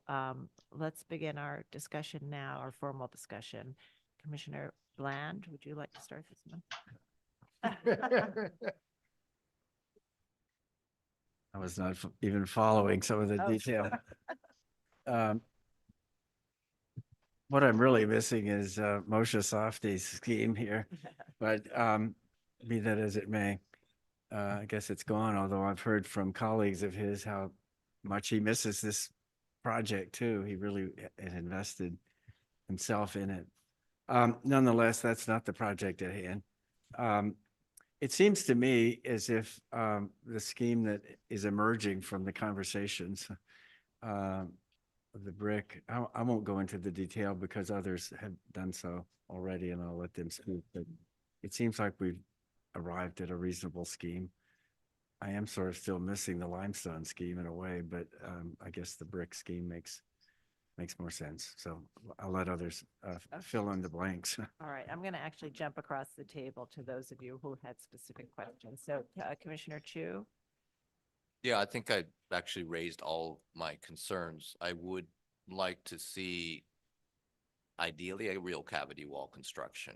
let's begin our discussion now, our formal discussion. Commissioner Bland, would you like to start this one? I was not even following some of the Oh. detail. What I'm really missing is Moshe Safdie's scheme here, but be that as it may, I guess it's gone, although I've heard from colleagues of his how much he misses this project too. He really had invested himself in it. Nonetheless, that's not the project at hand. It seems to me as if the scheme that is emerging from the conversations of the brick, I won't go into the detail because others have done so already and I'll let them speak, but it seems like we've arrived at a reasonable scheme. I am sort of still missing the limestone scheme in a way, but I guess the brick scheme makes more sense. So I'll let others fill in the blanks. All right, I'm going to actually jump across the table to those of you who had specific questions. So Commissioner Chu? Yeah, I think I actually raised all my concerns. I would like to see ideally a real cavity wall construction.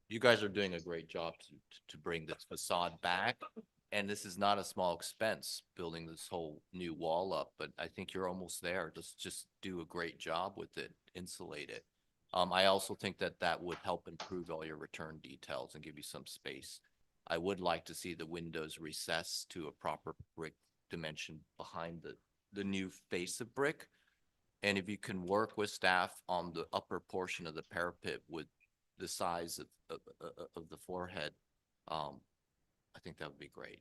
You guys are doing a great job to bring this facade back. And this is not a small expense, building this whole new wall up, but I think you're almost there. Just do a great job with it, insulate it. I also think that would help improve all your return details and give you some space. I would like to see the windows recessed to a proper brick dimension behind the new face of brick. And if you can work with staff on the upper portion of the parapet with the size of the forehead, I think that would be great.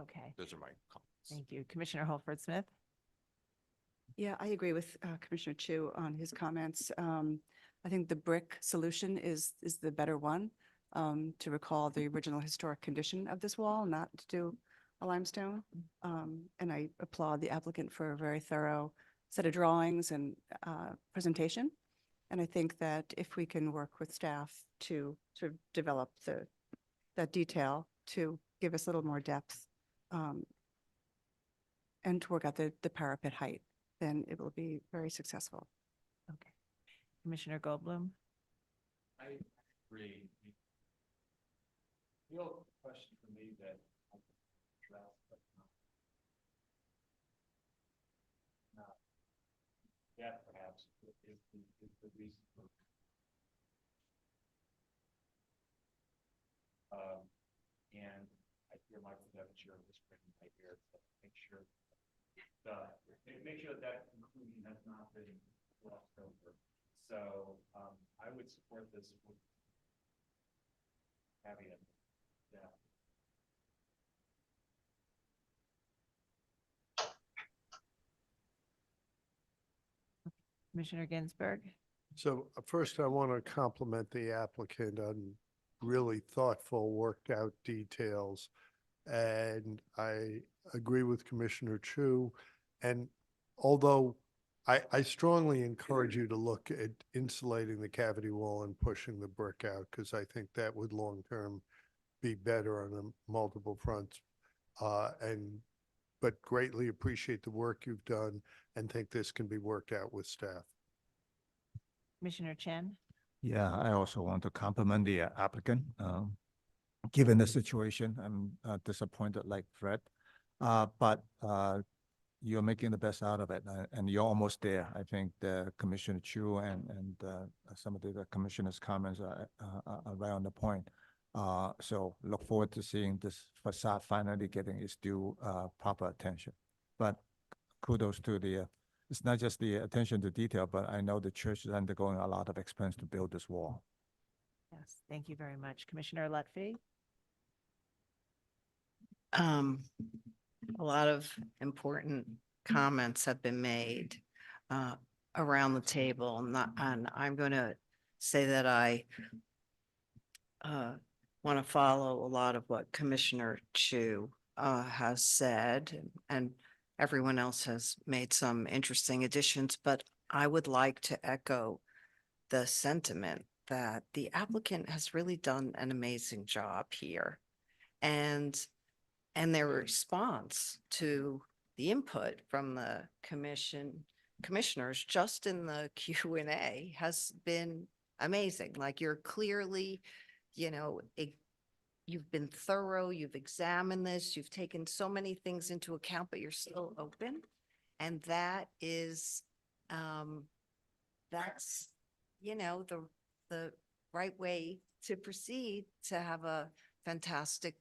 Okay. Those are my comments. Thank you. Commissioner Holford Smith? Yeah, I agree with Commissioner Chu on his comments. I think the brick solution is the better one, to recall the original historic condition of this wall, not to do a limestone. And I applaud the applicant for a very thorough set of drawings and presentation. And I think that if we can work with staff to sort of develop that detail to give us a little more depth and to work out the parapet height, then it will be very successful. Okay. Commissioner Goldblum? I agree. Real question for me that yeah, perhaps sidewalks is the reason for. And I hear Michael Devonshire whispering in my ear to make sure that conclusion has not been glossed over. So I would support this with caveat. Yeah. Commissioner Ginsburg. So first, I want to compliment the applicant on really thoughtful, worked out details. And I agree with Commissioner Chu. And although I strongly encourage you to look at insulating the cavity wall and pushing the brick out, because I think that would long-term be better on multiple fronts. But greatly appreciate the work you've done and think this can be worked out with staff. Commissioner Chen. Yeah, I also want to compliment the applicant. Given the situation, I'm disappointed like Fred, but you're making the best out of it, and you're almost there. I think the Commissioner Chu and some of the commissioners' comments are right on the point. So look forward to seeing this facade finally getting its due proper attention. But kudos to the, it's not just the attention to detail, but I know the church is undergoing a lot of expense to build this wall. Yes, thank you very much. Commissioner Lutfi. A lot of important comments have been made around the table, and I'm going to say that I want to follow a lot of what Commissioner Chu has said, and everyone else has made some interesting additions, but I would like to echo the sentiment that the applicant has really done an amazing job here. And their response to the input from the commissioners just in the Q&A has been amazing. Like, you're clearly, you've been thorough, you've examined this, you've taken so many things into account, but you're still open. And that is, that's, the right way to proceed to have a fantastic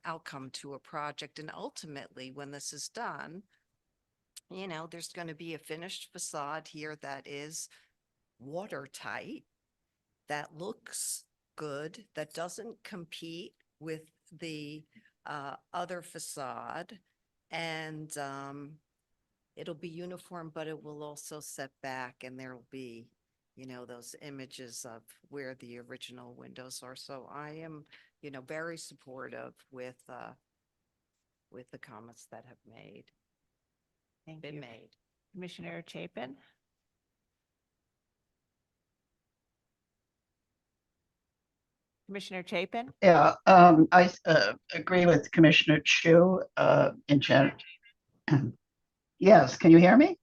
outcome to a project. And ultimately, when this is done, there's going to be a finished facade here that is watertight, that looks good, that doesn't compete with the other facade, and it'll be uniform, but it will also set back, and there will be those images of where the original windows are. So I am very supportive with the comments that have been made. Commissioner Chapin. Commissioner Chapin. Yeah, I agree with Commissioner Chu in general. Yes, can you hear me?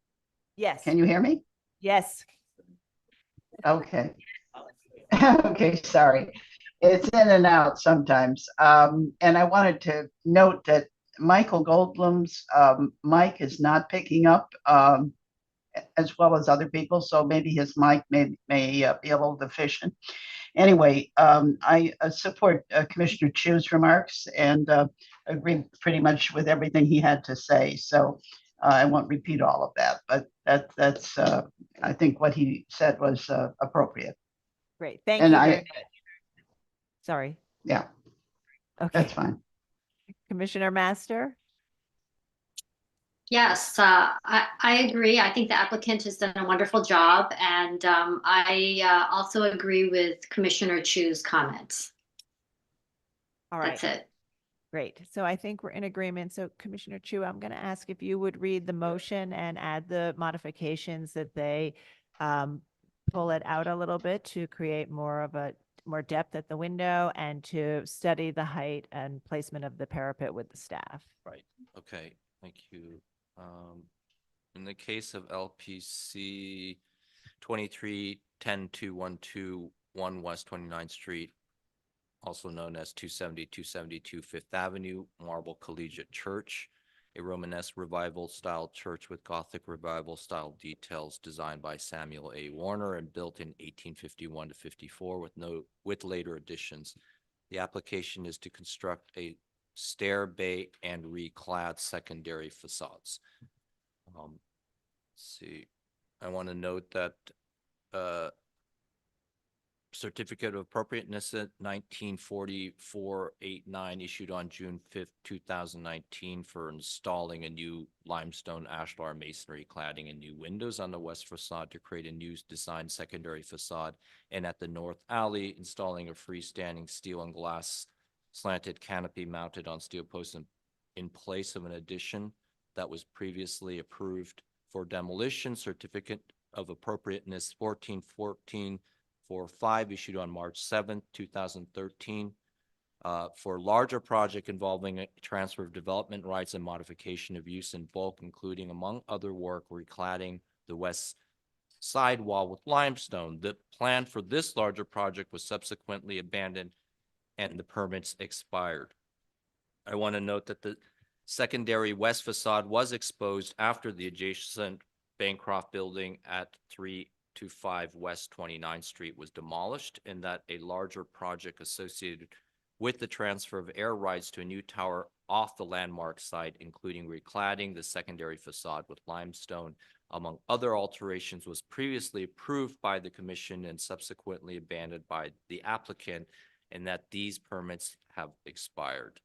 Yes. Can you hear me? Yes. Okay. Okay, sorry. It's in and out sometimes. And I wanted to note that Michael Goldblum's mic is not picking up as well as other people, so maybe his mic may be a little deficient. Anyway, I support Commissioner Chu's remarks and agree pretty much with everything he had to say. So I won't repeat all of that, but that's I think what he said was appropriate. Great, thank And you very much. Sorry. Yeah. Okay. That's fine. Commissioner Master. Yes, I agree. I think the applicant has done a wonderful job, and I also agree with Commissioner Chu's comments. All right. That's it. Great. So I think we're in agreement. So Commissioner Chu, I'm going to ask if you would read the motion and add the modifications that they pull it out a little bit to create more depth at the window and to study the height and placement of the parapet with the staff. Right. Okay. Thank you. In the case of LPC 23-10212 West 29th Street, also known as 270-272 Fifth Avenue, Marble Collegiate Church, a Romanesque Revival style church with Gothic Revival style details designed by Samuel A. Warner and built in 1851 to 54 with later additions. The application is to construct a stair, bay, and reclad secondary facades. Let's see, I want to note that certificate of appropriateness at 1944-89 issued on June 5th, 2019 for installing a new limestone ashlar masonry cladding and new windows on the west facade to create a new design secondary facade, and at the north alley installing a freestanding steel and glass slanted canopy mounted on steel posts in place of an addition that was previously approved for demolition. Certificate of appropriateness 1414-45 issued on March 7th, 2013 for larger project involving a transfer of development rights and modification of use in bulk, including, among other work, recladding the west side wall with limestone. The plan for this larger project was subsequently abandoned and the permits expired. I want to note that the secondary west facade was exposed after the adjacent Bancroft building at 325 West 29th Street was demolished, and that a larger project associated with the transfer of air rights to a new tower off the landmark site, including recladding the secondary facade with limestone, among other alterations, was previously approved by the commission and subsequently abandoned by the applicant, and that these permits have expired.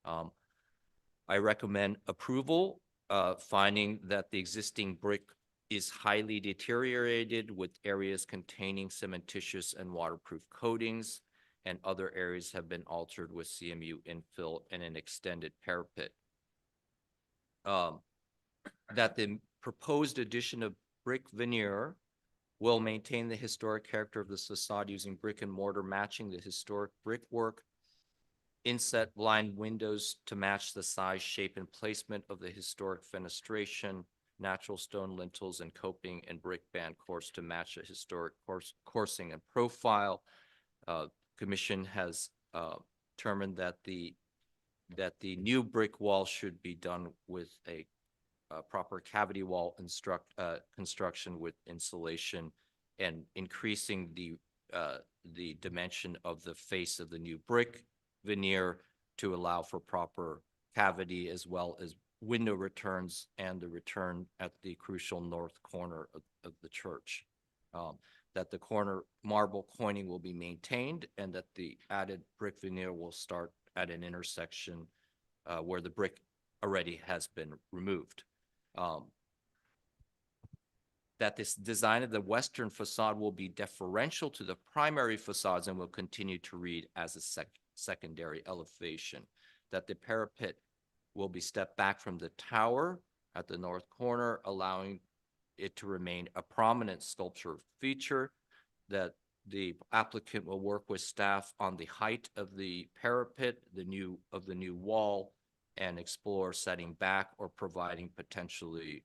I recommend approval, finding that the existing brick is highly deteriorated with areas containing cementitious and waterproof coatings, and other areas have been altered with CMU infill and an extended parapet. That the proposed addition of brick veneer will maintain the historic character of this facade using brick and mortar matching the historic brickwork, inset blind windows to match the size, shape, and placement of the historic fenestration, natural stone lintels and coping, and brick band course to match the historic coursing and profile. Commission has determined that the new brick wall should be done with a proper cavity wall construction with insulation, and increasing the dimension of the face of the new brick veneer to allow for proper cavity, as well as window returns and the return at the crucial north corner of the church. That the corner marble coining will be maintained, and that the added brick veneer will start at an intersection where the brick already has been removed. That this design of the western facade will be deferential to the primary facades and will continue to read as a secondary elevation. That the parapet will be stepped back from the tower at the north corner, allowing it to remain a prominent sculpture feature. That the applicant will work with staff on the height of the parapet, the new wall, and explore setting back or providing potentially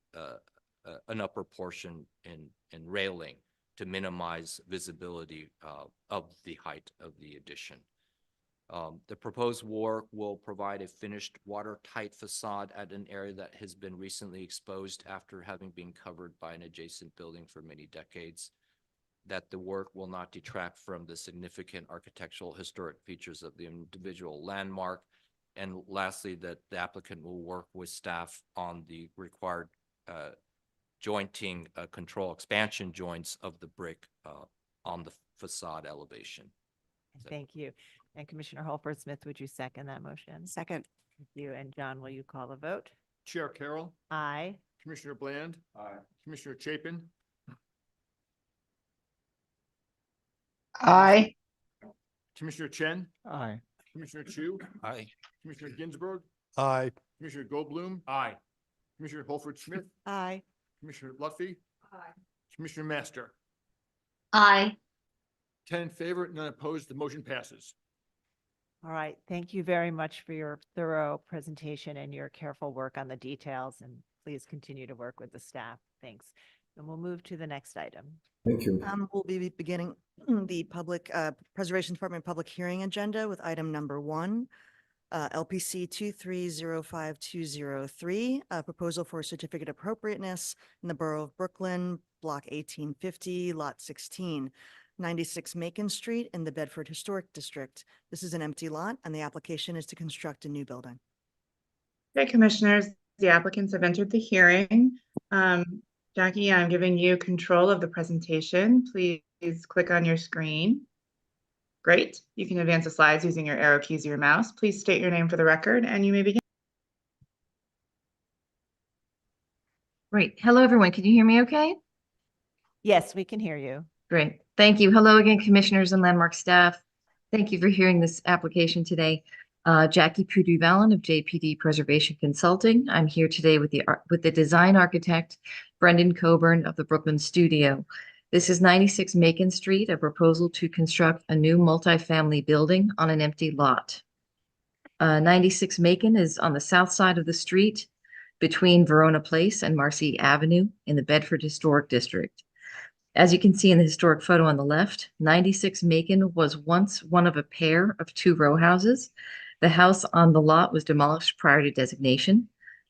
an upper portion in railing to minimize visibility of the height of the addition. The proposed work will provide a finished watertight facade at an area that has been recently exposed after having been covered by an adjacent building for many decades. That the work will not detract from the significant architectural historic features of the individual landmark. And lastly, that the applicant will work with staff on the required jointing control expansion joints of the brick on the facade elevation. Thank you. And Commissioner Holford Smith, would you second that motion? Second. Thank you. And John, will you call the vote? Chair Carroll, Aye. Commissioner Bland. Aye. Commissioner Chapin, Aye. Commissioner Chen, Aye. Commissioner Chu, Aye. Commissioner Ginsburg, Aye. Commissioner Goldblum. Aye. Commissioner Holford Smith, Aye. Commissioner Lutfi. Aye. Commissioner Master. Aye. 10 in favor, none opposed, the motion passes. All right. Thank you very much for your thorough presentation and your careful work on the details, and please continue to work with the staff. Thanks. And we'll move to the next item. Thank you. We'll be beginning the public Preservation Department public hearing agenda with item number 1. LPC 2305203, a proposal for a certificate of appropriateness in the Borough of Brooklyn, Block 1850, Lot 16, 96 Macon Street in the Bedford Historic District. This is an empty lot, and the application is to construct a new building. Okay, commissioners, the applicants have entered the hearing. Jackie, I'm giving you control of the presentation. Please click on your screen. Great. You can advance the slides using your arrow keys or your mouse. Please state your name for the record and you may begin. Great. Hello, everyone. Can you hear me okay? Yes, we can hear you. Great. Thank you. Hello again, commissioners and landmark staff. Thank you for hearing this application today. Jackie Pudu-Vallon of JPD Preservation Consulting. I'm here today with the design architect, Brendan Coburn of the Brooklyn Studio. This is 96 Macon Street, a proposal to construct a new multifamily building on an empty lot. 96 Macon is on the south side of the street between Verona Place and Marcy Avenue in the Bedford Historic District. As you can see in the historic photo on the left, 96 Macon was once one of a pair of two row houses. The house on the lot was demolished prior to designation.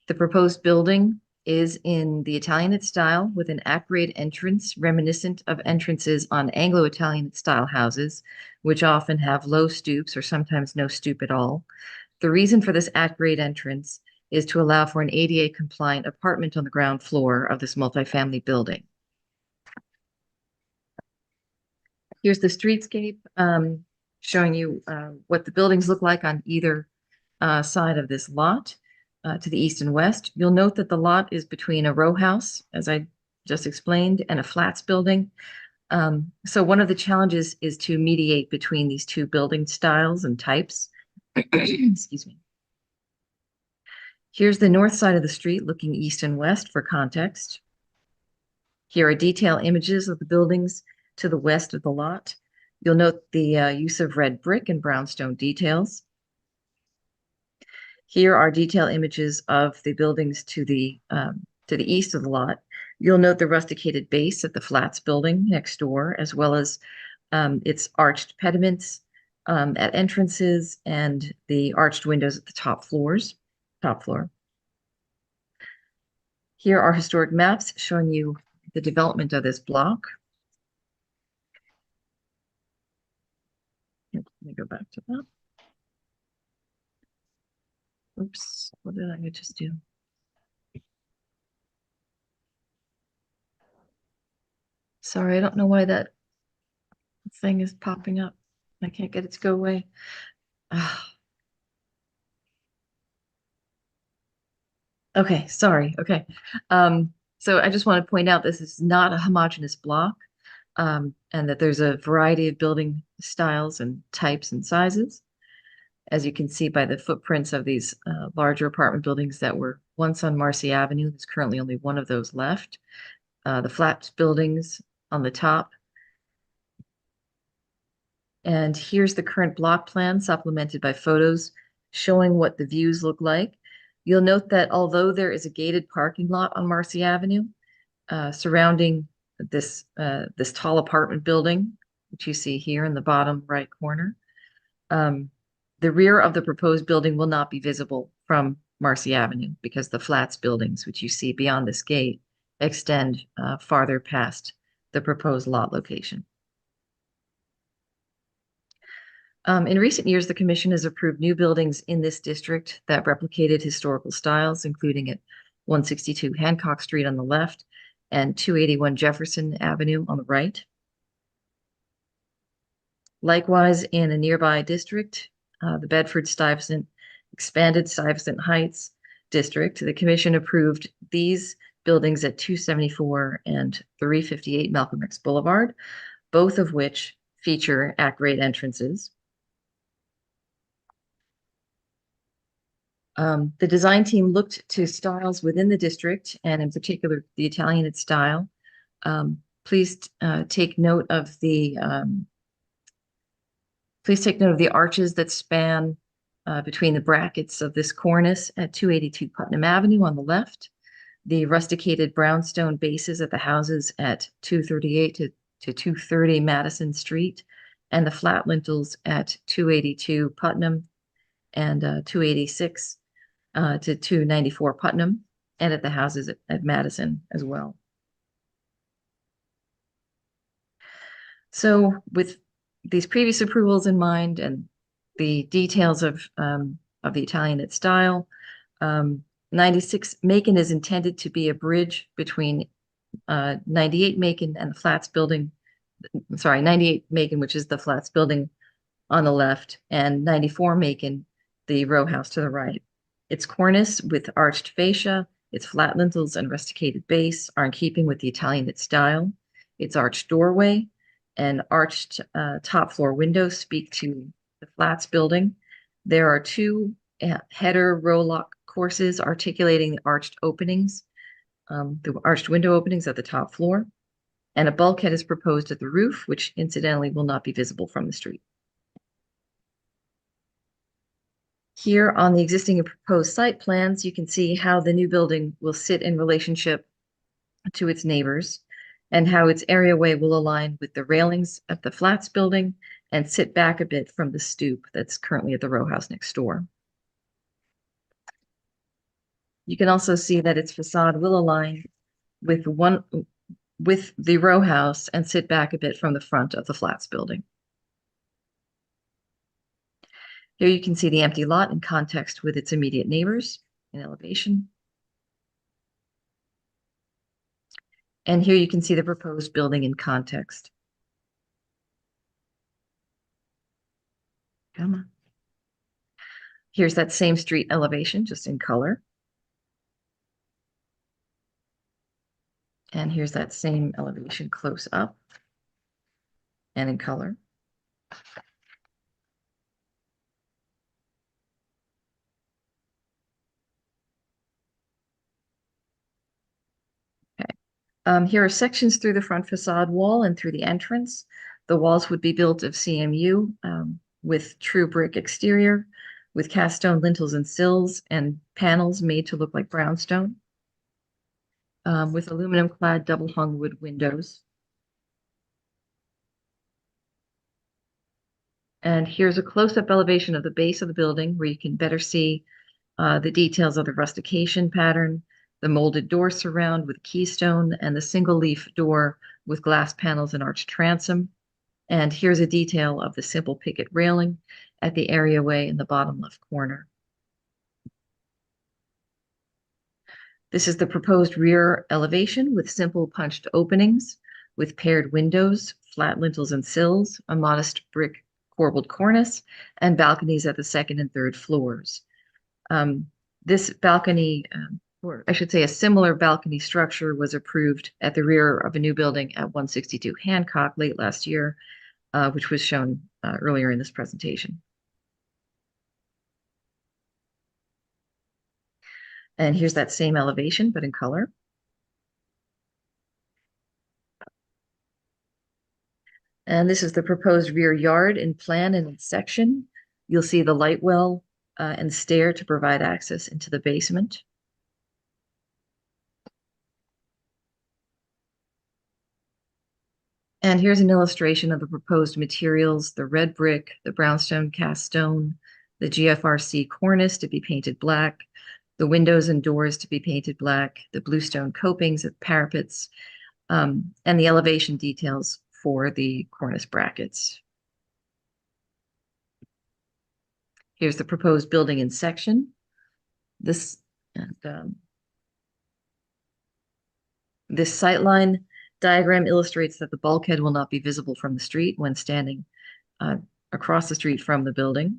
The proposed building is in the Italianate style with an at-grade entrance reminiscent of entrances on Anglo-Italian style houses, which often have low stoops or sometimes no stoop at all. The reason for this at-grade entrance is to allow for an ADA compliant apartment on the ground floor of this multifamily building. Here's the streetscape showing you what the buildings look like on either side of this lot to the east and west. You'll note that the lot is between a row house, as I just explained, and a flats building. So one of the challenges is to mediate between these two building styles and types. Excuse me. Here's the north side of the street looking east and west for context. Here are detail images of the buildings to the west of the lot. You'll note the use of red brick and brownstone details. Here are detail images of the buildings to the east of the lot. You'll note the rusticated base of the flats building next door, as well as its arched pediments at entrances and the arched windows at the top floor. Here are historic maps showing you the development of this block. Let me go back to that. Oops, what did I just do? Sorry, I don't know why that thing is popping up. I can't get it to go away. Okay, sorry. Okay. So I just want to point out this is not a homogeneous block, and that there's a variety of building styles and types and sizes. As you can see by the footprints of these larger apartment buildings that were once on Marcy Avenue, there's currently only one of those left. The flats buildings on the top. And here's the current block plan supplemented by photos showing what the views look like. You'll note that although there is a gated parking lot on Marcy Avenue surrounding this tall apartment building, which you see here in the bottom right corner, the rear of the proposed building will not be visible from Marcy Avenue because the flats buildings, which you see beyond this gate, extend farther past the proposed lot location. In recent years, the commission has approved new buildings in this district that replicated historical styles, including at 162 Hancock Street on the left and 281 Jefferson Avenue on the right. Likewise, in a nearby district, the Bedford-Stuyvesant expanded Stuyvesant Heights district, the commission approved these buildings at 274 and 358 Malcolm X Boulevard, both of which feature at-grade entrances. The design team looked to styles within the district, and in particular, the Italianate style. Please take note of the arches that span between the brackets of this cornice at 282 Putnam Avenue on the left, the rusticated brownstone bases at the houses at 238 to 230 Madison Street, and the flat lintels at 282 Putnam and 286 to 294 Putnam, and at the houses at Madison as well. So with these previous approvals in mind and the details of the Italianate style, 96 Macon is intended to be a bridge between 98 Macon and the Flats building. Sorry, 98 Macon, which is the Flats building on the left, and 94 Macon, the row house to the right. Its cornice with arched fascia, its flat lintels and rusticated base are in keeping with the Italianate style. Its arched doorway and arched top floor windows speak to the Flats building. There are two header row lock courses articulating the arched openings, the arched window openings at the top floor, and a bulkhead is proposed at the roof, which incidentally will not be visible from the street. Here on the existing and proposed site plans, you can see how the new building will sit in relationship to its neighbors and how its areaway will align with the railings at the Flats building and sit back a bit from the stoop that's currently at the row house next door. You can also see that its facade will align with the row house and sit back a bit from the front of the Flats building. Here you can see the empty lot in context with its immediate neighbors in elevation. And here you can see the proposed building in context. Come on. Here's that same street elevation, just in color. And here's that same elevation close up and in color. Here are sections through the front facade wall and through the entrance. The walls would be built of CMU with true brick exterior, with cast stone lintels and sills and panels made to look like brownstone, with aluminum clad double hung wood windows. And here's a close-up elevation of the base of the building where you can better see the details of the rustication pattern, the molded door surround with keystone, and the single leaf door with glass panels and arched transom. And here's a detail of the simple picket railing at the areaway in the bottom left corner. This is the proposed rear elevation with simple punched openings with paired windows, flat lintels and sills, a modest brick corbelled cornice, and balconies at the second and third floors. This balcony, or I should say a similar balcony structure, was approved at the rear of a new building at 162 Hancock late last year, which was shown earlier in this presentation. And here's that same elevation, but in color. And this is the proposed rear yard in plan and in section. You'll see the light well and stair to provide access into the basement. And here's an illustration of the proposed materials: the red brick, the brownstone cast stone, the GFRC cornice to be painted black, the windows and doors to be painted black, the bluestone copings at parapets, and the elevation details for the cornice brackets. Here's the proposed building in section. This sightline diagram illustrates that the bulkhead will not be visible from the street when standing across the street from the building.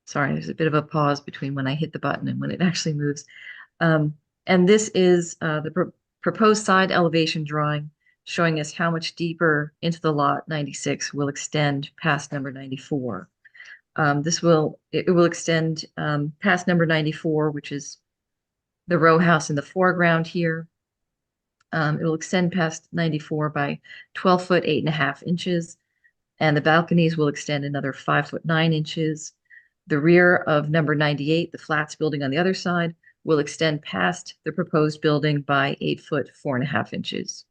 Sorry, there's a bit of a pause between when I hit the button and when it actually moves. And this is the proposed side elevation drawing showing us how much deeper into the lot 96 will extend past number 94. It will extend past number 94, which is the row house in the foreground here. It will extend past 94 by 12 foot 8.5 inches, and the balconies will extend another 5 foot 9 inches. The rear of number 98, the Flats building on the other side, will extend past the proposed building by 8 foot 4.5 inches.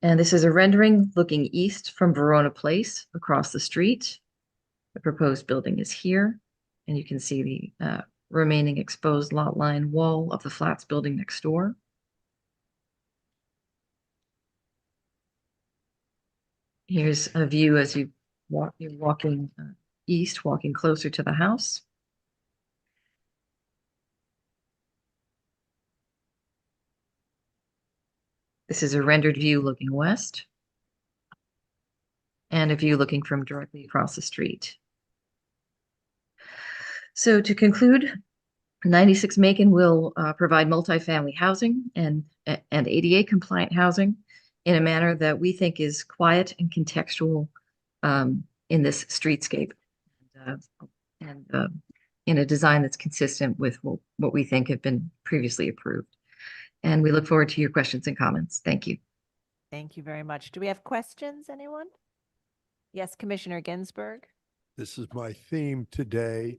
And this is a rendering looking east from Verona Place across the street. The proposed building is here, and you can see the remaining exposed lot line wall of the flats building next door. Here's a view as you're walking east, walking closer to the house. This is a rendered view looking west, and a view looking from directly across the street. So to conclude, 96 Macon will provide multifamily housing and ADA compliant housing in a manner that we think is quiet and contextual in this streetscape, and in a design that's consistent with what we think have been previously approved. And we look forward to your questions and comments. Thank you. Thank you very much. Do we have questions, anyone? Yes, Commissioner Ginsburg. This is my theme today.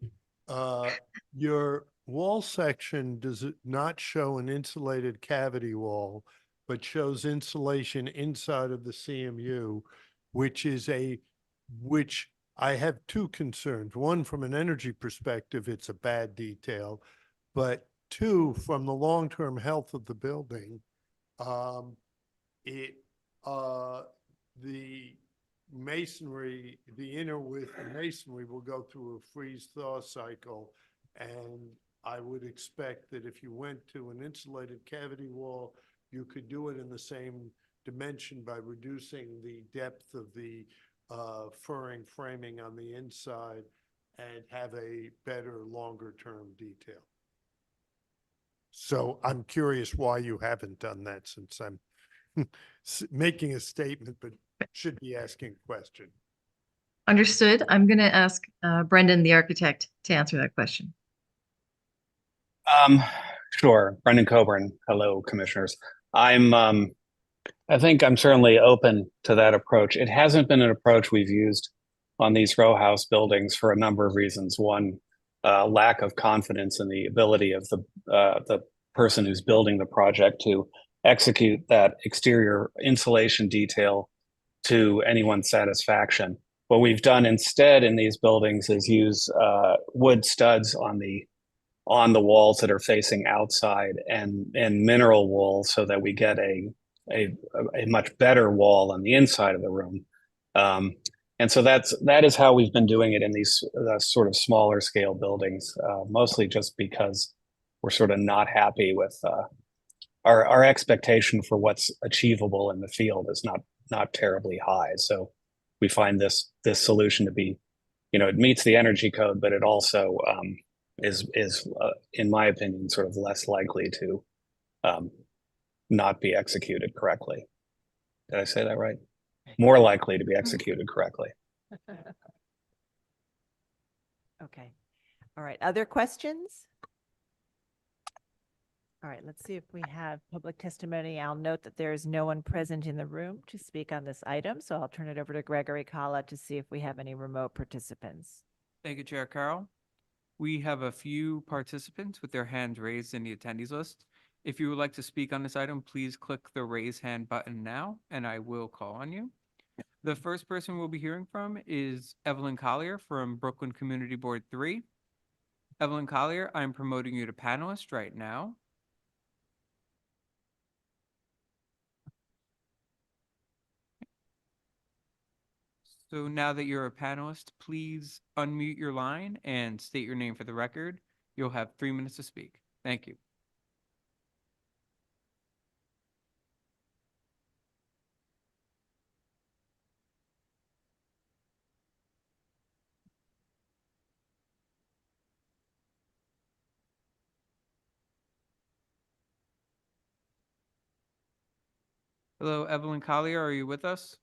Your wall section does it not show an insulated cavity wall, but shows insulation inside of the CMU, which I have two concerns. One, from an energy perspective, it's a bad detail, but two, from the long-term health of the building, the masonry, the inner with the masonry will go through a freeze-thaw cycle. And I would expect that if you went to an insulated cavity wall, you could do it in the same dimension by reducing the depth of the framing on the inside and have a better longer-term detail. So I'm curious why you haven't done that, since I'm making a statement, but should be asking a question. Understood. I'm going to ask Brendan, the architect, to answer that question. Sure. Brendan Coburn. Hello, commissioners. I think I'm certainly open to that approach. It hasn't been an approach we've used on these row house buildings for a number of reasons. One, lack of confidence in the ability of the person who's building the project to execute that exterior insulation detail to anyone's satisfaction. What we've done instead in these buildings is use wood studs on the walls that are facing outside and mineral wool, so that we get a much better wall on the inside of the room. And so that is how we've been doing it in these sort of smaller scale buildings, mostly just because we're sort of not happy with our expectation for what's achievable in the field is not terribly high. So we find this solution to be, it meets the energy code, but it also is in my opinion, sort of less likely to not be executed correctly. Did I say that right? More likely to be executed correctly. Okay. All right. Other questions? All right. Let's see if we have public testimony. I'll note that there is no one present in the room to speak on this item, so I'll turn it over to Gregory Kalla to see if we have any remote participants. Thank you, Chair Carroll. We have a few participants with their hands raised in the attendees list. If you would like to speak on this item, please click the raise hand button now, and I will call on you. The first person we'll be hearing from is Evelyn Collier from Brooklyn Community Board 3. Evelyn Collier, I'm promoting you to panelist right now. So now that you're a panelist, please unmute your line and state your name for the record. You'll have 3 minutes to speak. Thank you. Hello, Evelyn Collier, are you with us?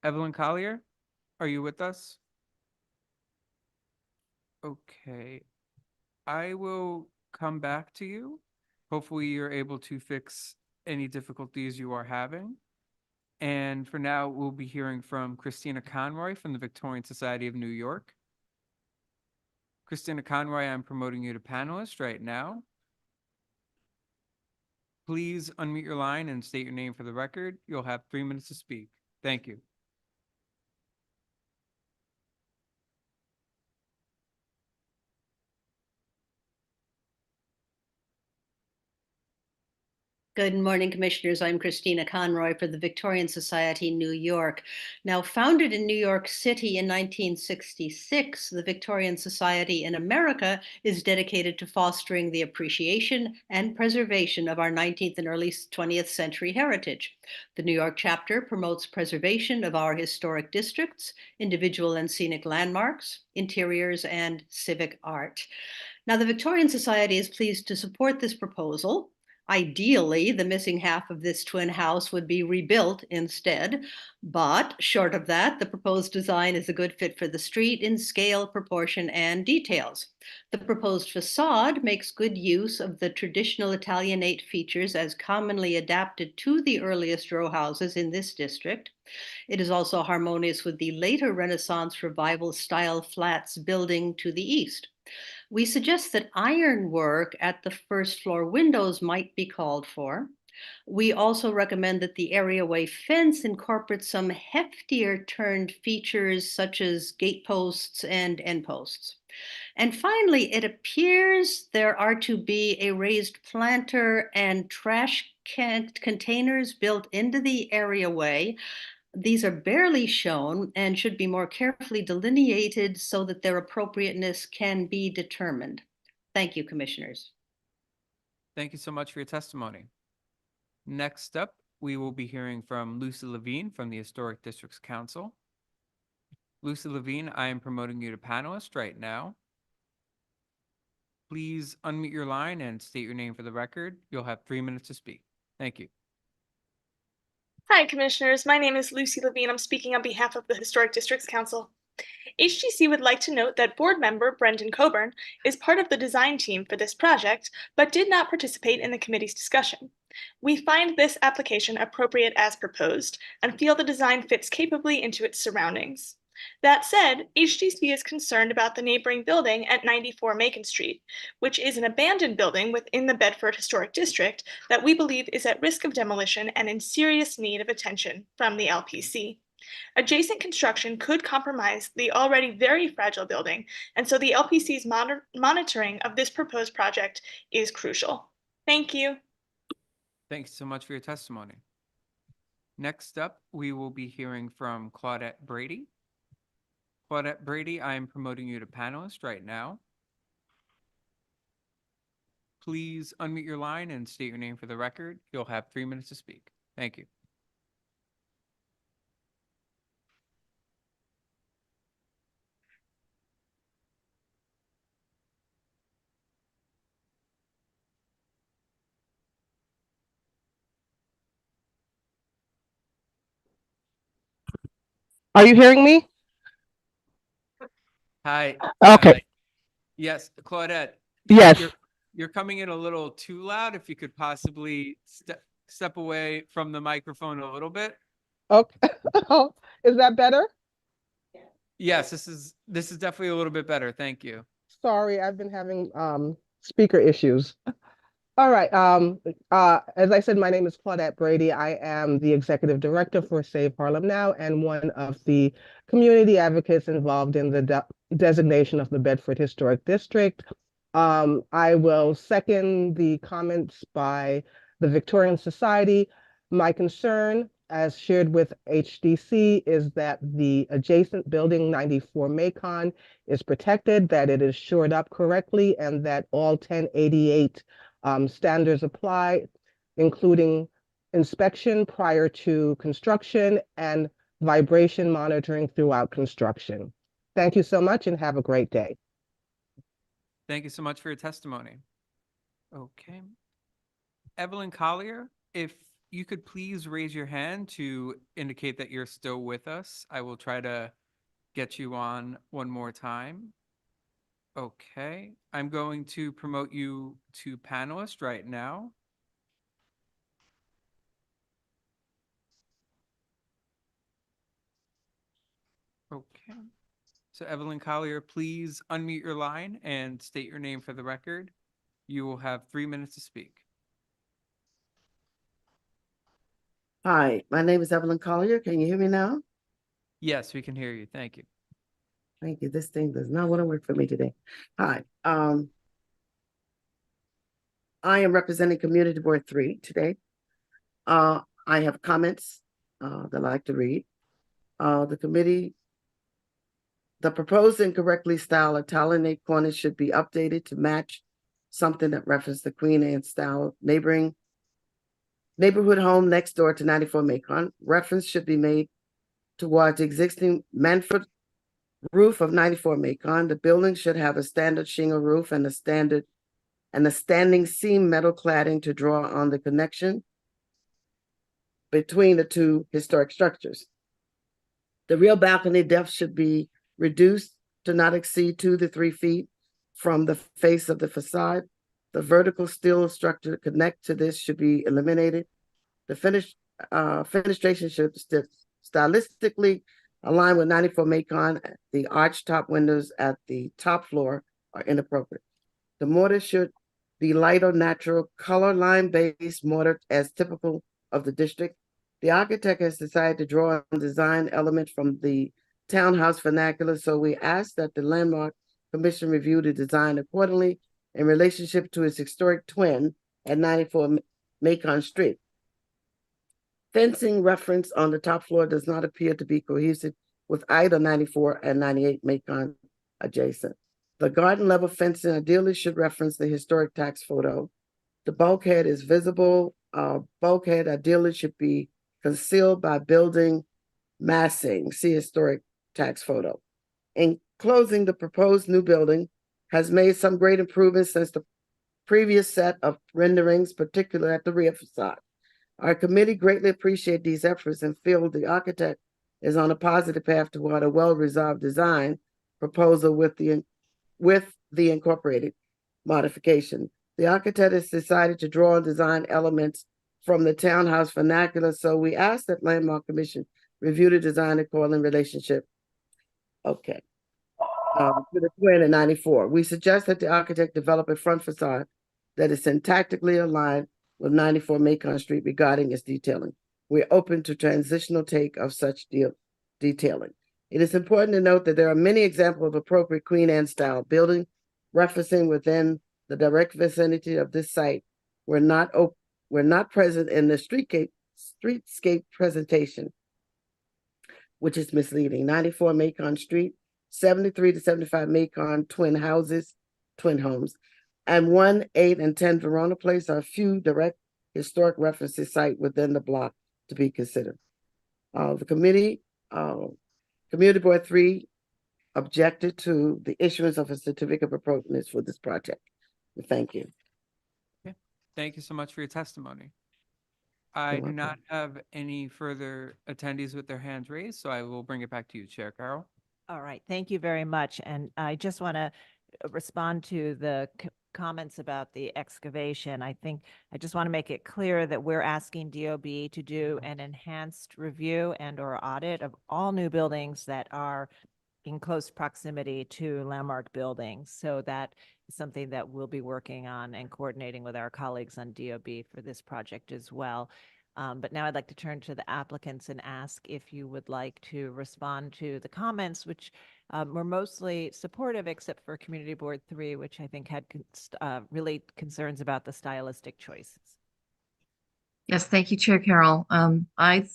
Evelyn Collier, are you with us? Okay, I will come back to you. Hopefully you're able to fix any difficulties you are having. And for now, we'll be hearing from Christina Conroy from the Victorian Society of New York. Christina Conroy, I'm promoting you to panelist right now. Please unmute your line and state your name for the record. You'll have 3 minutes to speak. Thank you. Good morning, Commissioners. I'm Christina Conroy for the Victorian Society, New York. Now, founded in New York City in 1966, the Victorian Society in America is dedicated to fostering the appreciation and preservation of our 19th and early 20th century heritage. The New York chapter promotes preservation of our historic districts, individual and scenic landmarks, interiors, and civic art. Now, the Victorian Society is pleased to support this proposal. Ideally, the missing half of this twin house would be rebuilt instead, but short of that, the proposed design is a good fit for the street in scale, proportion, and details. The proposed facade makes good use of the traditional Italianate features as commonly adapted to the earliest row houses in this district. It is also harmonious with the later Renaissance Revival style flats building to the east. We suggest that ironwork at the first floor windows might be called for. We also recommend that the areaway fence incorporate some heftier turned features such as gate posts and end posts. And finally, it appears there are to be a raised planter and trash containers built into the areaway. These are barely shown and should be more carefully delineated so that their appropriateness can be determined. Thank you, Commissioners. Thank you so much for your testimony. Next up, we will be hearing from Lucy Levine from the Historic Districts Council. Lucy Levine, I am promoting you to panelist right now. Please unmute your line and state your name for the record. You'll have 3 minutes to speak. Thank you. Hi, Commissioners. My name is Lucy Levine. I'm speaking on behalf of the Historic Districts Council. HDC would like to note that board member Brendan Coburn is part of the design team for this project, but did not participate in the committee's discussion. We find this application appropriate as proposed and feel the design fits capably into its surroundings. That said, HDC is concerned about the neighboring building at 94 Macon Street, which is an abandoned building within the Bedford Historic District that we believe is at risk of demolition and in serious need of attention from the LPC. Adjacent construction could compromise the already very fragile building, and so the LPC's monitoring of this proposed project is crucial. Thank you. Thanks so much for your testimony. Next up, we will be hearing from Claudette Brady. Claudette Brady, I am promoting you to panelist right now. Please unmute your line and state your name for the record. You'll have 3 minutes to speak. Thank you. Are you hearing me? Hi. Okay. Yes, Claudette. Yes. You're coming in a little too loud. If you could possibly step away from the microphone a little bit. Okay. Is that better? Yes, this is definitely a little bit better. Thank you. Sorry, I've been having speaker issues. All right. As I said, my name is Claudette Brady. I am the executive director for Save Harlem Now and one of the community advocates involved in the designation of the Bedford Historic District. I will second the comments by the Victorian Society. My concern, as shared with HDC, is that the adjacent building 94 Macon is protected, that it is shored up correctly, and that all 1088 standards apply, including inspection prior to construction and vibration monitoring throughout construction. Thank you so much and have a great day. Thank you so much for your testimony. Okay. Evelyn Collier, if you could please raise your hand to indicate that you're still with us. I will try to get you on one more time. Okay, I'm going to promote you to panelist right now. Okay. So Evelyn Collier, please unmute your line and state your name for the record. You will have 3 minutes to speak. Hi, my name is Evelyn Collier. Can you hear me now? Yes, we can hear you. Thank you. Thank you. This thing does not want to work for me today. Hi, I am representing Community Board 3 today. I have comments that I'd like to read. The proposed incorrectly styled Italianate cornice should be updated to match something that referenced the Queen Anne style neighborhood home next door to 94 Macon. Reference should be made towards the existing Manfred roof of 94 Macon. The building should have a standard shingle roof and a standing seam metal cladding to draw on the connection between the two historic structures. The rear balcony depth should be reduced to not exceed 2 to 3 feet from the face of the facade. The vertical steel structure to connect to this should be eliminated. The fenestration should stylistically align with 94 Macon. The arched top windows at the top floor are inappropriate. The mortar should be lighter, natural, color line based mortar as typical of the district. The architect has decided to draw and design elements from the townhouse vernacular, so we ask that the Landmark Commission review the design accordingly in relationship to its historic twin at 94 Macon Street. Fencing reference on the top floor does not appear to be cohesive with either 94 and 98 Macon adjacent. The garden level fencing ideally should reference the historic tax photo. The bulkhead is visible. Bulkhead ideally should be concealed by building massing. See historic tax photo. In closing, the proposed new building has made some great improvements since the previous set of renderings, particularly at the rear facade. Our committee greatly appreciate these efforts and feel the architect is on a positive path toward a well-resolved design proposal with the incorporated modification. The architect has decided to draw and design elements from the townhouse vernacular, so we ask that Landmark Commission review the design according relationship. Okay. To the twin in 94. We suggest that the architect develop a front facade that is syntactically aligned with 94 Macon Street regarding its detailing. We're open to transitional take of such detailing. It is important to note that there are many examples of appropriate Queen Anne style building referencing within the direct vicinity of this site. We're not present in the streetscape presentation, which is misleading. 94 Macon Street, 73 to 75 Macon twin homes, and 1, 8, and 10 Verona Place are a few direct historic references site within the block to be considered. The Community Board 3 objected to the issuance of a certificate of appropriateness for this project. Thank you. Okay. Thank you so much for your testimony. I do not have any further attendees with their hands raised, so I will bring it back to you, Chair Carroll. All right, thank you very much. And I just want to respond to the comments about the excavation. I just want to make it clear that we're asking DOB to do an enhanced review and or audit of all new buildings that are in close proximity to landmark buildings. So that is something that we'll be working on and coordinating with our colleagues on DOB for this project as well. But now I'd like to turn to the applicants and ask if you would like to respond to the comments, which were mostly supportive, except for Community Board 3, which I think had really concerns about the stylistic choices. Yes, thank you, Chair Carroll. I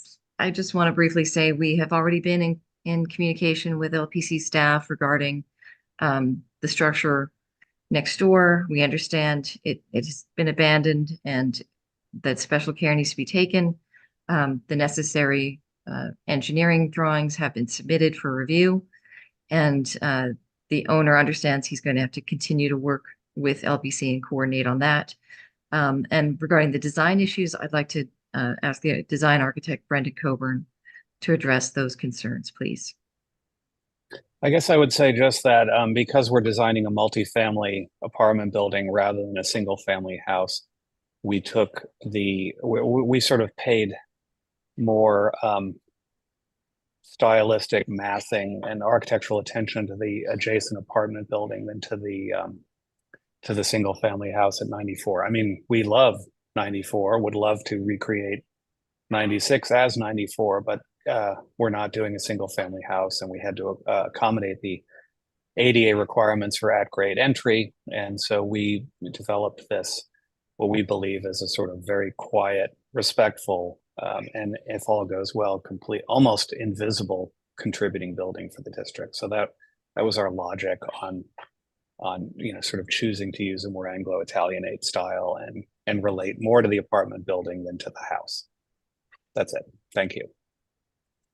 just want to briefly say we have already been in communication with LPC staff regarding the structure next door. We understand it has been abandoned and that special care needs to be taken. The necessary engineering drawings have been submitted for review, and the owner understands he's going to have to continue to work with LPC and coordinate on that. And regarding the design issues, I'd like to ask the design architect, Brendan Coburn, to address those concerns, please. I guess I would say just that because we're designing a multifamily apartment building rather than a single family house, we sort of paid more stylistic massing and architectural attention to the adjacent apartment building than to the single family house at 94. I mean, we love 94, would love to recreate 96 as 94, but we're not doing a single family house, and we had to accommodate the ADA requirements for at-grade entry. And so we developed this, what we believe is a sort of very quiet, respectful, and if all goes well, complete, almost invisible contributing building for the district. So that was our logic on sort of choosing to use a more Anglo-Italianate style and relate more to the apartment building than to the house. That's it. Thank you.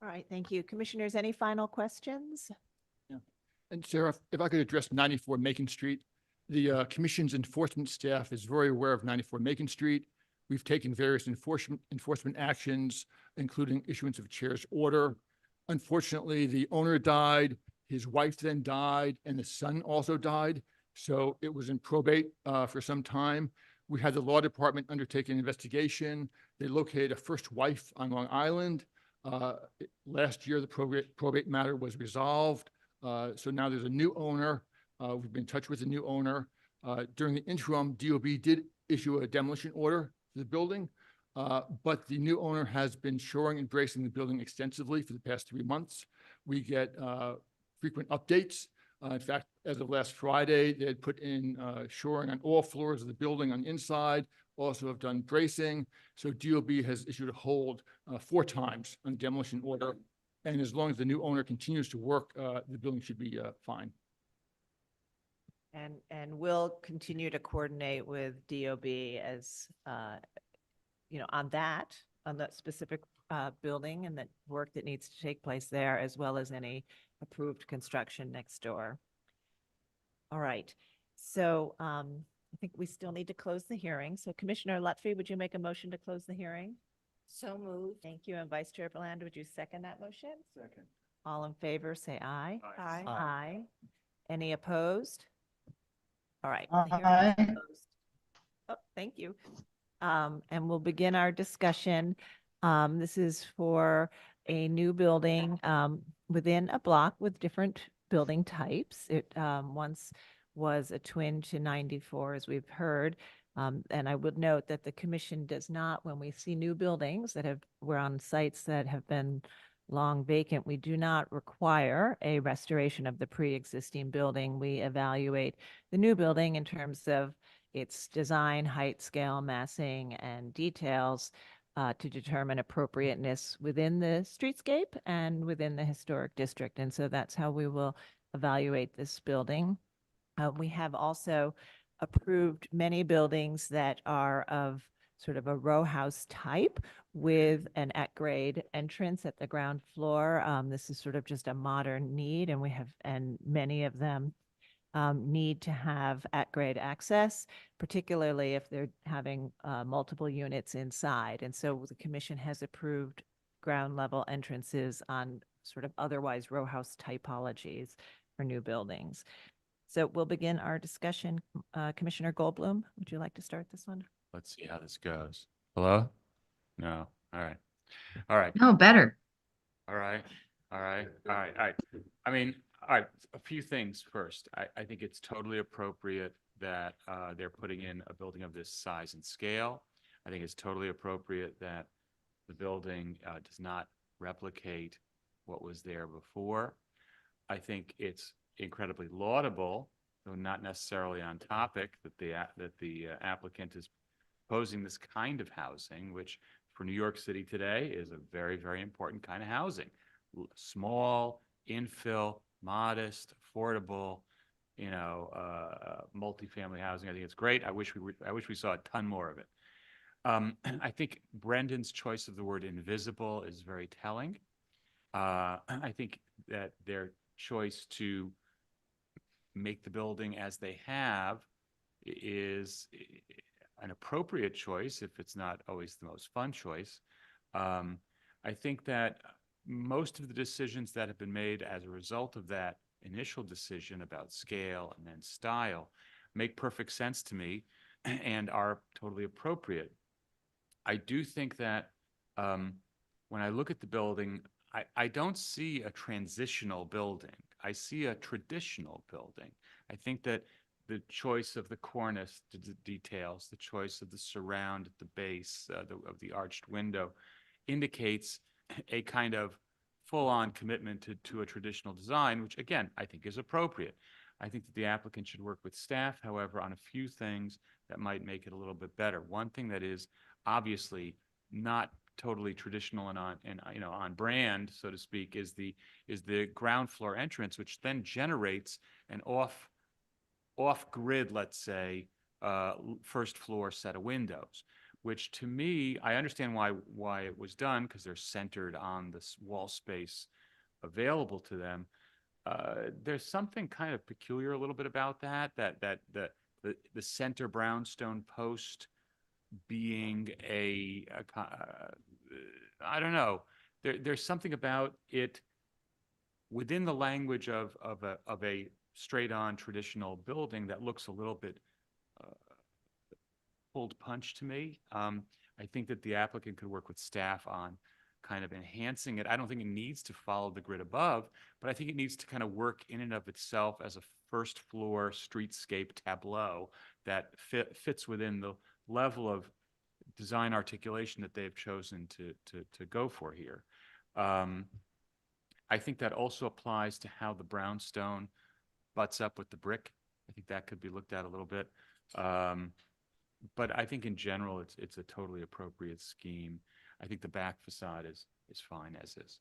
All right, thank you. Commissioners, any final questions? And Sarah, if I could address 94 Macon Street, the commission's enforcement staff is very aware of 94 Macon Street. We've taken various enforcement actions, including issuance of a chair's order. Unfortunately, the owner died, his wife then died, and the son also died. So it was in probate for some time. We had the law department undertake an investigation. They located a first wife on Long Island. Last year, the probate matter was resolved. So now there's a new owner. We've been in touch with the new owner. During the interim, DOB did issue a demolition order for the building, but the new owner has been shoring and bracing the building extensively for the past 3 months. We get frequent updates. In fact, as of last Friday, they had put in shoring on all floors of the building on the inside, also have done bracing. So DOB has issued a hold 4 times on demolition order. And as long as the new owner continues to work, the building should be fine. And we'll continue to coordinate with DOB as, on that specific building and that work that needs to take place there, as well as any approved construction next door. All right. So I think we still need to close the hearing. So Commissioner Lutfi, would you make a motion to close the hearing? So moved. Thank you. And Vice Chair Bland, would you second that motion? Second. All in favor, say aye. Aye. Aye. Any opposed? All right. the hearing is Aye. closed. Oh, thank you. And we'll begin our discussion. This is for a new building within a block with different building types. It once was a twin to 94, as we've heard. And I would note that the commission does not, when we see new buildings that were on sites that have been long vacant, we do not require a restoration of the pre-existing building. We evaluate the new building in terms of its design, height, scale, massing, and details to determine appropriateness within the streetscape and within the historic district. And so that's how we will evaluate this building. We have also approved many buildings that are of sort of a row house type with an at-grade entrance at the ground floor. This is sort of just a modern need, and many of them need to have at-grade access, particularly if they're having multiple units inside. And so the commission has approved ground level entrances on sort of otherwise row house typologies for new buildings. So we'll begin our discussion. Commissioner Goldblum, would you like to start this one? Let's see how this goes. Hello? No. All right. All right. No, better. All right. All right. All right. All right. I mean, all right. A few things first. I think it's totally appropriate that they're putting in a building of this size and scale. I think it's totally appropriate that the building does not replicate what was there before. I think it's incredibly laudable, though not necessarily on topic, that the applicant is proposing this kind of housing, which for New York City today is a very, very important kind of housing. Small, infill, modest, affordable, multifamily housing. I think it's great. I wish we saw a ton more of it. I think Brendan's choice of the word invisible is very telling. I think that their choice to make the building as they have is an appropriate choice, if it's not always the most fun choice. I think that most of the decisions that have been made as a result of that initial decision about scale and then style make perfect sense to me and are totally appropriate. I do think that when I look at the building, I don't see a transitional building. I see a traditional building. I think that the choice of the cornice details, the choice of the surround at the base of the arched window indicates a kind of full-on commitment to a traditional design, which again, I think is appropriate. I think that the applicant should work with staff, however, on a few things that might make it a little bit better. One thing that is obviously not totally traditional and on brand, so to speak, is the ground floor entrance, which then generates an off-grid, let's say, first floor set of windows, which to me, I understand why it was done, because they're centered on this wall space available to them. There's something kind of peculiar a little bit about that the center brownstone post being I don't know. There's something about it within the language of a straight-on traditional building that looks a little bit pulled punch to me. I think that the applicant could work with staff on kind of enhancing it. I don't think it needs to follow the grid above, but I think it needs to kind of work in and of itself as a first floor streetscape tableau that fits within the level of design articulation that they've chosen to go for here. I think that also applies to how the brownstone butts up with the brick. I think that could be looked at a little bit. But I think in general, it's a totally appropriate scheme. I think the back facade is fine as is.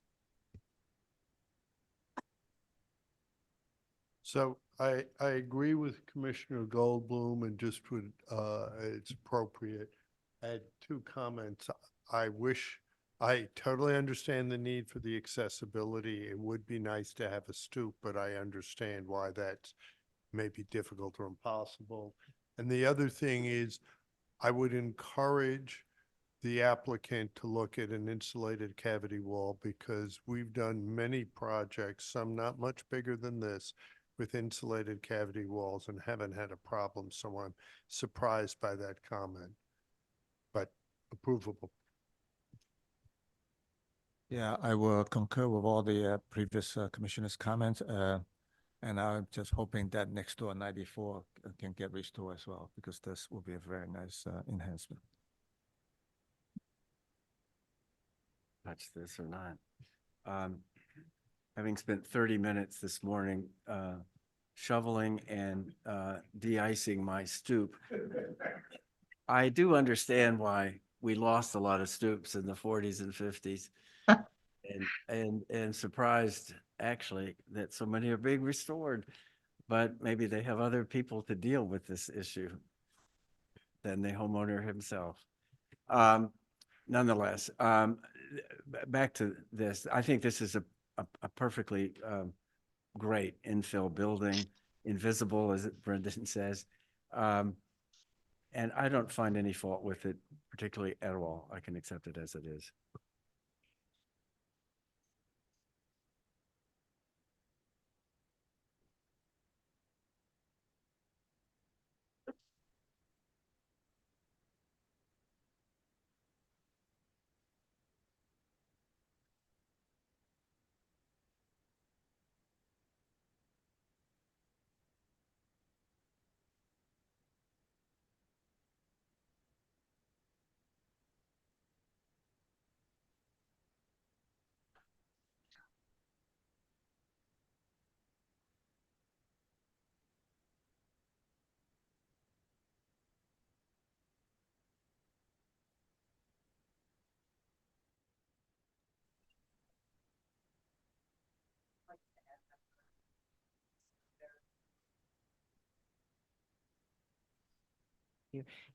So I agree with Commissioner Goldblum and just would, it's appropriate. I had two comments. I totally understand the need for the accessibility. It would be nice to have a stoop, but I understand why that's maybe difficult or impossible. And the other thing is, I would encourage the applicant to look at an insulated cavity wall, because we've done many projects, some not much bigger than this, with insulated cavity walls and haven't had a problem. So I'm surprised by that comment, but approvable. Yeah, I will concur with all the previous commissioners' comments. And I'm just hoping that next door 94 can get restored as well, because this will be a very nice enhancement. Touch this or not. Having spent 30 minutes this morning shoveling and de-icing my stoop, I do understand why we lost a lot of stoops in the 40s and 50s, and surprised actually that so many are being restored. But maybe they have other people to deal with this issue than the homeowner himself. Nonetheless, back to this, I think this is a perfectly great infill building, invisible, as Brendan says. And I don't find any fault with it particularly at all. I can accept it as it is.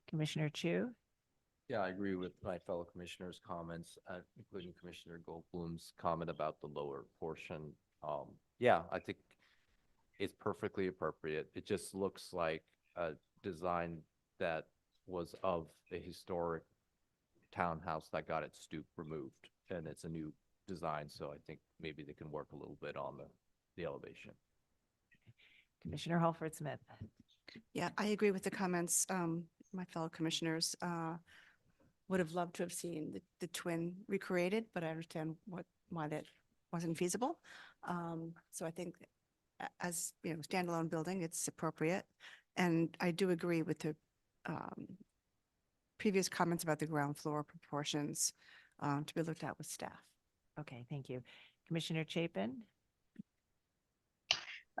Commissioner Chu? Yeah, I agree with my fellow commissioners' comments, including Commissioner Goldblum's comment about the lower portion. Yeah, I think it's perfectly appropriate. It just looks like a design that was of a historic townhouse that got its stoop removed, and it's a new design. So I think maybe they can work a little bit on the elevation. Commissioner Halford Smith? Yeah, I agree with the comments. My fellow commissioners would have loved to have seen the twin recreated, but I understand why that wasn't feasible. So I think as, you know, standalone building, it's appropriate. And I do agree with the previous comments about the ground floor proportions to be looked at with staff. Okay, thank you. Commissioner Chapin?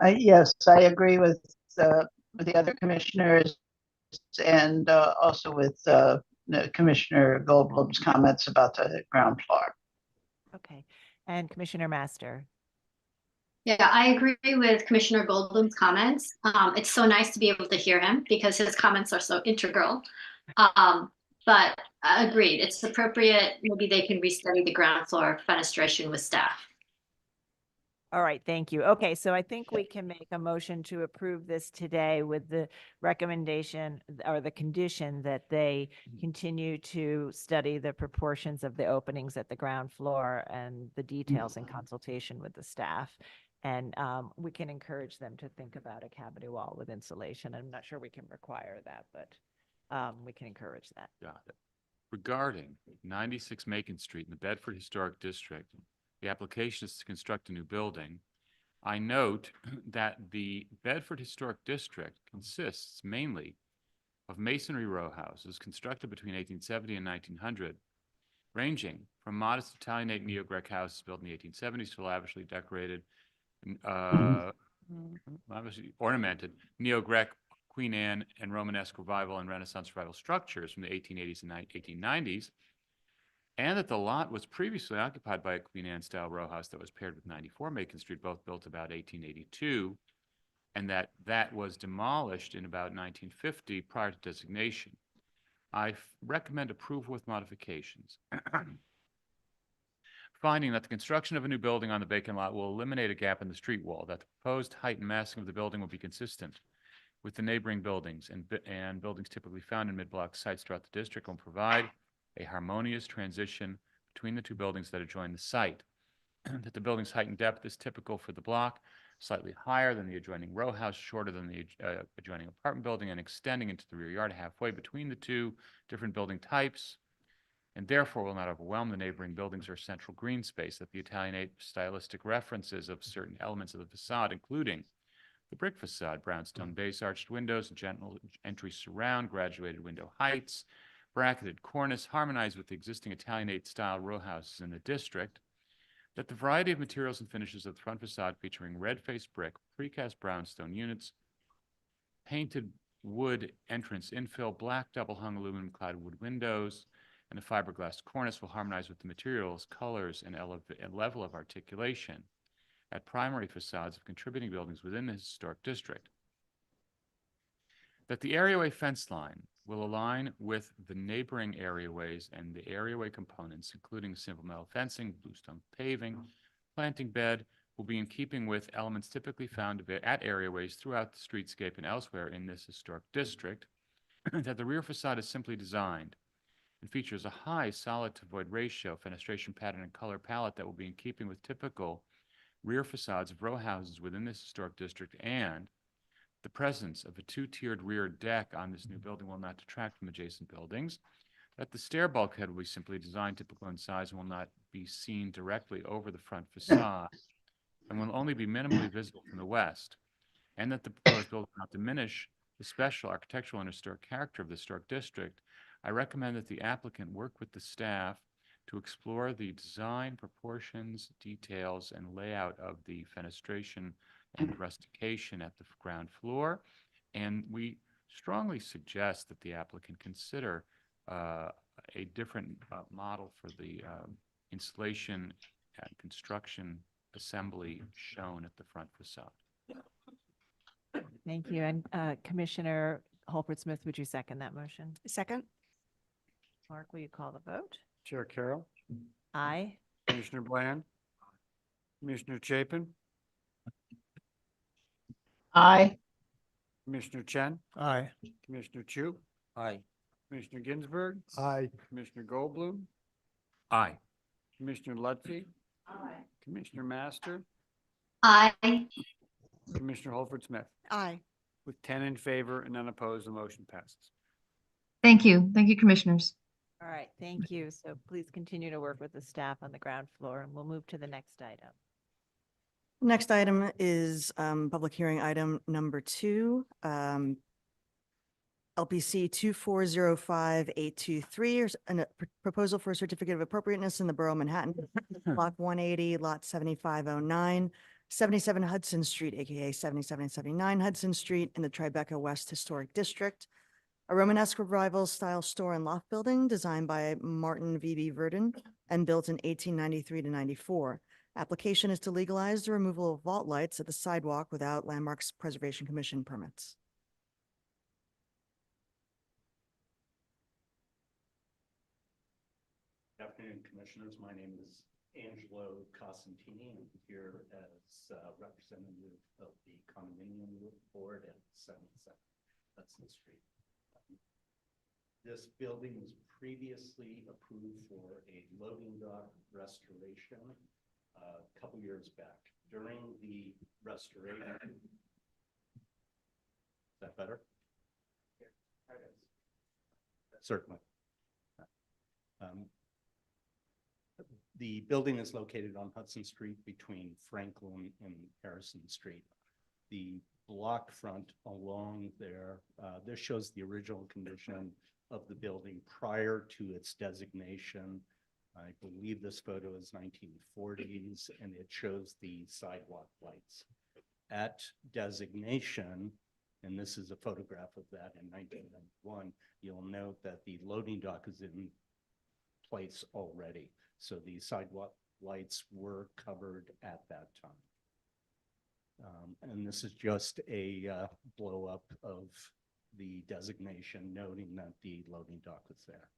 Yes, I agree with the other commissioners and also with Commissioner Goldblum's comments about the ground floor. Okay, and Commissioner Master? Yeah, I agree with Commissioner Goldblum's comments. It's so nice to be able to hear him because his comments are so integral. But agreed, it's appropriate. Maybe they can restudy the ground floor fenestration with staff. All right, thank you. Okay, so I think we can make a motion to approve this today with the recommendation or the condition that they continue to study the proportions of the openings at the ground floor and the details in consultation with the staff. And we can encourage them to think about a cavity wall with insulation. I'm not sure we can require that, but we can encourage that. Got it. Regarding 96 Macon Street in the Bedford Historic District, the application is to construct a new building. I note that the Bedford Historic District consists mainly of masonry row houses constructed between 1870 and 1900, ranging from modest Italianate neo-Greek houses built in the 1870s to lavishly decorated, lavishly ornamented neo-Greek, Queen Anne, and Romanesque revival and Renaissance revival structures from the 1880s and 1890s, and that the lot was previously occupied by a Queen Anne style row house that was paired with 94 Macon Street, both built about 1882, and that was demolished in about 1950 prior to designation. I recommend approval with modifications. Finding that the construction of a new building on the vacant lot will eliminate a gap in the street wall, that the proposed height and massing of the building will be consistent with the neighboring buildings and buildings typically found in mid-block sites throughout the district, will provide a harmonious transition between the two buildings that adjoin the site. That the building's height and depth is typical for the block, slightly higher than the adjoining row house, shorter than the adjoining apartment building, and extending into the rear yard halfway between the two different building types, and therefore will not overwhelm the neighboring buildings or central green space. That the Italianate stylistic references of certain elements of the facade, including the brick facade, brownstone base, arched windows, gentle entry surround, graduated window heights, bracketed cornice, harmonize with the existing Italianate style row houses in the district. That the variety of materials and finishes of the front facade, featuring red-faced brick, precast brownstone units, painted wood entrance infill, black double-hung aluminum-clad wood windows, and a fiberglass cornice will harmonize with the materials, colors, and level of articulation at primary facades of contributing buildings within the historic district. That the areaway fence line will align with the neighboring areaways and the areaway components, including simple metal fencing, bluestone paving, planting bed, will be in keeping with elements typically found at areaways throughout the streetscape and elsewhere in this historic district. That the rear facade is simply designed and features a high solid to void ratio, fenestration pattern, and color palette that will be in keeping with typical rear facades of row houses within this historic district, and the presence of a two-tiered rear deck on this new building will not detract from adjacent buildings. That the stair bulkhead will be simply designed typical in size and will not be seen directly over the front facade and will only be minimally visible from the west. And that the proposed building will not diminish the special architectural and historic character of the historic district. I recommend that the applicant work with the staff to explore the design, proportions, details, and layout of the fenestration and rustication at the ground floor. And we strongly suggest that the applicant consider a different model for the installation and construction assembly shown at the front facade. Thank you. And Commissioner Holford-Smith, would you second that motion? Second. Mark, will you call the vote? Chair Carroll, Aye. Commissioner Bland, Commissioner Chapin, Aye. Commissioner Chen, Aye. Commissioner Chu, Aye. Commissioner Ginsburg, Aye. Commissioner Goldblum, Aye. Commissioner Lutfi. Aye. Commissioner Master, Aye. Commissioner Holford Smith. Aye. With 10 in favor and none opposed, the motion passes. Thank you. Thank you, commissioners. All right, thank you. So please continue to work with the staff on the ground floor, and we'll move to the next item. Next item is public hearing item number 2. LPC 2405823, proposal for a certificate of appropriateness in the Borough of Manhattan, Block 180, Lot 7509, 77 Hudson Street, aka 77 and 79 Hudson Street in the Tribeca West Historic District. A Romanesque revival style store and loft building designed by Martin V.B. Verdon and built in 1893 to 94. Application is to legalize the removal of vault lights at the sidewalk without Landmarks Preservation Commission permits. Good afternoon, Commissioners. My name is Angelo Cosentini. I'm here as representative of the condominium board at 77 Hudson Street. This building was previously approved for a loading dock restoration a couple years back. During the restoration, is that better? Certainly. The building is located on Hudson Street between Franklin and Harrison Street. The block front along there, this shows the original condition of the building prior to its designation. I believe this photo is 1940s, and it shows the sidewalk lights. At designation, and this is a photograph of that in 1991, you'll note that the loading dock is in place already. So the sidewalk lights were covered at that time. And this is just a blow up of the designation, noting that the loading dock was there.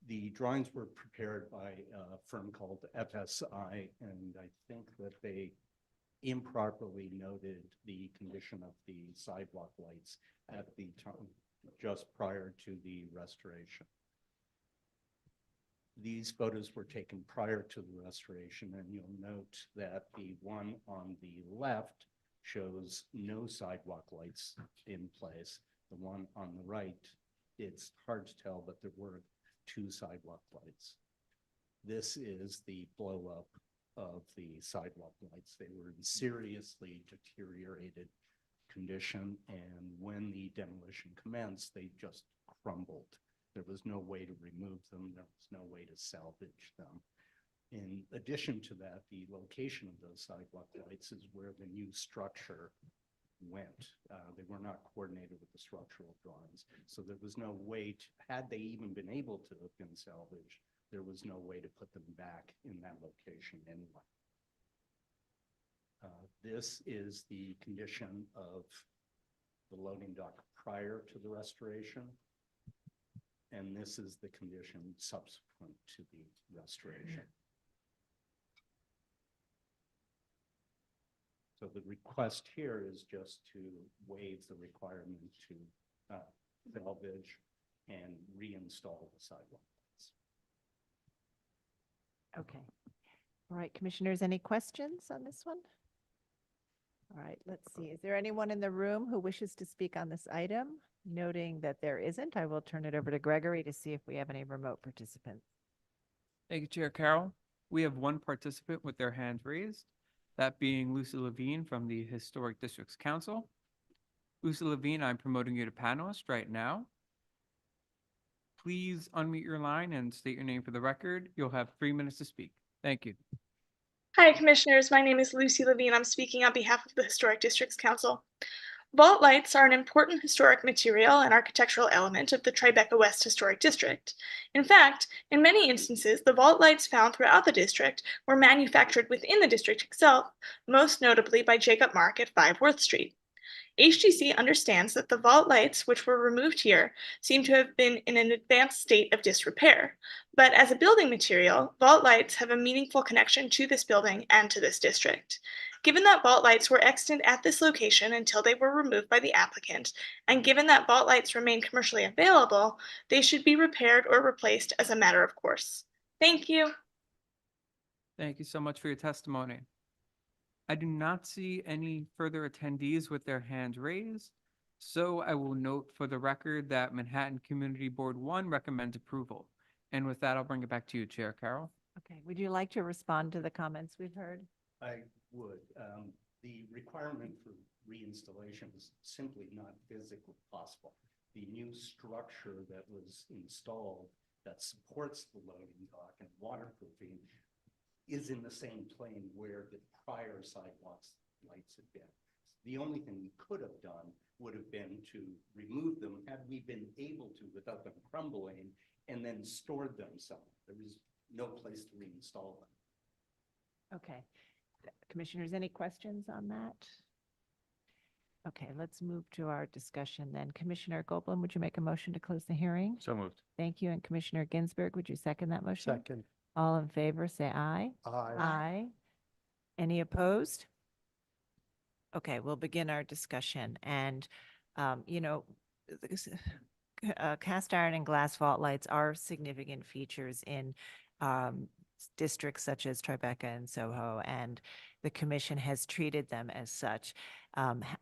The drawings were prepared by a firm called FSI, and I think that they improperly noted the condition of the sidewalk lights at the time, just prior to the restoration. These photos were taken prior to the restoration, and you'll note that the one on the left shows no sidewalk lights in place. The one on the right, it's hard to tell, but there were 2 sidewalk lights. This is the blow up of the sidewalk lights. They were in seriously deteriorated condition, and when the demolition commenced, they just crumbled. There was no way to remove them. There was no way to salvage them. In addition to that, the location of those sidewalk lights is where the new structure went. They were not coordinated with the structural drawings. So there was no way to, had they even been able to have been salvaged, there was no way to put them back in that location anyway. This is the condition of the loading dock prior to the restoration. And this is the condition subsequent to the restoration. So the request here is just to waive the requirement to salvage and reinstall the sidewalk lights. Okay. All right, commissioners, any questions on this one? All right, let's see. Is there anyone in the room who wishes to speak on this item? Noting that there isn't, I will turn it over to Gregory to see if we have any remote participants. Thank you, Chair Carroll. We have one participant with their hand raised, that being Lucy Levine from the Historic Districts Council. Lucy Levine, I'm promoting you to panelist right now. Please unmute your line and state your name for the record. You'll have 3 minutes to speak. Thank you. Hi, Commissioners. My name is Lucy Levine. I'm speaking on behalf of the Historic Districts Council. Vault lights are an important historic material and architectural element of the Tribeca West Historic District. In fact, in many instances, the vault lights found throughout the district were manufactured within the district itself, most notably by Jacob Mark at 5 Worth Street. HGC understands that the vault lights, which were removed here, seem to have been in an advanced state of disrepair. But as a building material, vault lights have a meaningful connection to this building and to this district. Given that vault lights were extant at this location until they were removed by the applicant, and given that vault lights remain commercially available, they should be repaired or replaced as a matter of course. Thank you. Thank you so much for your testimony. I do not see any further attendees with their hands raised. So I will note for the record that Manhattan Community Board 1 recommends approval. And with that, I'll bring it back to you, Chair Carroll. Okay, would you like to respond to the comments we've heard? I would. The requirement for reinstallation is simply not physically possible. The new structure that was installed that supports the loading dock and waterproofing is in the same plane where the prior sidewalks lights had been. The only thing we could have done would have been to remove them had we been able to without them crumbling and then stored them somewhere. There was no place to reinstall them. Okay. Commissioners, any questions on that? Okay, let's move to our discussion then. Commissioner Goldblum, would you make a motion to close the hearing? So moved. Thank you. And Commissioner Ginsburg, would you second that motion? Second. All in favor, say aye. Aye. Aye. Any opposed? Okay, we'll begin our discussion. And, cast iron and glass vault lights are significant features in districts such as Tribeca and Soho, and the commission has treated them as such.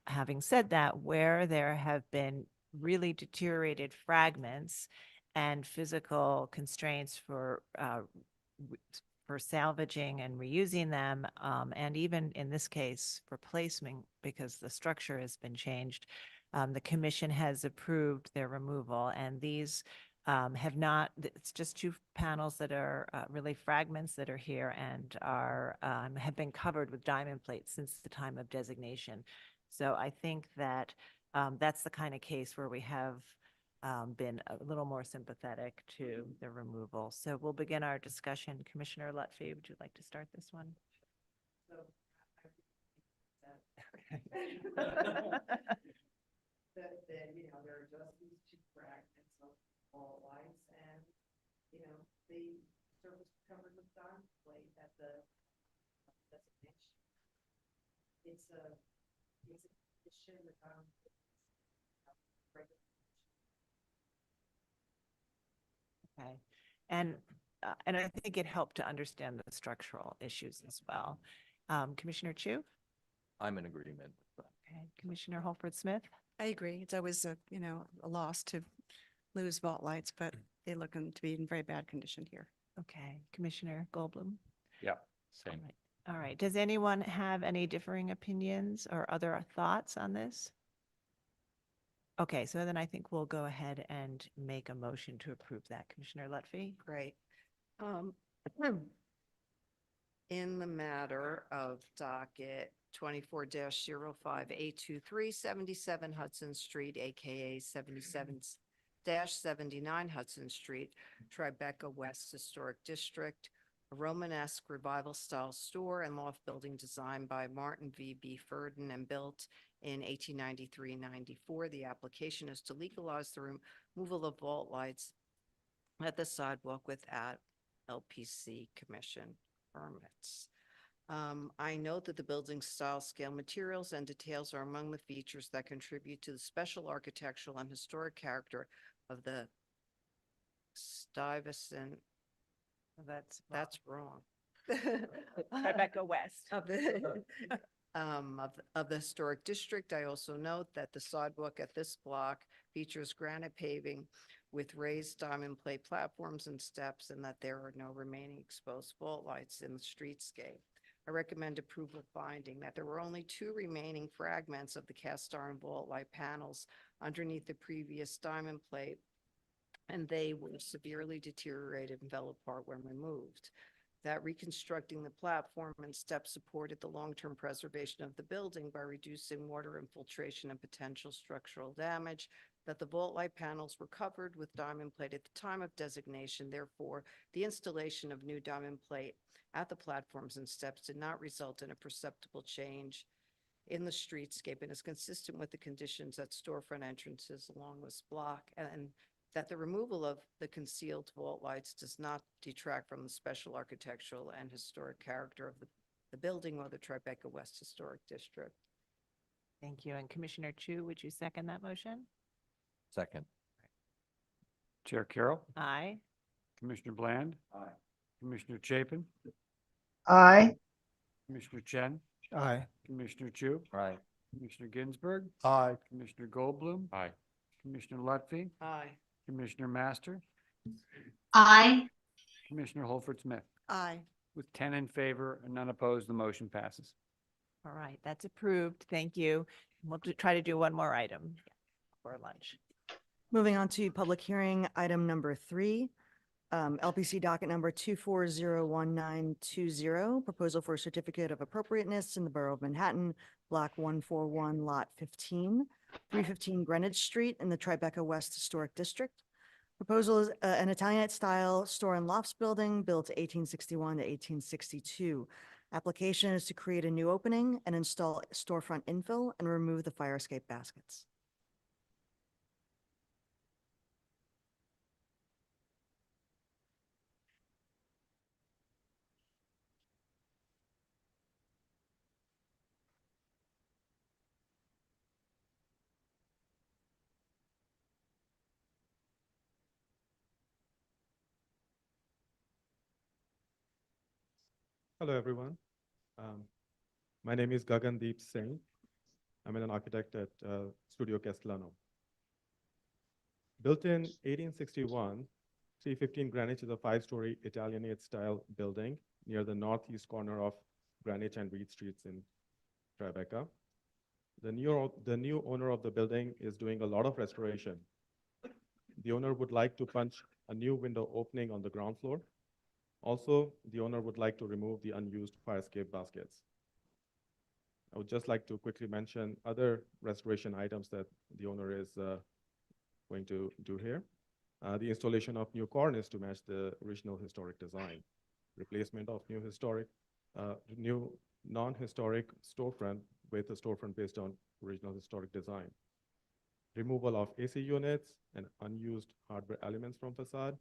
Having said that, where there have been really deteriorated fragments and physical constraints for salvaging and reusing them, and even in this case, replacement because the structure has been changed, the commission has approved their removal, and these have not, it's just two panels that are really fragments that are here and are have been covered with diamond plates since the time of designation. So I think that that's the kind of case where we have been a little more sympathetic to the removal. So we'll begin our discussion. Commissioner Lutfi, would you like to start this one? That, there are just these two fragments of all lights and, the surface covered with diamond plate at the destination. It's a condition that Okay. And I think it helped to understand the structural issues as well. Commissioner Chu? I'm in agreement. Okay. Commissioner Holford Smith? I agree. It's always a loss to lose vault lights, but they look to be in very bad condition here. Okay. Commissioner Goldblum? Yeah, same. All right. Does anyone have any differing opinions or other thoughts on this? Okay, so then I think we'll go ahead and make a motion to approve that. Commissioner Lutfi? Great. In the matter of docket 24-05-823, 77 Hudson Street, AKA 77-79 Hudson Street, Tribeca West Historic District, a Romanesque revival style store and loft building designed by Martin V.B. Furden and built in 1893-94. The application is to legalize the removal of vault lights at the sidewalk without LPC commission permits. I note that the building style, scale, materials, and details are among the features that contribute to the special architectural and historic character of the Stuyvesant. That's wrong. Rebecca West. Of the historic district. I also note that the sidewalk at this block features granite paving with raised diamond plate platforms and steps, and that there are no remaining exposed vault lights in the streetscape. I recommend approval finding that there were only two remaining fragments of the cast iron vault light panels underneath the previous diamond plate, and they were severely deteriorated and fell apart when removed. That reconstructing the platform and steps supported the long-term preservation of the building by reducing water infiltration and potential structural damage, that the vault light panels were covered with diamond plate at the time of designation. Therefore, the installation of new diamond plate at the platforms and steps did not result in a perceptible change in the streetscape and is consistent with the conditions at storefront entrances along this block, and that the removal of the concealed vault lights does not detract from the special architectural and historic character of the building or the Tribeca West Historic District. Thank you. And Commissioner Chu, would you second that motion? Second. Chair Carroll? Aye. Commissioner Bland? Aye. Commissioner Chapin? Aye. Commissioner Chen? Aye. Commissioner Chu? Aye. Commissioner Ginsburg, Aye. Commissioner Goldblum. Aye. Commissioner Lutfi, Aye. Commissioner Master, Aye. Commissioner Holford Smith. Aye. With 10 in favor and none opposed, the motion passes. All right, that's approved. Thank you. We'll try to do one more item for lunch. Moving on to public hearing, item number 3, LPC docket number 2401920, proposal for a certificate of appropriateness in the Borough of Manhattan, block 141, lot 15, 315 Greenwich Street in the Tribeca West Historic District. Proposal is an Italianate-style store and lofts building built 1861 to 1862. Application is to create a new opening and install storefront infill and remove the fire escape baskets. Hello, everyone. My name is Gagandeep Singh. I'm an architect at Studio Castellano. Built in 1861, 315 Greenwich is a 5-story Italianate-style building near the northeast corner of Greenwich and Reed Streets in Tribeca. The new owner of the building is doing a lot of restoration. The owner would like to punch a new window opening on the ground floor. Also, the owner would like to remove the unused fire escape baskets. I would just like to quickly mention other restoration items that the owner is going to do here. The installation of new cornice to match the original historic design, replacement of new non-historic storefront with a storefront based on original historic design, removal of AC units and unused hardware elements from facade,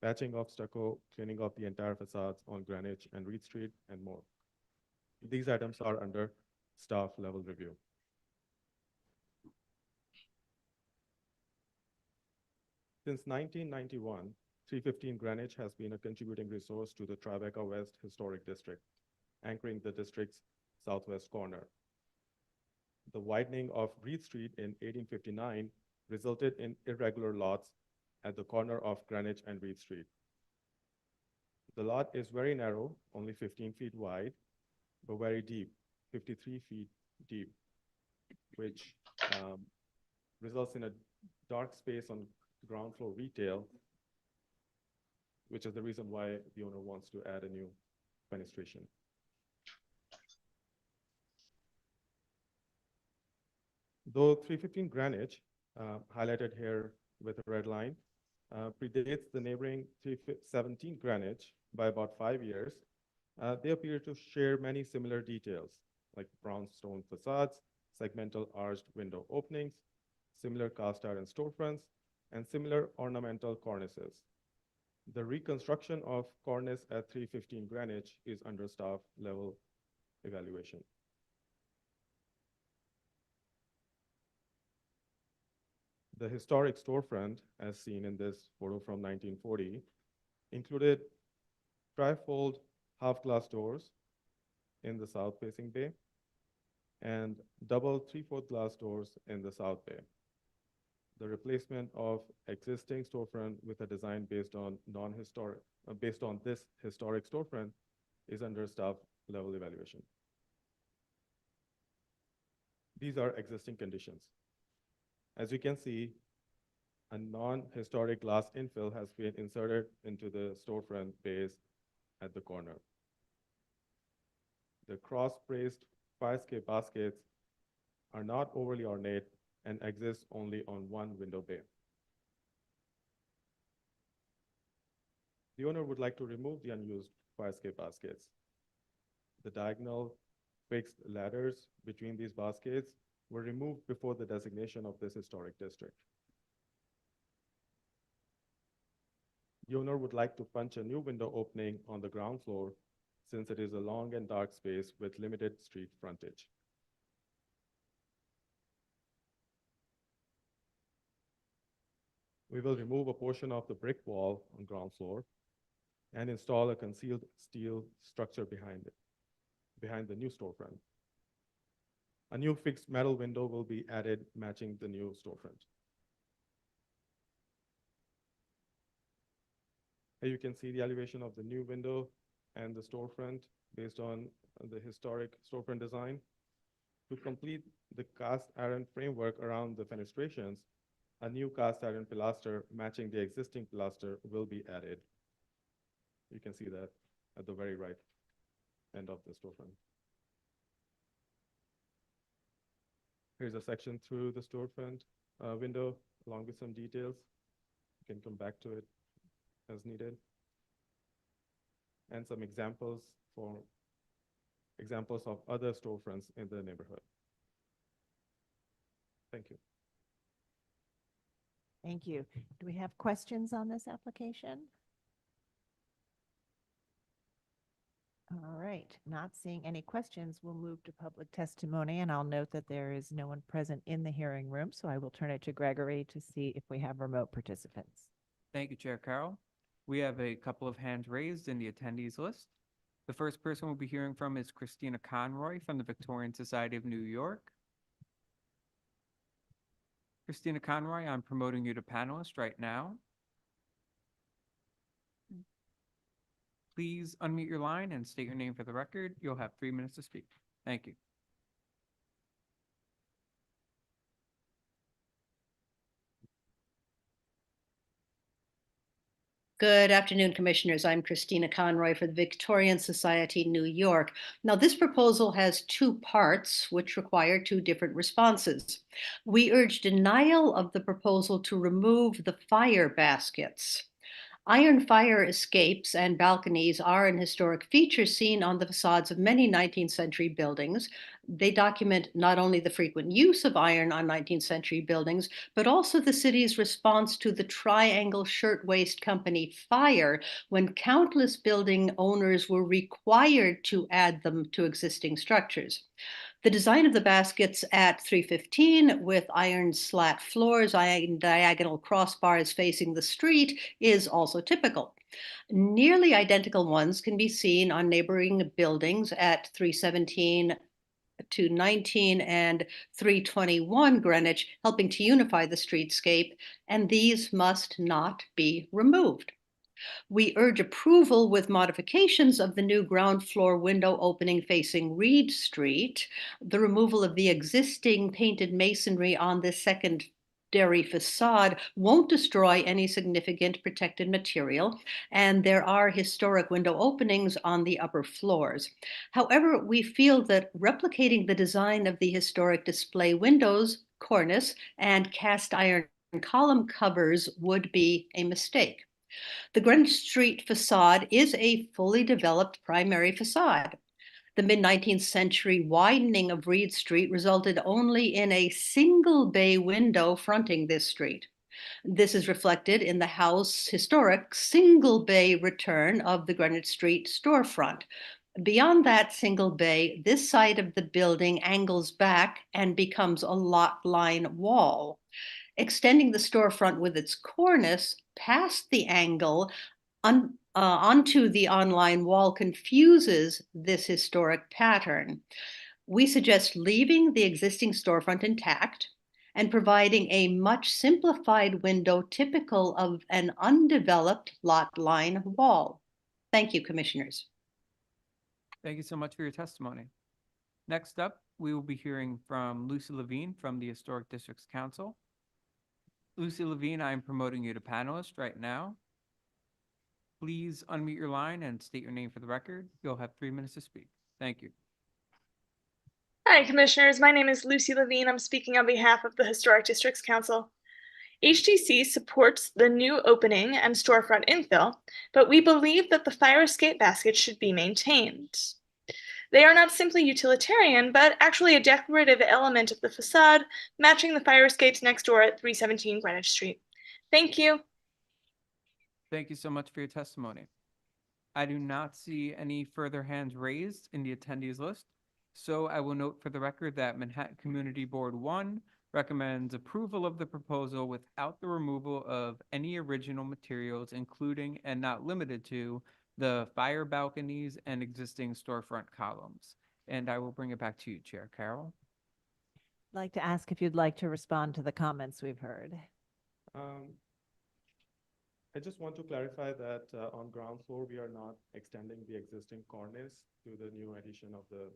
patching of stucco, cleaning of the entire facades on Greenwich and Reed Street, and more. These items are under staff level review. Since 1991, 315 Greenwich has been a contributing resource to the Tribeca West Historic District, anchoring the district's southwest corner. The widening of Reed Street in 1859 resulted in irregular lots at the corner of Greenwich and Reed Street. The lot is very narrow, only 15 feet wide, but very deep, 53 feet deep, which results in a dark space on ground floor retail, which is the reason why the owner wants to add a new fenestration. Though 315 Greenwich, highlighted here with a red line, predates the neighboring 317 Greenwich by about 5 years, they appear to share many similar details, like brownstone facades, segmental arched window openings, similar cast iron storefronts, and similar ornamental cornices. The reconstruction of cornice at 315 Greenwich is under staff level evaluation. The historic storefront, as seen in this photo from 1940, included trifold half-glass doors in the south-facing bay and double 3/4 glass doors in the south bay. The replacement of existing storefront with a design based on this historic storefront is under staff level evaluation. These are existing conditions. As you can see, a non-historic glass infill has been inserted into the storefront bays at the corner. The cross-braced fire escape baskets are not overly ornate and exist only on one window bay. The owner would like to remove the unused fire escape baskets. The diagonal fixed ladders between these baskets were removed before the designation of this historic district. The owner would like to punch a new window opening on the ground floor since it is a long and dark space with limited street frontage. We will remove a portion of the brick wall on ground floor and install a concealed steel structure behind the new storefront. A new fixed metal window will be added matching the new storefront. Here you can see the elevation of the new window and the storefront based on the historic storefront design. To complete the cast iron framework around the fenestrations, a new cast iron pilaster matching the existing pilaster will be added. You can see that at the very right end of the storefront. Here's a section through the storefront window along with some details. You can come back to it as needed. And some examples of other storefronts in the neighborhood. Thank you. Thank you. Do we have questions on this application? All right, not seeing any questions, we'll move to public testimony, and I'll note that there is no one present in the hearing room, so I will turn it to Gregory to see if we have remote participants. Thank you, Chair Carroll. We have a couple of hands raised in the attendees list. The first person we'll be hearing from is Christina Conroy from the Victorian Society of New York. Christina Conroy, I'm promoting you to panelist right now. Please unmute your line and state your name for the record. You'll have 3 minutes to speak. Thank you. Good afternoon, Commissioners. I'm Christina Conroy for the Victorian Society, New York. Now, this proposal has two parts, which require two different responses. We urge denial of the proposal to remove the fire baskets. Iron fire escapes and balconies are an historic feature seen on the facades of many 19th century buildings. They document not only the frequent use of iron on 19th century buildings, but also the city's response to the Triangle Shirtwaist Company fire, when countless building owners were required to add them to existing structures. The design of the baskets at 315 with iron slat floors and diagonal crossbars facing the street is also typical. Nearly identical ones can be seen on neighboring buildings at 317 to 19 and 321 Greenwich, helping to unify the streetscape, and these must not be removed. We urge approval with modifications of the new ground floor window opening facing Reed Street, the removal of the existing painted masonry on the secondary facade won't destroy any significant protected material, and there are historic window openings on the upper floors. However, we feel that replicating the design of the historic display windows, cornice, and cast iron column covers would be a mistake. The Greenwich Street facade is a fully developed primary facade. The mid-19th century widening of Reed Street resulted only in a single bay window fronting this street. This is reflected in the historic single bay return of the Greenwich Street storefront. Beyond that single bay, this side of the building angles back and becomes a lot line wall. Extending the storefront with its cornice past the angle onto the online wall confuses this historic pattern. We suggest leaving the existing storefront intact and providing a much simplified window typical of an undeveloped lot line wall. Thank you, Commissioners. Thank you so much for your testimony. Next up, we will be hearing from Lucy Levine from the Historic Districts Council. Lucy Levine, I am promoting you to panelist right now. Please unmute your line and state your name for the record. You'll have 3 minutes to speak. Thank you. Hi, Commissioners. My name is Lucy Levine. I'm speaking on behalf of the Historic Districts Council. HDC supports the new opening and storefront infill, but we believe that the fire escape baskets should be maintained. They are not simply utilitarian, but actually a decorative element of the facade, matching the fire escapes next door at 317 Greenwich Street. Thank you. Thank you so much for your testimony. I do not see any further hands raised in the attendees list, so I will note for the record that Manhattan Community Board 1 recommends approval of the proposal without the removal of any original materials, including and not limited to the fire balconies and existing storefront columns. And I will bring it back to you, Chair Carroll. like to ask if you'd like to respond to the comments we've heard. I just want to clarify that on ground floor, we are not extending the existing cornice to the new addition of the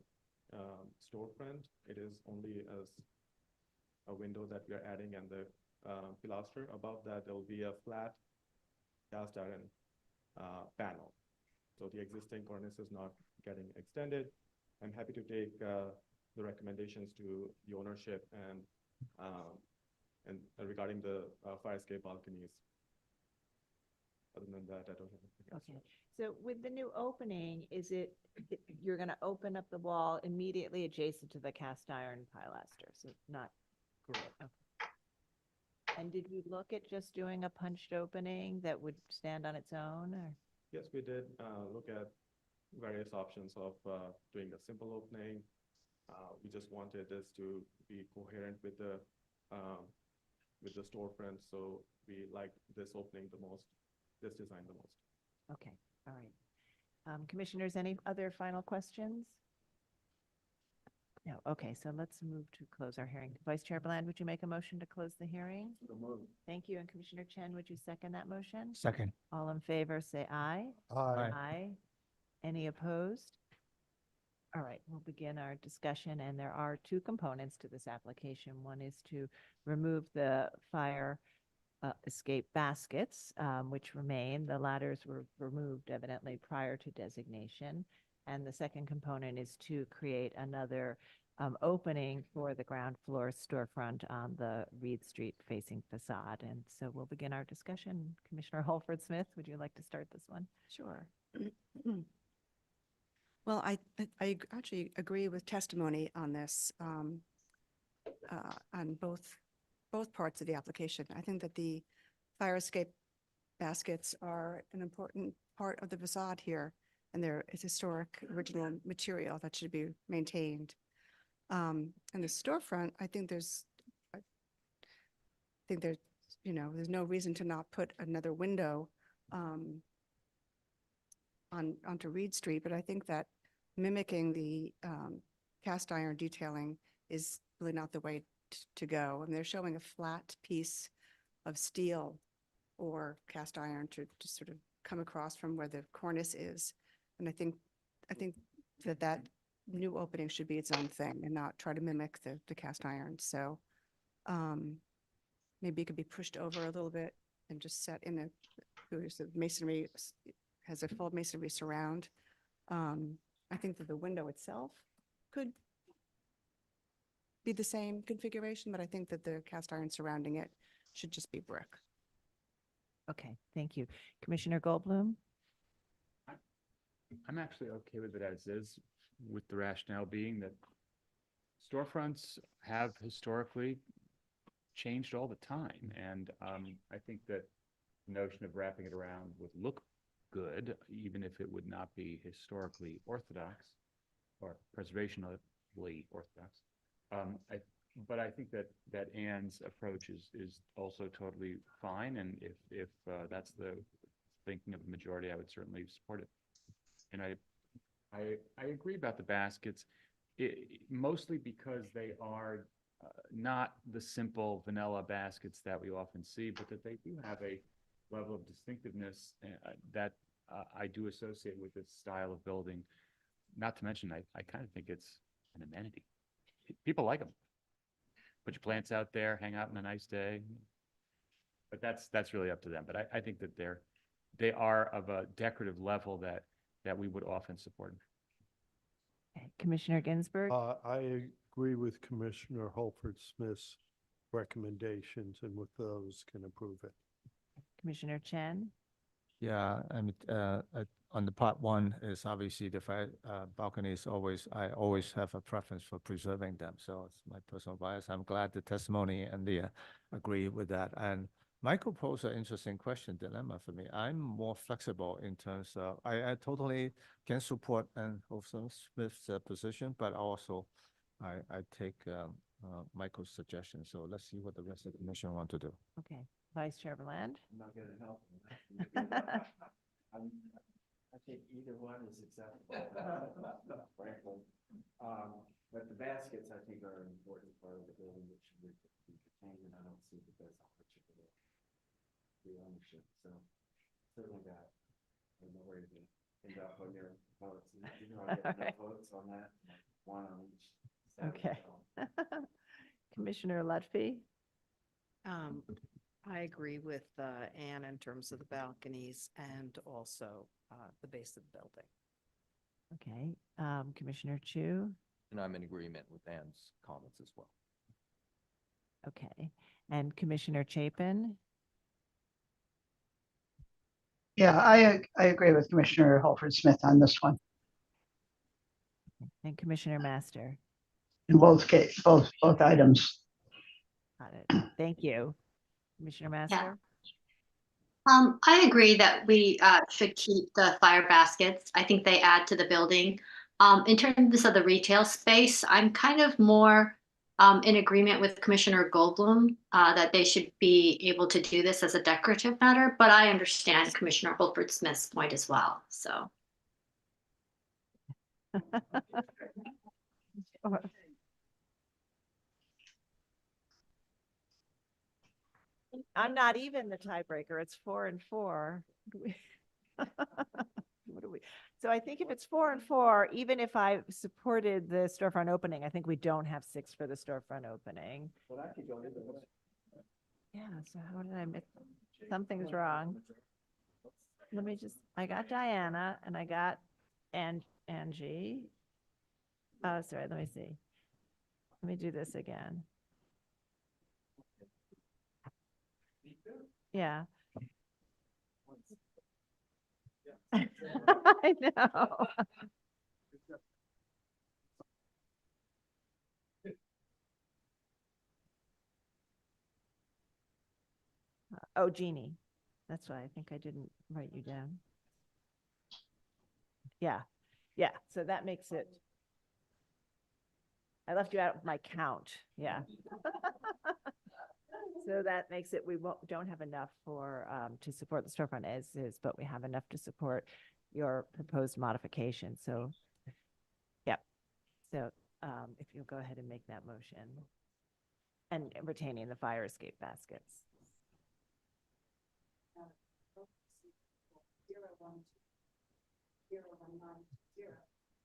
storefront. It is only as a window that we are adding and the pilaster. Above that, there will be a flat cast iron panel. So the existing cornice is not getting extended. I'm happy to take the recommendations to the ownership and regarding the fire escape balconies. Other than that, I don't have anything else. Okay, so with the new opening, is you're going to open up the wall immediately adjacent to the cast iron pilaster, so not? Correct. Okay. And did you look at just doing a punched opening that would stand on its own, or? Yes, we did look at various options of doing a simple opening. We just wanted this to be coherent with the storefront, so we liked this opening the most, this design the most. Okay, all right. Commissioners, any other final questions? No, okay, so let's move to close our hearing. Vice Chair Bland, would you make a motion to close the hearing? Thank you. And Commissioner Chen, would you second that motion? Second. All in favor, say aye. Aye. Aye. Any opposed? All right, we'll begin our discussion, and there are two components to this application. One is to remove the fire escape baskets, which remain. The ladders were removed evidently prior to designation. And the second component is to create another opening for the ground floor storefront on the Reed Street facing facade. And so we'll begin our discussion. Commissioner Holford Smith, would you like to start this one? Sure. Well, I actually agree with testimony on this, on both parts of the application. I think that the fire escape baskets are an important part of the facade here, and they're a historic original material that should be maintained. And the storefront, I think there's, there's no reason to not put another window onto Reed Street, but I think that mimicking the cast iron detailing is really not the way to go. And they're showing a flat piece of steel or cast iron to sort of come across from where the cornice is. And I think that new opening should be its own thing and not try to mimic the cast iron. So maybe it could be pushed over a little bit and just set in the masonry, has a full masonry surround. I think that the window itself could be the same configuration, but I think that the cast iron surrounding it should just be brick. Okay, thank you. Commissioner Goldblum? I'm actually okay with it as is, with the rationale being that storefronts have historically changed all the time. And I think that the notion of wrapping it around would look good, even if it would not be historically orthodox or preservationally orthodox. But I think that Ann's approach is also totally fine. And if that's the thinking of the majority, I would certainly support it. And I agree about the baskets, mostly because they are not the simple vanilla baskets that we often see, but that they do have a level of distinctiveness that I do associate with this style of building. Not to mention, I kind of think it's an amenity. People like them. Put your plants out there, hang out on a nice day. But that's really up to them. But I think that they are of a decorative level that we would often support. Okay, Commissioner Ginsburg? I agree with Commissioner Holford Smith's recommendations, and with those can approve it. Commissioner Chen? Yeah, I mean, on the part one is obviously the fire balcony is I always have a preference for preserving them. So it's my personal bias. I'm glad the testimony and the agree with that. And Michael posed an interesting dilemma for me. I'm more flexible in terms of, I totally can support Ann Holford Smith's position, but also I take Michael's suggestion. So let's see what the rest of the commission want to do. Okay, Vice Chair Bland? I'm not going to help. I think either one is acceptable, frankly. But the baskets, I think, are an important part of the building. the ownership, so certainly that. I don't know where you end up on your votes. You know, I get enough votes on that, like one on each side. Okay. So. Commissioner Lutfi? I agree with Anne in terms of the balconies and also the base of the building. Okay. Commissioner Chu? And I'm in agreement with Ann's comments as well. Okay. And Commissioner Chapin? Yeah, I agree with Commissioner Holford Smith on this one. And Commissioner Master? In both both items. Got it. Thank you. Commissioner Master? I agree that we should keep the fire baskets. I think they add to the building. In terms of the retail space, I'm kind of more in agreement with Commissioner Goldblum that they should be able to do this as a decorative matter, but I understand Commissioner Holford Smith's point as well, so. I'm not even the tiebreaker. It's 4-4. What do we? So I think if it's 4-4, even if I supported the storefront opening, I think we don't have 6 for the storefront opening. Yeah, so how did I miss? Something's wrong. Let me just, I got Diana and I got Angie. Oh, sorry, let me see. Let me do this again. Yeah. I know. Oh, Jeannie. That's why I think I didn't write you down. Yeah. Yeah. So that makes it. I left you out of my count. Yeah. So that makes it, we don't have enough for, to support the storefront as is, but we have enough to support your proposed modification. So, yep. So, if you'll go ahead and make that motion and retaining the fire escape baskets.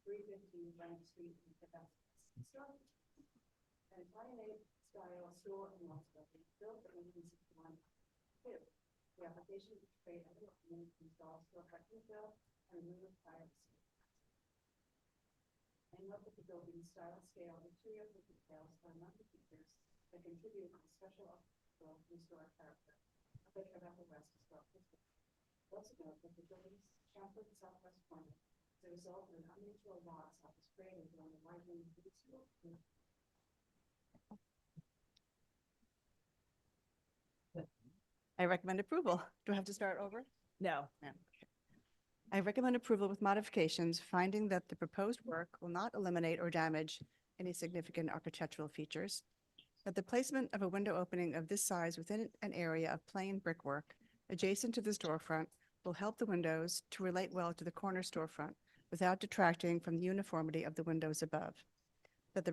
315 Frank Street in Quebec. And style store in Las Vegas, built in 1861. The application to create a new install store retail and remove fire escape. And look at the building style, scale, interior details, and number features that contribute to special historic character of the Quebec West Historic District. Also note that the building's chamfered southwest corner is a result of an unusual loss that was created during the widening of the school. I recommend approval. Do I have to start over? No. No. Okay. I recommend approval with modifications, finding that the proposed work will not eliminate or damage any significant architectural features, that the placement of a window opening of this size within an area of plain brickwork adjacent to the storefront will help the windows to relate well to the corner storefront without detracting from the uniformity of the windows above, that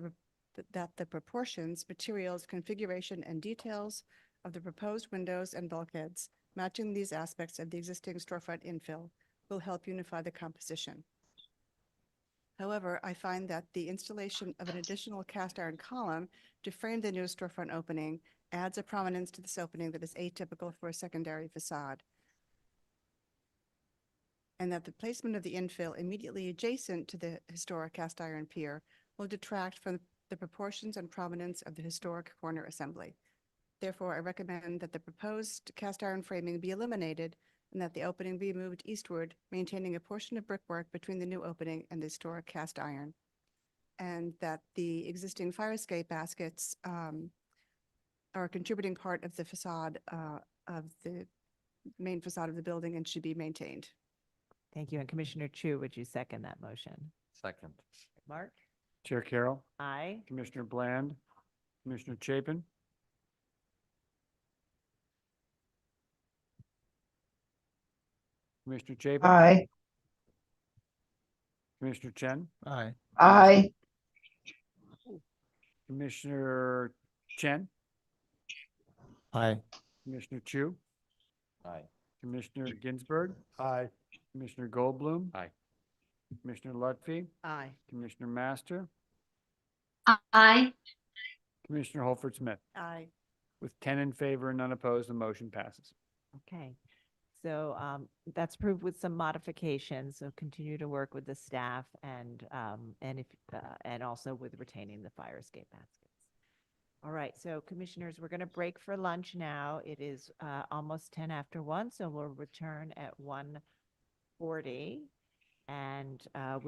the proportions, materials, configuration, and details of the proposed windows and bulkheads matching these aspects of the existing storefront infill will help unify the composition. However, I find that the installation of an additional cast iron column to frame the new storefront opening adds a prominence to this opening that is atypical for a secondary facade, and that the placement of the infill immediately adjacent to the historic cast iron pier will detract from the proportions and prominence of the historic corner assembly. Therefore, I recommend that the proposed cast iron framing be eliminated and that the opening be moved eastward, maintaining a portion of brickwork between the new opening and the historic cast iron. And that the existing fire escape baskets are a contributing part of the facade of the main facade of the building and should be maintained. Thank you. And Commissioner Chu, would you second that motion? Second. Mark? Chair Carroll, Aye. Commissioner Bland, Commissioner Chapin, Commissioner Chapin. Aye. Commissioner Chen, Aye. Aye. Commissioner Chen, Aye. Commissioner Chu, Aye. Commissioner Ginsburg, Aye. Commissioner Goldblum. Aye. Commissioner Lutfi, Aye. Commissioner Master, Aye. Commissioner Holford Smith. Aye. With 10 in favor and none opposed, the motion passes. Okay. So that's approved with some modifications. So continue to work with the staff and if and also with retaining the fire escape baskets. All right, so commissioners, we're going to break for lunch now. It is almost 10 after 1, so we'll return at 1:40 and we'll